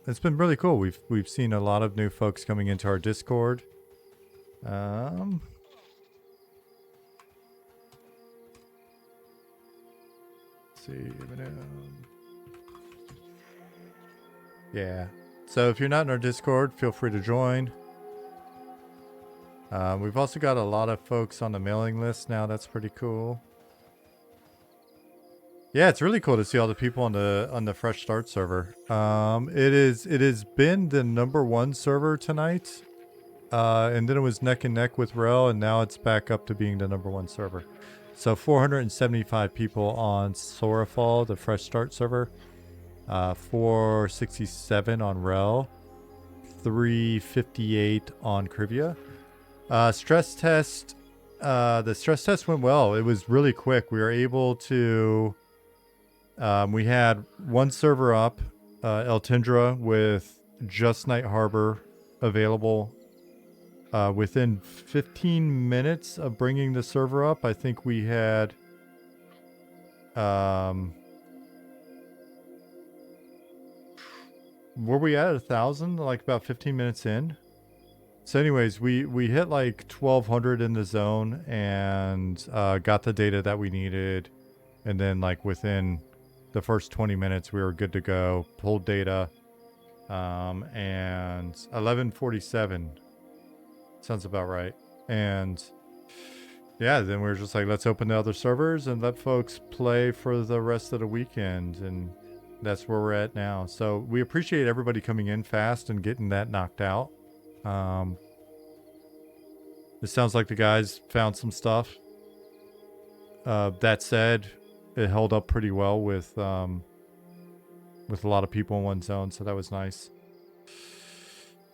It's been really cool. We've seen a lot of new folks coming into our Discord. Let's see. Yeah. So if you're not in our Discord, feel free to join. We've also got a lot of folks on the mailing list now. That's pretty cool. Yeah, it's really cool to see all the people on the Fresh Start server. It has been the #1 server tonight, and then it was neck and neck with Rel, and now it's back up to being the #1 server. So 475 people on Sorafall, the Fresh Start server, 467 on Rel, 358 on Krivia. Stress test. The stress test went well. It was really quick. We were able to. We had one server up, El Tindra, with just Night Harbor available. Within 15 minutes of bringing the server up, I think we had. Were we at 1,000? Like about 15 minutes in. So anyways, we hit like 1,200 in the zone and got the data that we needed. And then like within the first 20 minutes, we were good to go. Pulled data. And 11:47 sounds about right. And yeah, then we were just like, let's open the other servers and let folks play for the rest of the weekend. And that's where we're at now. So we appreciate everybody coming in fast and getting that knocked out. It sounds like the guys found some stuff. That said, it held up pretty well with a lot of people in one zone, so that was nice.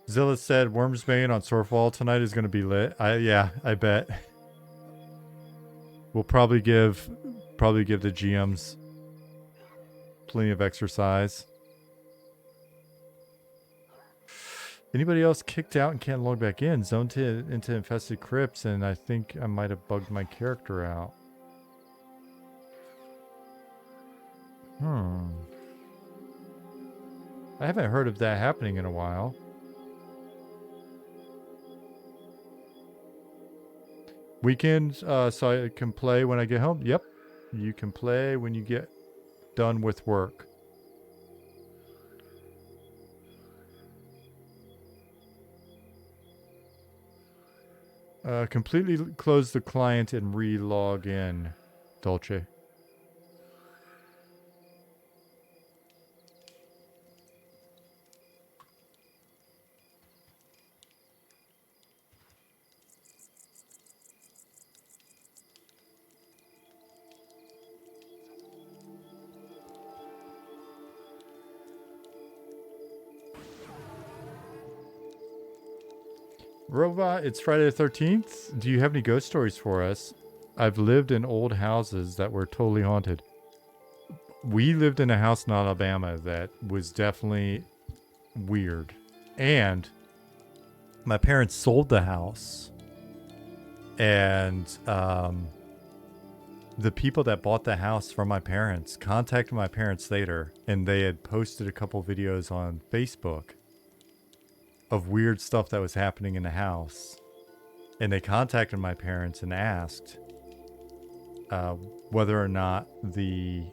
Zilla said Wormsbane on Sorfall tonight is going to be lit. Yeah, I bet. We'll probably give the GMs plenty of exercise. Anybody else kicked out and can't log back in? Zoned into infested crypts, and I think I might have bugged my character out. I haven't heard of that happening in a while. Weekends, so I can play when I get home? Yep. You can play when you get done with work. Completely close the client and re-log in, Dolce. Robot, it's Friday the 13th. Do you have any ghost stories for us? I've lived in old houses that were totally haunted. We lived in a house in Alabama that was definitely weird. And my parents sold the house. And the people that bought the house from my parents contacted my parents later. And they had posted a couple videos on Facebook of weird stuff that was happening in the house. And they contacted my parents and asked whether or not the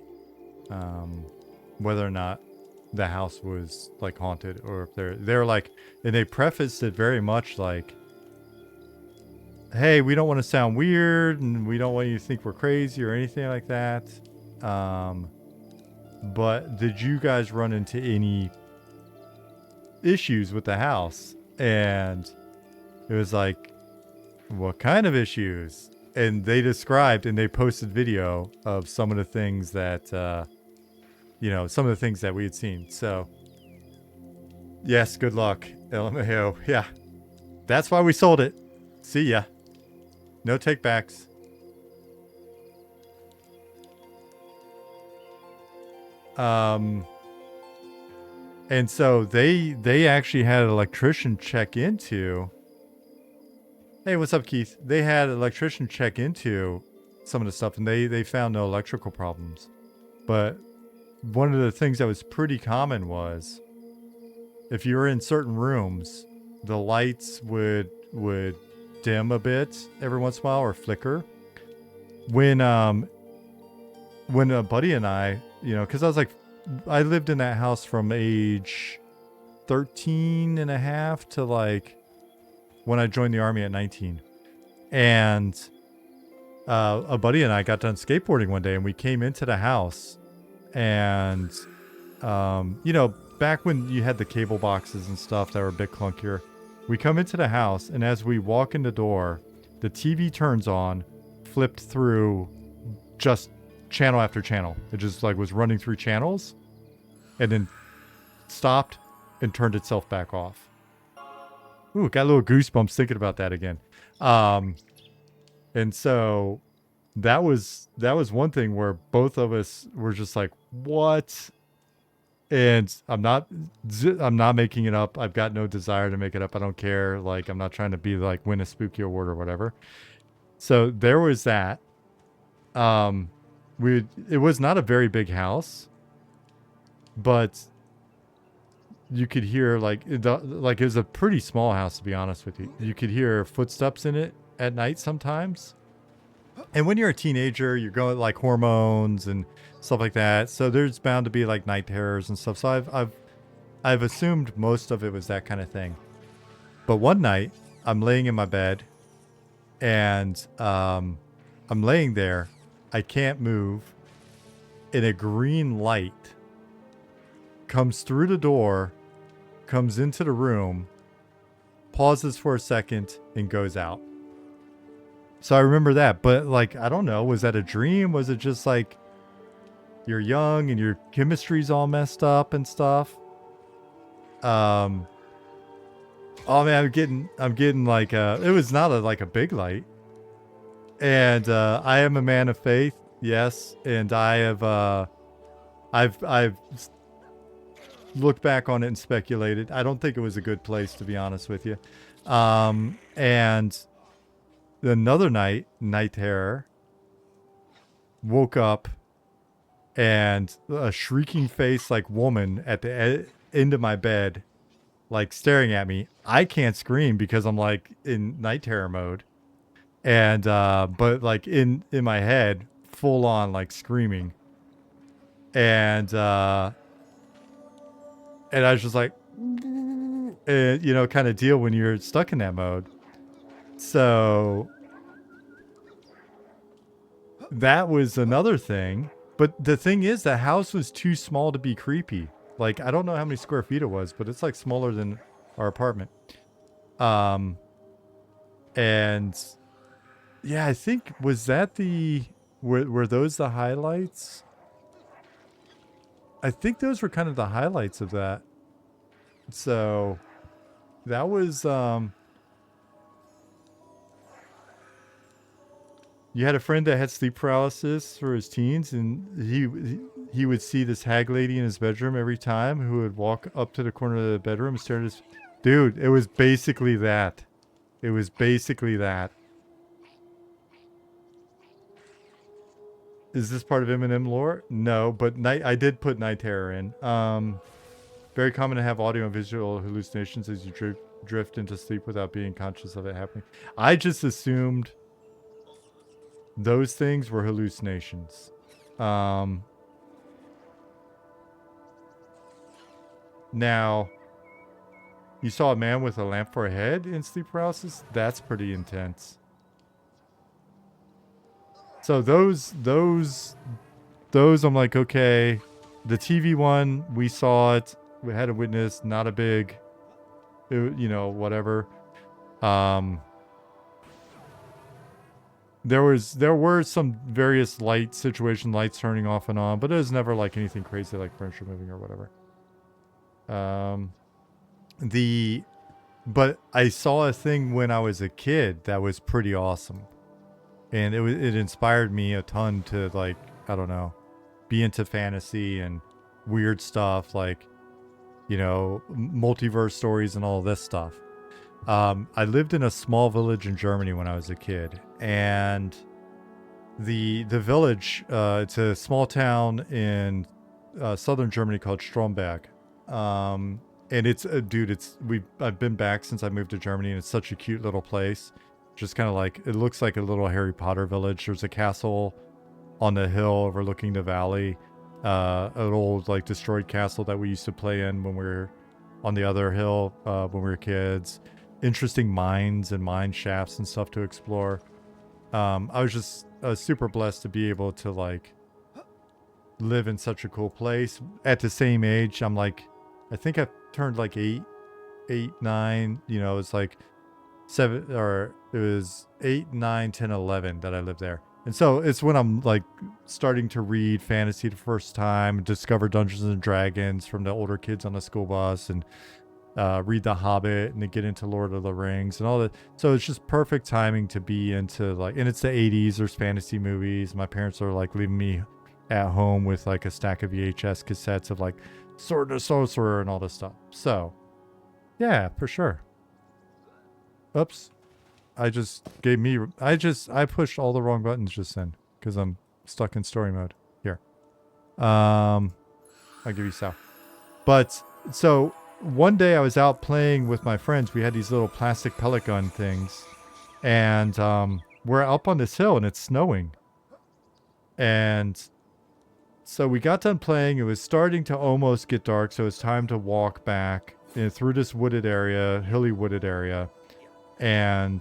house was like haunted, or if they're like, and they prefaced it very much like, hey, we don't want to sound weird and we don't want you to think we're crazy or anything like that. But did you guys run into any issues with the house? And it was like, what kind of issues? And they described, and they posted video of some of the things that some of the things that we had seen. So yes, good luck, LMAO. Yeah, that's why we sold it. See ya. No takebacks. And so they actually had an electrician check into. Hey, what's up, Keith? They had an electrician check into some of the stuff, and they found no electrical problems. But one of the things that was pretty common was if you were in certain rooms, the lights would dim a bit every once in a while or flicker. When a buddy and I, you know, because I lived in that house from age 13 and a half to like when I joined the army at 19. And a buddy and I got done skateboarding one day, and we came into the house, and you know, back when you had the cable boxes and stuff that were a bit clunkier, we come into the house, and as we walk in the door, the TV turns on, flipped through just channel after channel. It just like was running through channels, and then stopped and turned itself back off. Ooh, got a little goosebumps thinking about that again. And so that was one thing where both of us were just like, what? And I'm not making it up. I've got no desire to make it up. I don't care. Like, I'm not trying to be like win a spooky award or whatever. So there was that. It was not a very big house, but you could hear like it was a pretty small house, to be honest with you. You could hear footsteps in it at night sometimes. And when you're a teenager, you're going like hormones and stuff like that. So there's bound to be like night terrors and stuff. So I've assumed most of it was that kind of thing. But one night I'm laying in my bed, and I'm laying there. I can't move, and a green light comes through the door, comes into the room, pauses for a second, and goes out. So I remember that, but like, I don't know, was that a dream? Was it just like you're young and your chemistry's all messed up and stuff? Oh man, I'm getting like it was not like a big light. And I am a man of faith, yes, and I have I've looked back on it and speculated. I don't think it was a good place, to be honest with you. And another night terror, woke up, and a shrieking face like woman at the end of my bed, like staring at me. I can't scream because I'm like in night terror mode. And but like in my head, full on like screaming. And I was just like, you know, kind of deal when you're stuck in that mode. So that was another thing. But the thing is, the house was too small to be creepy. Like, I don't know how many square feet it was, but it's like smaller than our apartment. And yeah, I think, was that were those the highlights? I think those were kind of the highlights of that. So that was, you had a friend that had sleep paralysis for his teens, and he would see this hag lady in his bedroom every time, who would walk up to the corner of the bedroom and stare at his... Dude, it was basically that. It was basically that. Is this part of M&M lore? No, but I did put night terror in. Very common to have audio and visual hallucinations as you drift into sleep without being conscious of it happening. I just assumed those things were hallucinations. Now, you saw a man with a lamp for a head in sleep paralysis? That's pretty intense. So those I'm like, okay. The TV one, we saw it. We had a witness, not a big, you know, whatever. There were some various lights turning off and on, but it was never like anything crazy like furniture moving or whatever. But I saw a thing when I was a kid that was pretty awesome. And it inspired me a ton to, like, I don't know, be into fantasy and weird stuff like, you know, multiverse stories and all this stuff. I lived in a small village in Germany when I was a kid, and the village, it's a small town in southern Germany called Stromberg. And it's dude, I've been back since I moved to Germany, and it's such a cute little place. Just kind of like, it looks like a little Harry Potter village. There's a castle on the hill overlooking the valley, an old like destroyed castle that we used to play in when we were on the other hill when we were kids. Interesting mines and mine shafts and stuff to explore. I was super blessed to be able to like live in such a cool place. At the same age, I'm like, I think I turned like 8, 9, you know, it's like 7, or it was 8, 9, 10, 11 that I lived there. And so it's when I'm like starting to read fantasy the first time, discover Dungeons and Dragons from the older kids on the school bus, and read The Hobbit, and then get into Lord of the Rings and all that. So it's just perfect timing to be into like, and it's the 80s, there's fantasy movies. My parents are like leaving me at home with like a stack of VHS cassettes of like Sword and Sorcerer and all this stuff. So yeah, for sure. Oops. I pushed all the wrong buttons just then because I'm stuck in story mode. Here. I'll give you South. But so one day I was out playing with my friends. We had these little plastic pellet gun things, and we're up on this hill and it's snowing. And so we got done playing. It was starting to almost get dark, so it's time to walk back through this wooded area, hilly wooded area. And,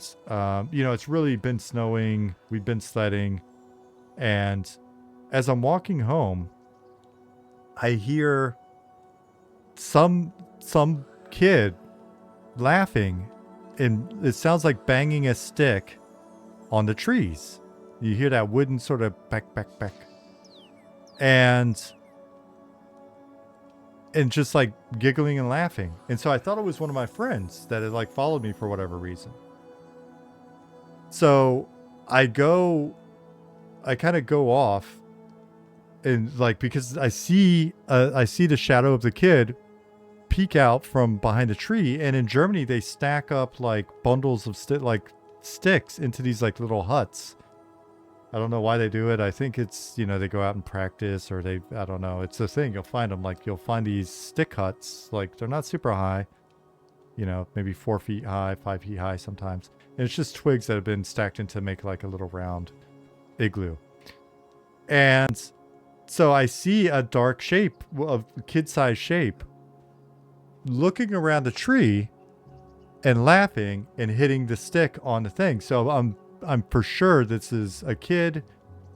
you know, it's really been snowing. We've been sledding. And as I'm walking home, I hear some kid laughing, and it sounds like banging a stick on the trees. You hear that wooden sort of back. And just like giggling and laughing. And so I thought it was one of my friends that had like followed me for whatever reason. So I kind of go off, and like, because I see the shadow of the kid peek out from behind a tree. And in Germany, they stack up like bundles of sticks into these like little huts. I don't know why they do it. I think it's, you know, they go out and practice, or I don't know. It's a thing. You'll find them, like, you'll find these stick huts. Like, they're not super high, you know, maybe 4 feet high, 5 feet high sometimes. And it's just twigs that have been stacked in to make like a little round igloo. And so I see a dark shape, of kid-sized shape, looking around the tree and laughing and hitting the stick on the thing. So I'm for sure this is a kid,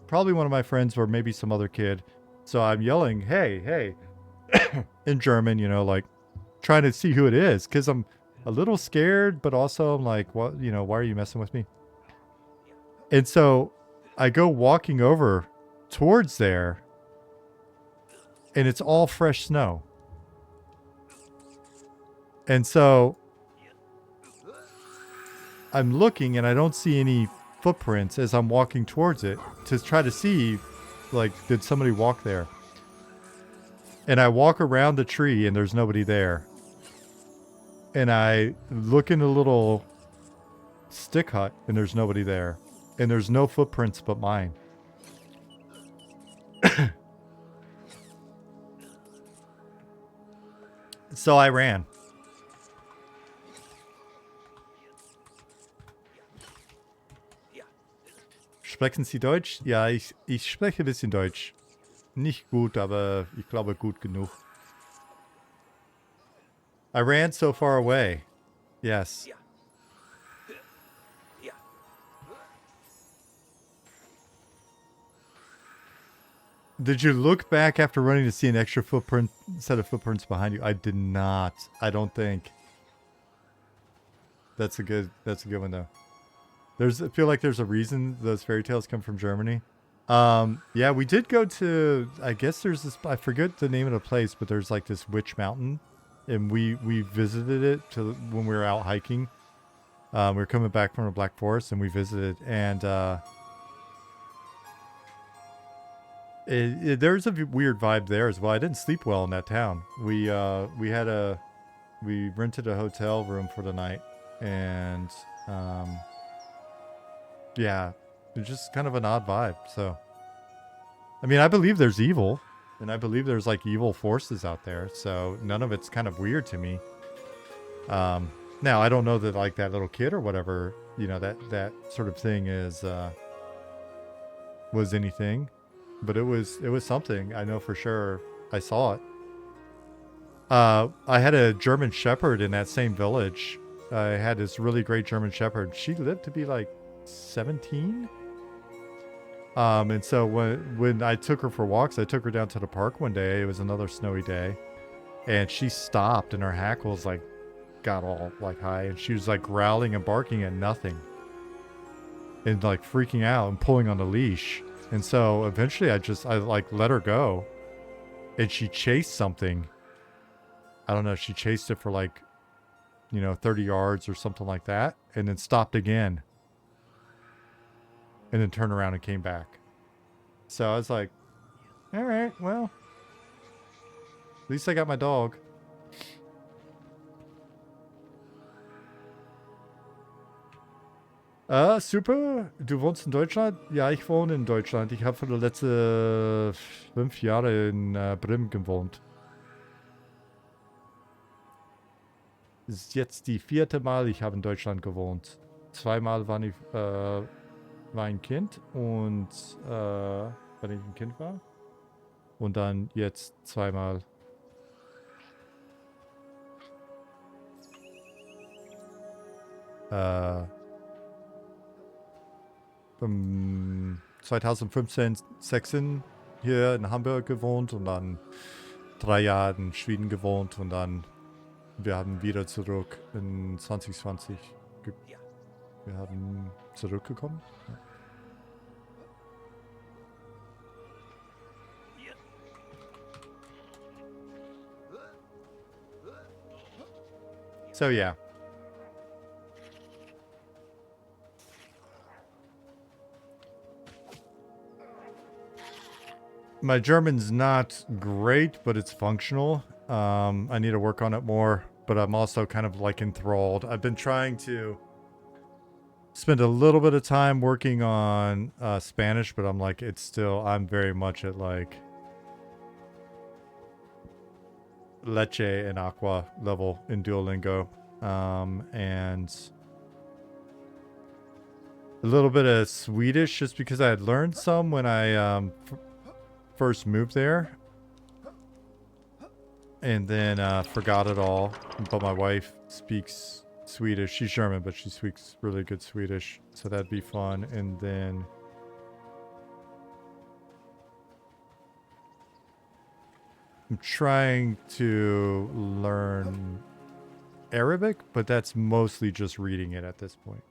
probably one of my friends, or maybe some other kid. So I'm yelling, hey, in German, you know, like trying to see who it is, because I'm a little scared, but also I'm like, what, you know, why are you messing with me? And so I go walking over towards there, and it's all fresh snow. And so I'm looking, and I don't see any footprints as I'm walking towards it to try to see, like, did somebody walk there? And I walk around the tree, and there's nobody there. And I look in a little stick hut, and there's nobody there. And there's no footprints but mine. So I ran. Sprechen Sie Deutsch? Ja, ich spreche ein bisschen Deutsch. Nicht gut, aber ich glaube gut genug. I ran so far away. Yes. Did you look back after running to see an extra set of footprints behind you? I did not. I don't think. That's a good one though. I feel like there's a reason those fairy tales come from Germany. Yeah, we did go to, I guess there's this, I forget the name of the place, but there's like this witch mountain, and we visited it when we were out hiking. We were coming back from the Black Forest, and we visited, and There's a weird vibe there as well. I didn't sleep well in that town. We rented a hotel room for the night, and yeah, it's just kind of an odd vibe. So, I mean, I believe there's evil, and I believe there's like evil forces out there. So none of it's kind of weird to me. Now I don't know that like that little kid or whatever, you know, that sort of thing is was anything, but it was something. I know for sure. I saw it. I had a German Shepherd in that same village. I had this really great German Shepherd. She lived to be like 17. And so when I took her for walks, I took her down to the park one day. It was another snowy day, and she stopped, and her hackles like got all like high, and she was like growling and barking at nothing, and like freaking out and pulling on the leash. And so eventually, I like let her go, and she chased something. I don't know. She chased it for like, 30 yards or something like that, and then stopped again. And then turned around and came back. So I was like, all right, well, at least I got my dog. Super. Du wohnst in Deutschland? Ja, ich wohne in Deutschland. Ich habe für die letzten 5 Jahre in Bremen gewohnt. Es ist jetzt die 4. Mal, ich habe in Deutschland gewohnt. 2-mal war ein Kind und wenn ich ein Kind war. Und dann jetzt 2-mal. Im 2015, 16 hier in Hamburg gewohnt und dann 3 Jahre in Schweden gewohnt und dann wir haben wieder zurück in 2020. Wir haben zurückgekommen. Ja. So yeah. My German's not great, but it's functional. I need to work on it more, but I'm also kind of like enthralled. I've been trying to spend a little bit of time working on Spanish, but I'm like, I'm very much at like leche and aqua level in Duolingo. And a little bit of Swedish just because I had learned some when I first moved there, and then forgot it all. But my wife speaks Swedish. She's German, but she speaks really good Swedish, so that'd be fun. And then I'm trying to learn Arabic, but that's mostly just reading it at this point.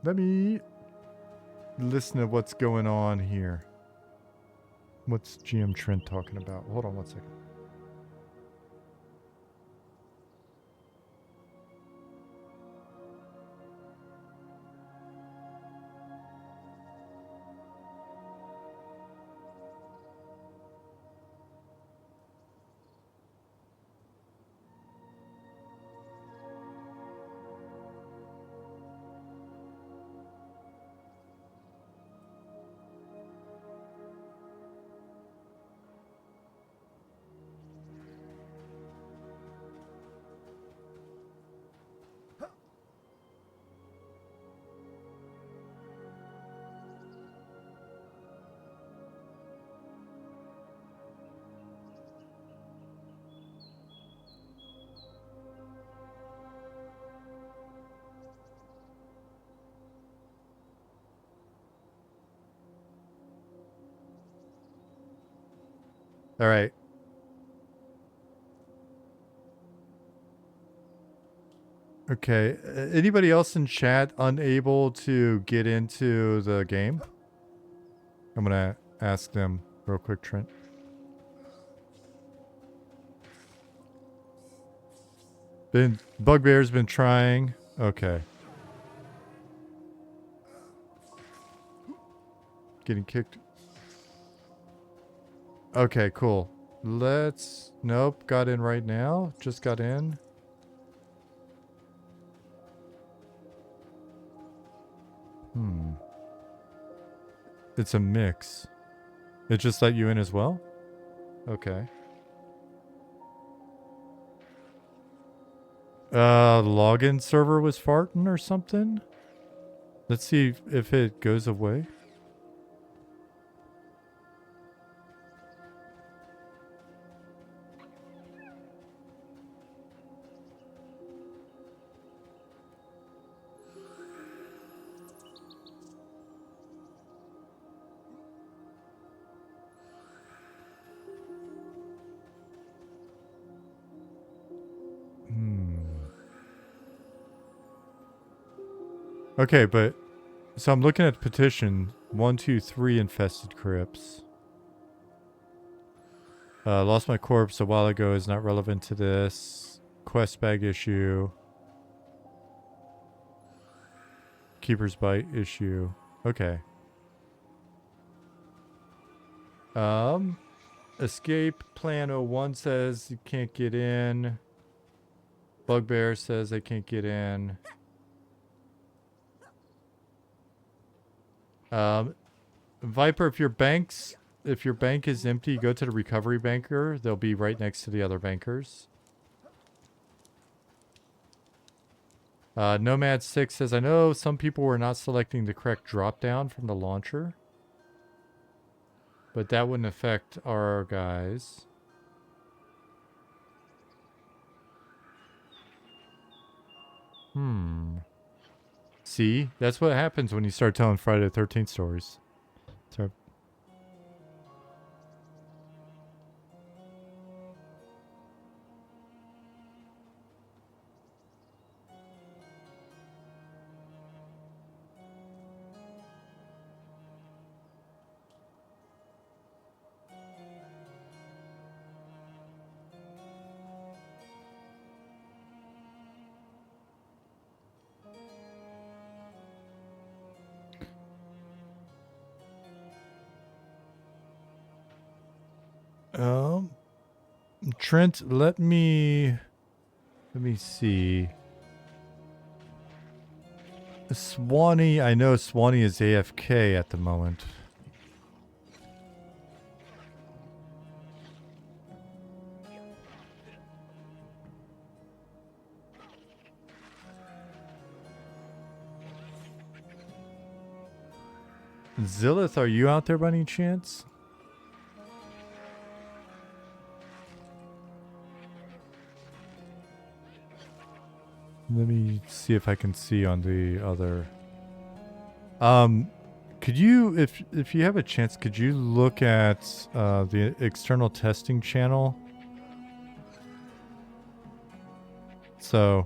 Let me listen to what's going on here. What's GM Trent talking about? Hold on one second. All right. Okay. Anybody else in chat unable to get into the game? I'm gonna ask them real quick, Trent. Bugbear's been trying. Okay. Getting kicked. Okay, cool. Nope, got in right now. Just got in. It's a mix. It just let you in as well? Okay. Login server was farting or something? Let's see if it goes away. Okay, but so I'm looking at the petition. 1, 2, 3 infested crypts. Lost my corpse a while ago is not relevant to this. Quest bag issue. Keeper's bite issue. Okay. Escape plan 01 says you can't get in. Bugbear says they can't get in. Viper, if your bank is empty, go to the recovery banker. They'll be right next to the other bankers. Nomad6 says, I know some people were not selecting the correct drop down from the launcher, but that wouldn't affect our guys. See? That's what happens when you start telling Friday the 13th stories. Sorry. Trent, let me see. Swanee, I know Swanee is AFK at the moment. Zillith, are you out there by any chance? Let me see if I can see on the other. Could you, if you have a chance, could you look at the external testing channel? So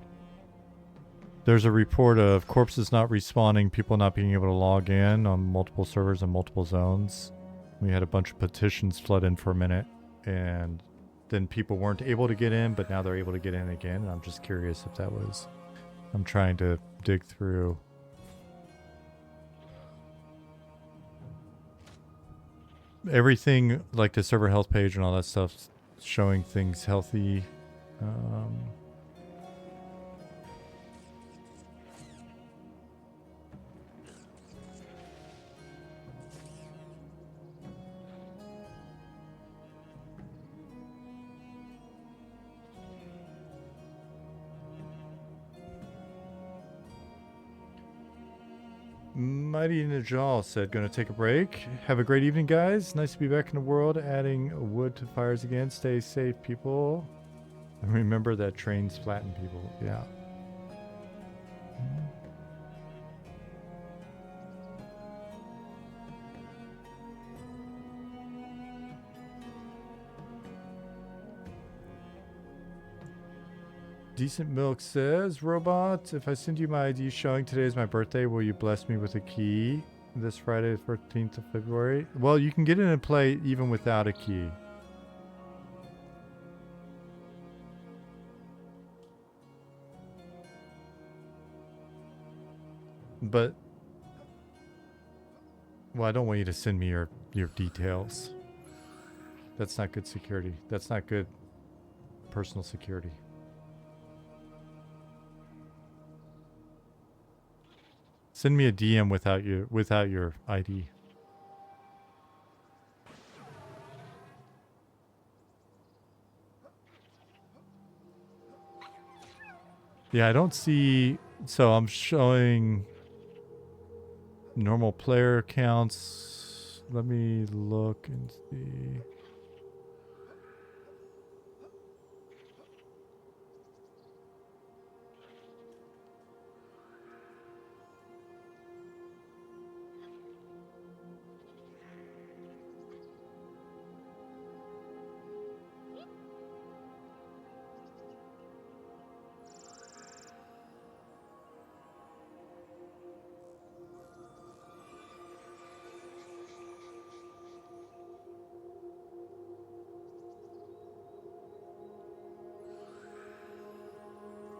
there's a report of corpses not respawning, people not being able to log in on multiple servers and multiple zones. We had a bunch of petitions flood in for a minute, and then people weren't able to get in, but now they're able to get in again. And I'm just curious if that was... I'm trying to dig through. Everything, like the server health page and all that stuff, showing things healthy. Mighty Najal said, gonna take a break. Have a great evening, guys. Nice to be back in the world, adding wood to fires again. Stay safe, people. And remember that trains flatten people. Yeah. Decent Milk says, Robot, if I send you my ID showing today is my birthday, will you bless me with a key this Friday, the 14th of February? Well, you can get in and play even without a key. But, well, I don't want you to send me your details. That's not good security. That's not good personal security. Send me a DM without your ID. Yeah, I don't see. So I'm showing normal player counts. Let me look and see.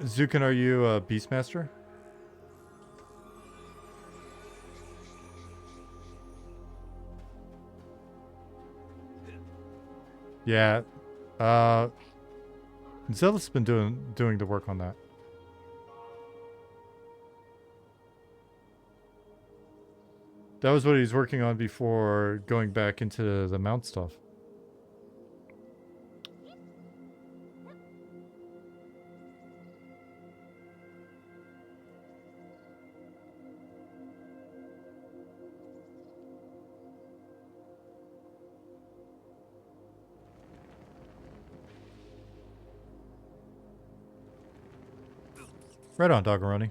Zukin, are you a Beastmaster? Yeah. Zealous been doing the work on that. That was what he was working on before going back into the mount stuff. Right on, Doggeroni.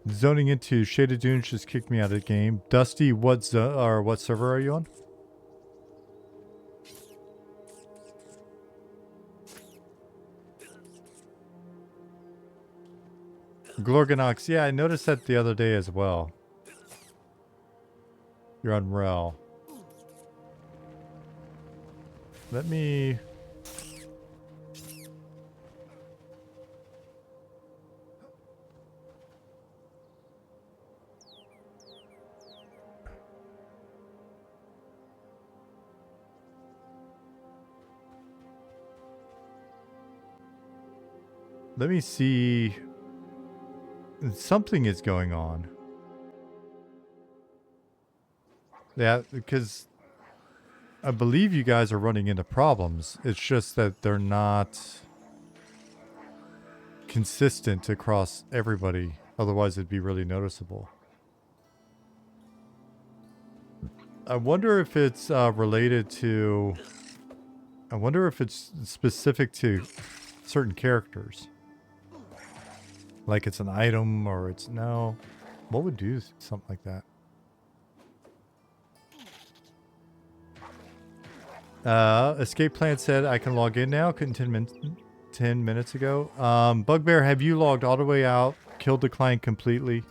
Zoning into Shaded Dunes just kicked me out of the game. Dusty, what server are you on? Glorgonox, yeah, I noticed that the other day as well. You're on Rel. Let me... Let me see... Something is going on. Yeah, because I believe you guys are running into problems. It's just that they're not consistent across everybody. Otherwise, it'd be really noticeable. I wonder if it's related to... I wonder if it's specific to certain characters. Like it's an item or it's... No. What would do something like that? Escape Plan said I can log in now. Couldn't 10 minutes ago. Bugbear, have you logged all the way out? Killed the client completely?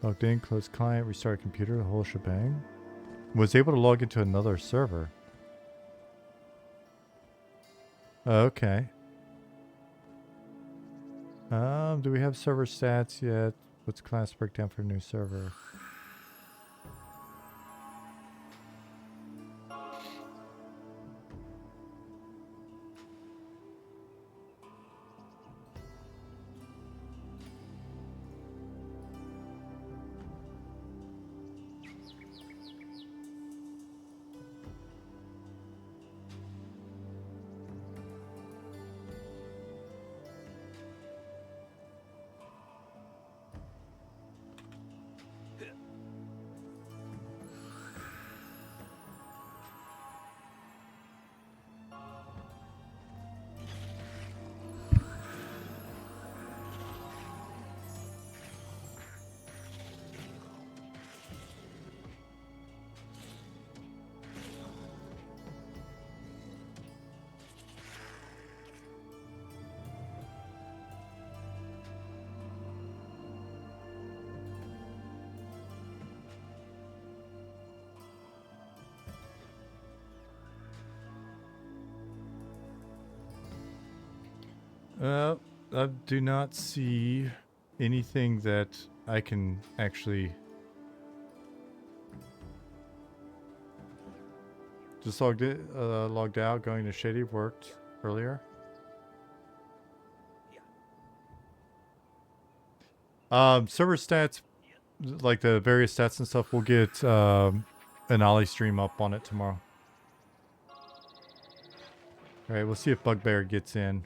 Logged in, closed client, restart computer, the whole shebang. Was able to log into another server. Okay. Do we have server stats yet? What's class breakdown for a new server? I do not see anything that I can actually just logged out, going to Shady worked earlier. Server stats, like the various stats and stuff, we'll get an Ollie stream up on it tomorrow. All right, we'll see if Bugbear gets in.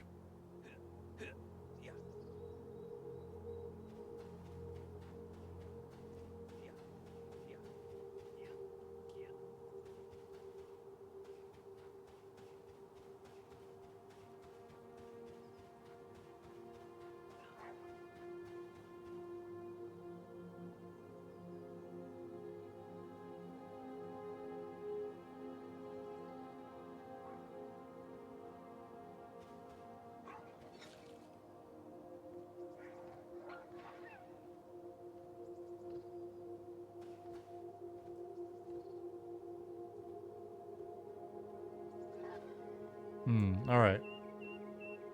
All right.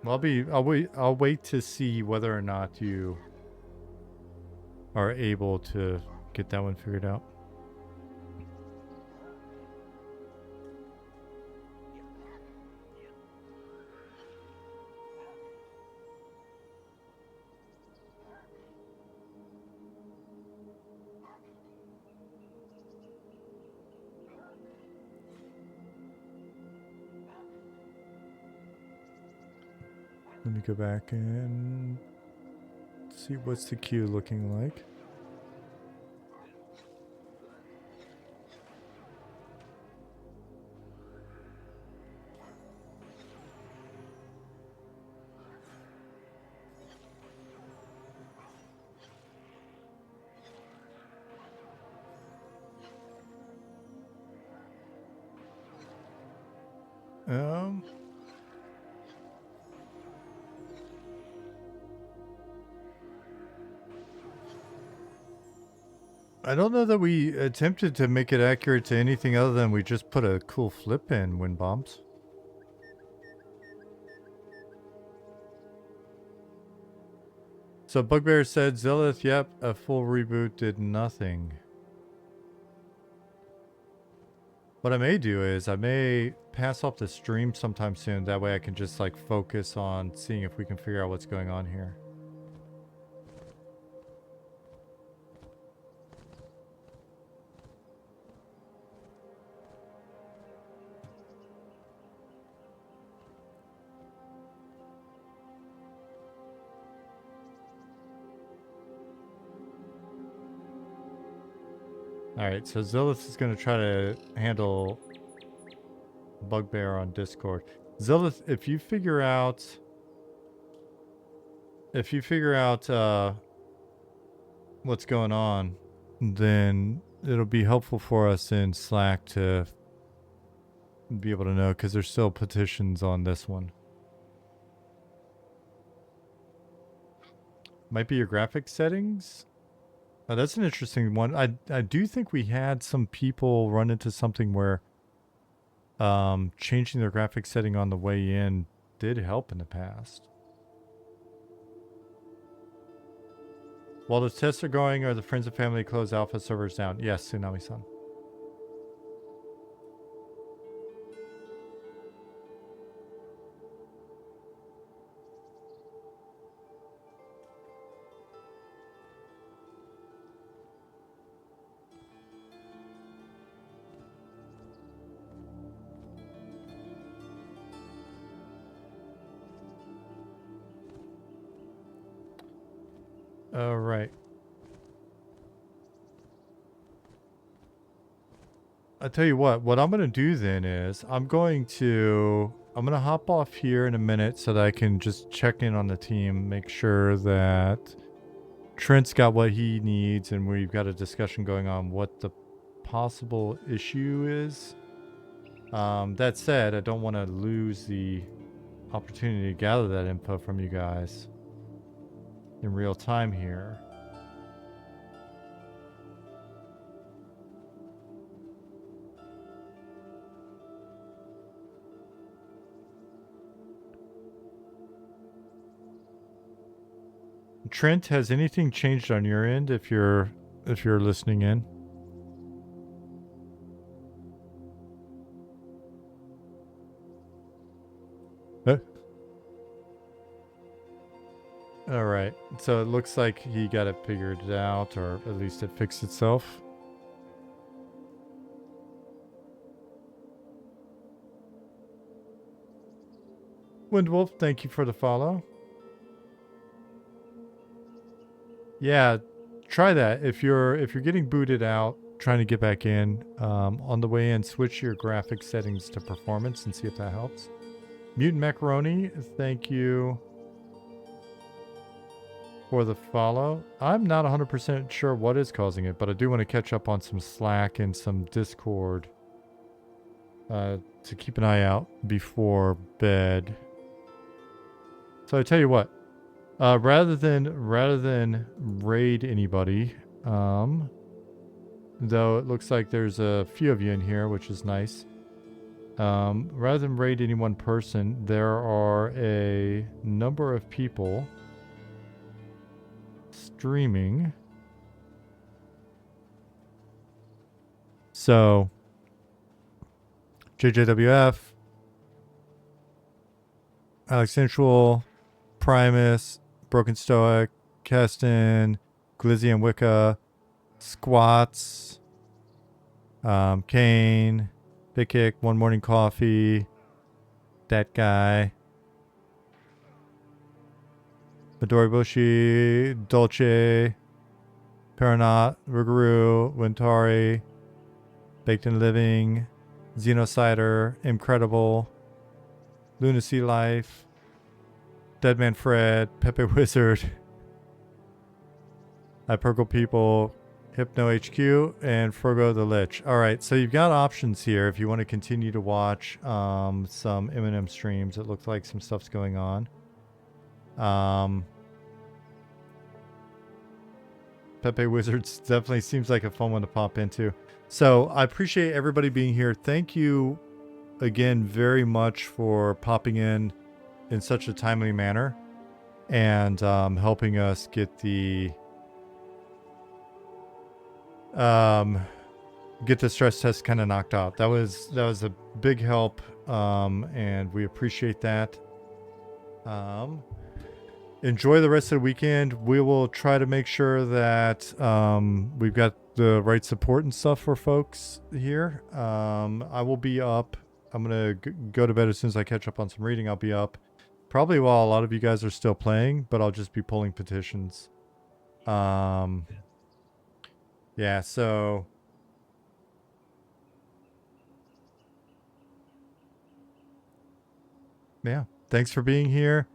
Well, I'll wait to see whether or not you are able to get that one figured out. Let me go back and see what's the queue looking like. I don't know that we attempted to make it accurate to anything other than we just put a cool flip in wind bombs. So Bugbear said, Zillith, yep, a full reboot did nothing. What I may do is I may pass off the stream sometime soon. That way I can just like focus on seeing if we can figure out what's going on here. Alright, so Zillith is going to try to handle Bugbear on Discord. Zillith, if you figure out what's going on, then it'll be helpful for us in Slack to be able to know, because there's still petitions on this one. Might be your graphics settings? Oh, that's an interesting one. I do think we had some people run into something where changing their graphics setting on the way in did help in the past. While the tests are going, are the friends and family closed alpha servers down? Yes, Tsunami-san. All right. I tell you what I'm going to do then is I'm going to hop off here in a minute so that I can just check in on the team, make sure that Trent's got what he needs, and we've got a discussion going on what the possible issue is. That said, I don't want to lose the opportunity to gather that info from you guys in real time here. Trent, has anything changed on your end if you're listening in? All right. So it looks like he got it figured out, or at least it fixed itself. Windwolf, thank you for the follow. Yeah, try that. If you're getting booted out, trying to get back in, on the way in, switch your graphic settings to performance and see if that helps. Mutant Macaroni, thank you for the follow. I'm not 100% sure what is causing it, but I do want to catch up on some Slack and some Discord to keep an eye out before bed. So I tell you what, rather than raid anybody, though it looks like there's a few of you in here, which is nice. Rather than raid any one person, there are a number of people streaming. So, JJWF, Alex Sensual, Primus, Broken Stoic, Keston, Glizzy and Wicca, Squats, Kane, Big Kick, One Morning Coffee, that guy, Midori Bushi, Dolce, Paranot, Ruguru, Wintari, Baked in Living, Xenocider, Incredible, Lunacy Life, Deadman Fred, Pepe Wizard, Hypergal People, Hypno HQ, and Frogo the Lich. Alright, so you've got options here if you want to continue to watch some Eminem streams. It looks like some stuff's going on. Pepe Wizards definitely seems like a fun one to pop into. So I appreciate everybody being here. Thank you again very much for popping in such a timely manner and helping us get the stress test kind of knocked out. That was a big help, and we appreciate that. Enjoy the rest of the weekend. We will try to make sure that we've got the right support and stuff for folks here. I will be up. I'm going to go to bed as soon as I catch up on some reading. I'll be up probably while a lot of you guys are still playing, but I'll just be pulling petitions. Yeah, so... yeah, thanks for being here.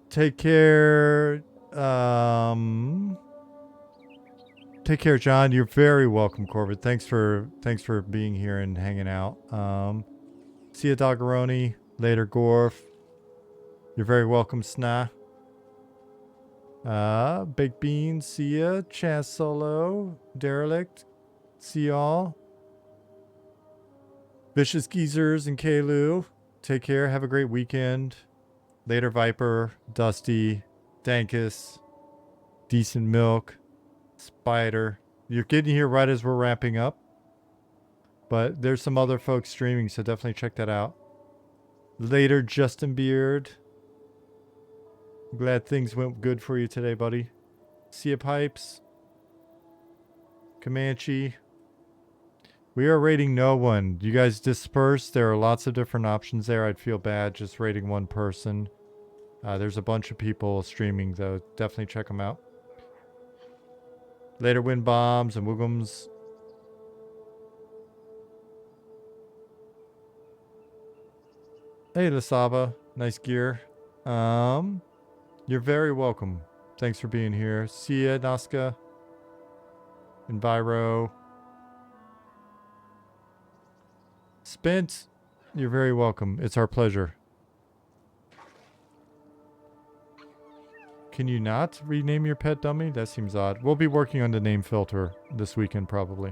Take care. Take care, John. You're very welcome, Corbett. Thanks for being here and hanging out. See ya, Doggeroni. Later, Gorf. You're very welcome, Sna. Baked Beans. See ya. Chaz Solo. Derelict. See y'all. Vicious Geezers and Kalu. Take care. Have a great weekend. Later, Viper, Dusty, Dankus, Decent Milk, Spider. You're getting here right as we're wrapping up. But there's some other folks streaming, so definitely check that out. Later, Justin Beard. Glad things went good for you today, buddy. See ya, Pipes. Comanche. We are rating no one. You guys disperse. There are lots of different options there. I'd feel bad just rating one person. There's a bunch of people streaming, though. Definitely check them out. Later, Wind Bombs and Woogums. Hey, Lasaba. Nice gear. You're very welcome. Thanks for being here. See ya, Nazca. Enviro. Spence, you're very welcome. It's our pleasure. Can you not rename your pet dummy? That seems odd. We'll be working on the name filter this weekend, probably.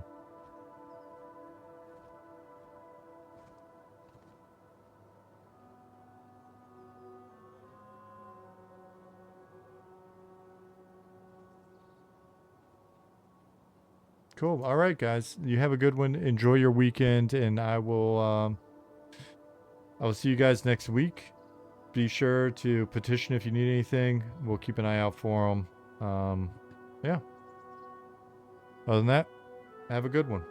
Cool. All right, guys. You have a good one. Enjoy your weekend, and I will see you guys next week. Be sure to petition if you need anything. We'll keep an eye out for them. Yeah. Other than that, have a good one.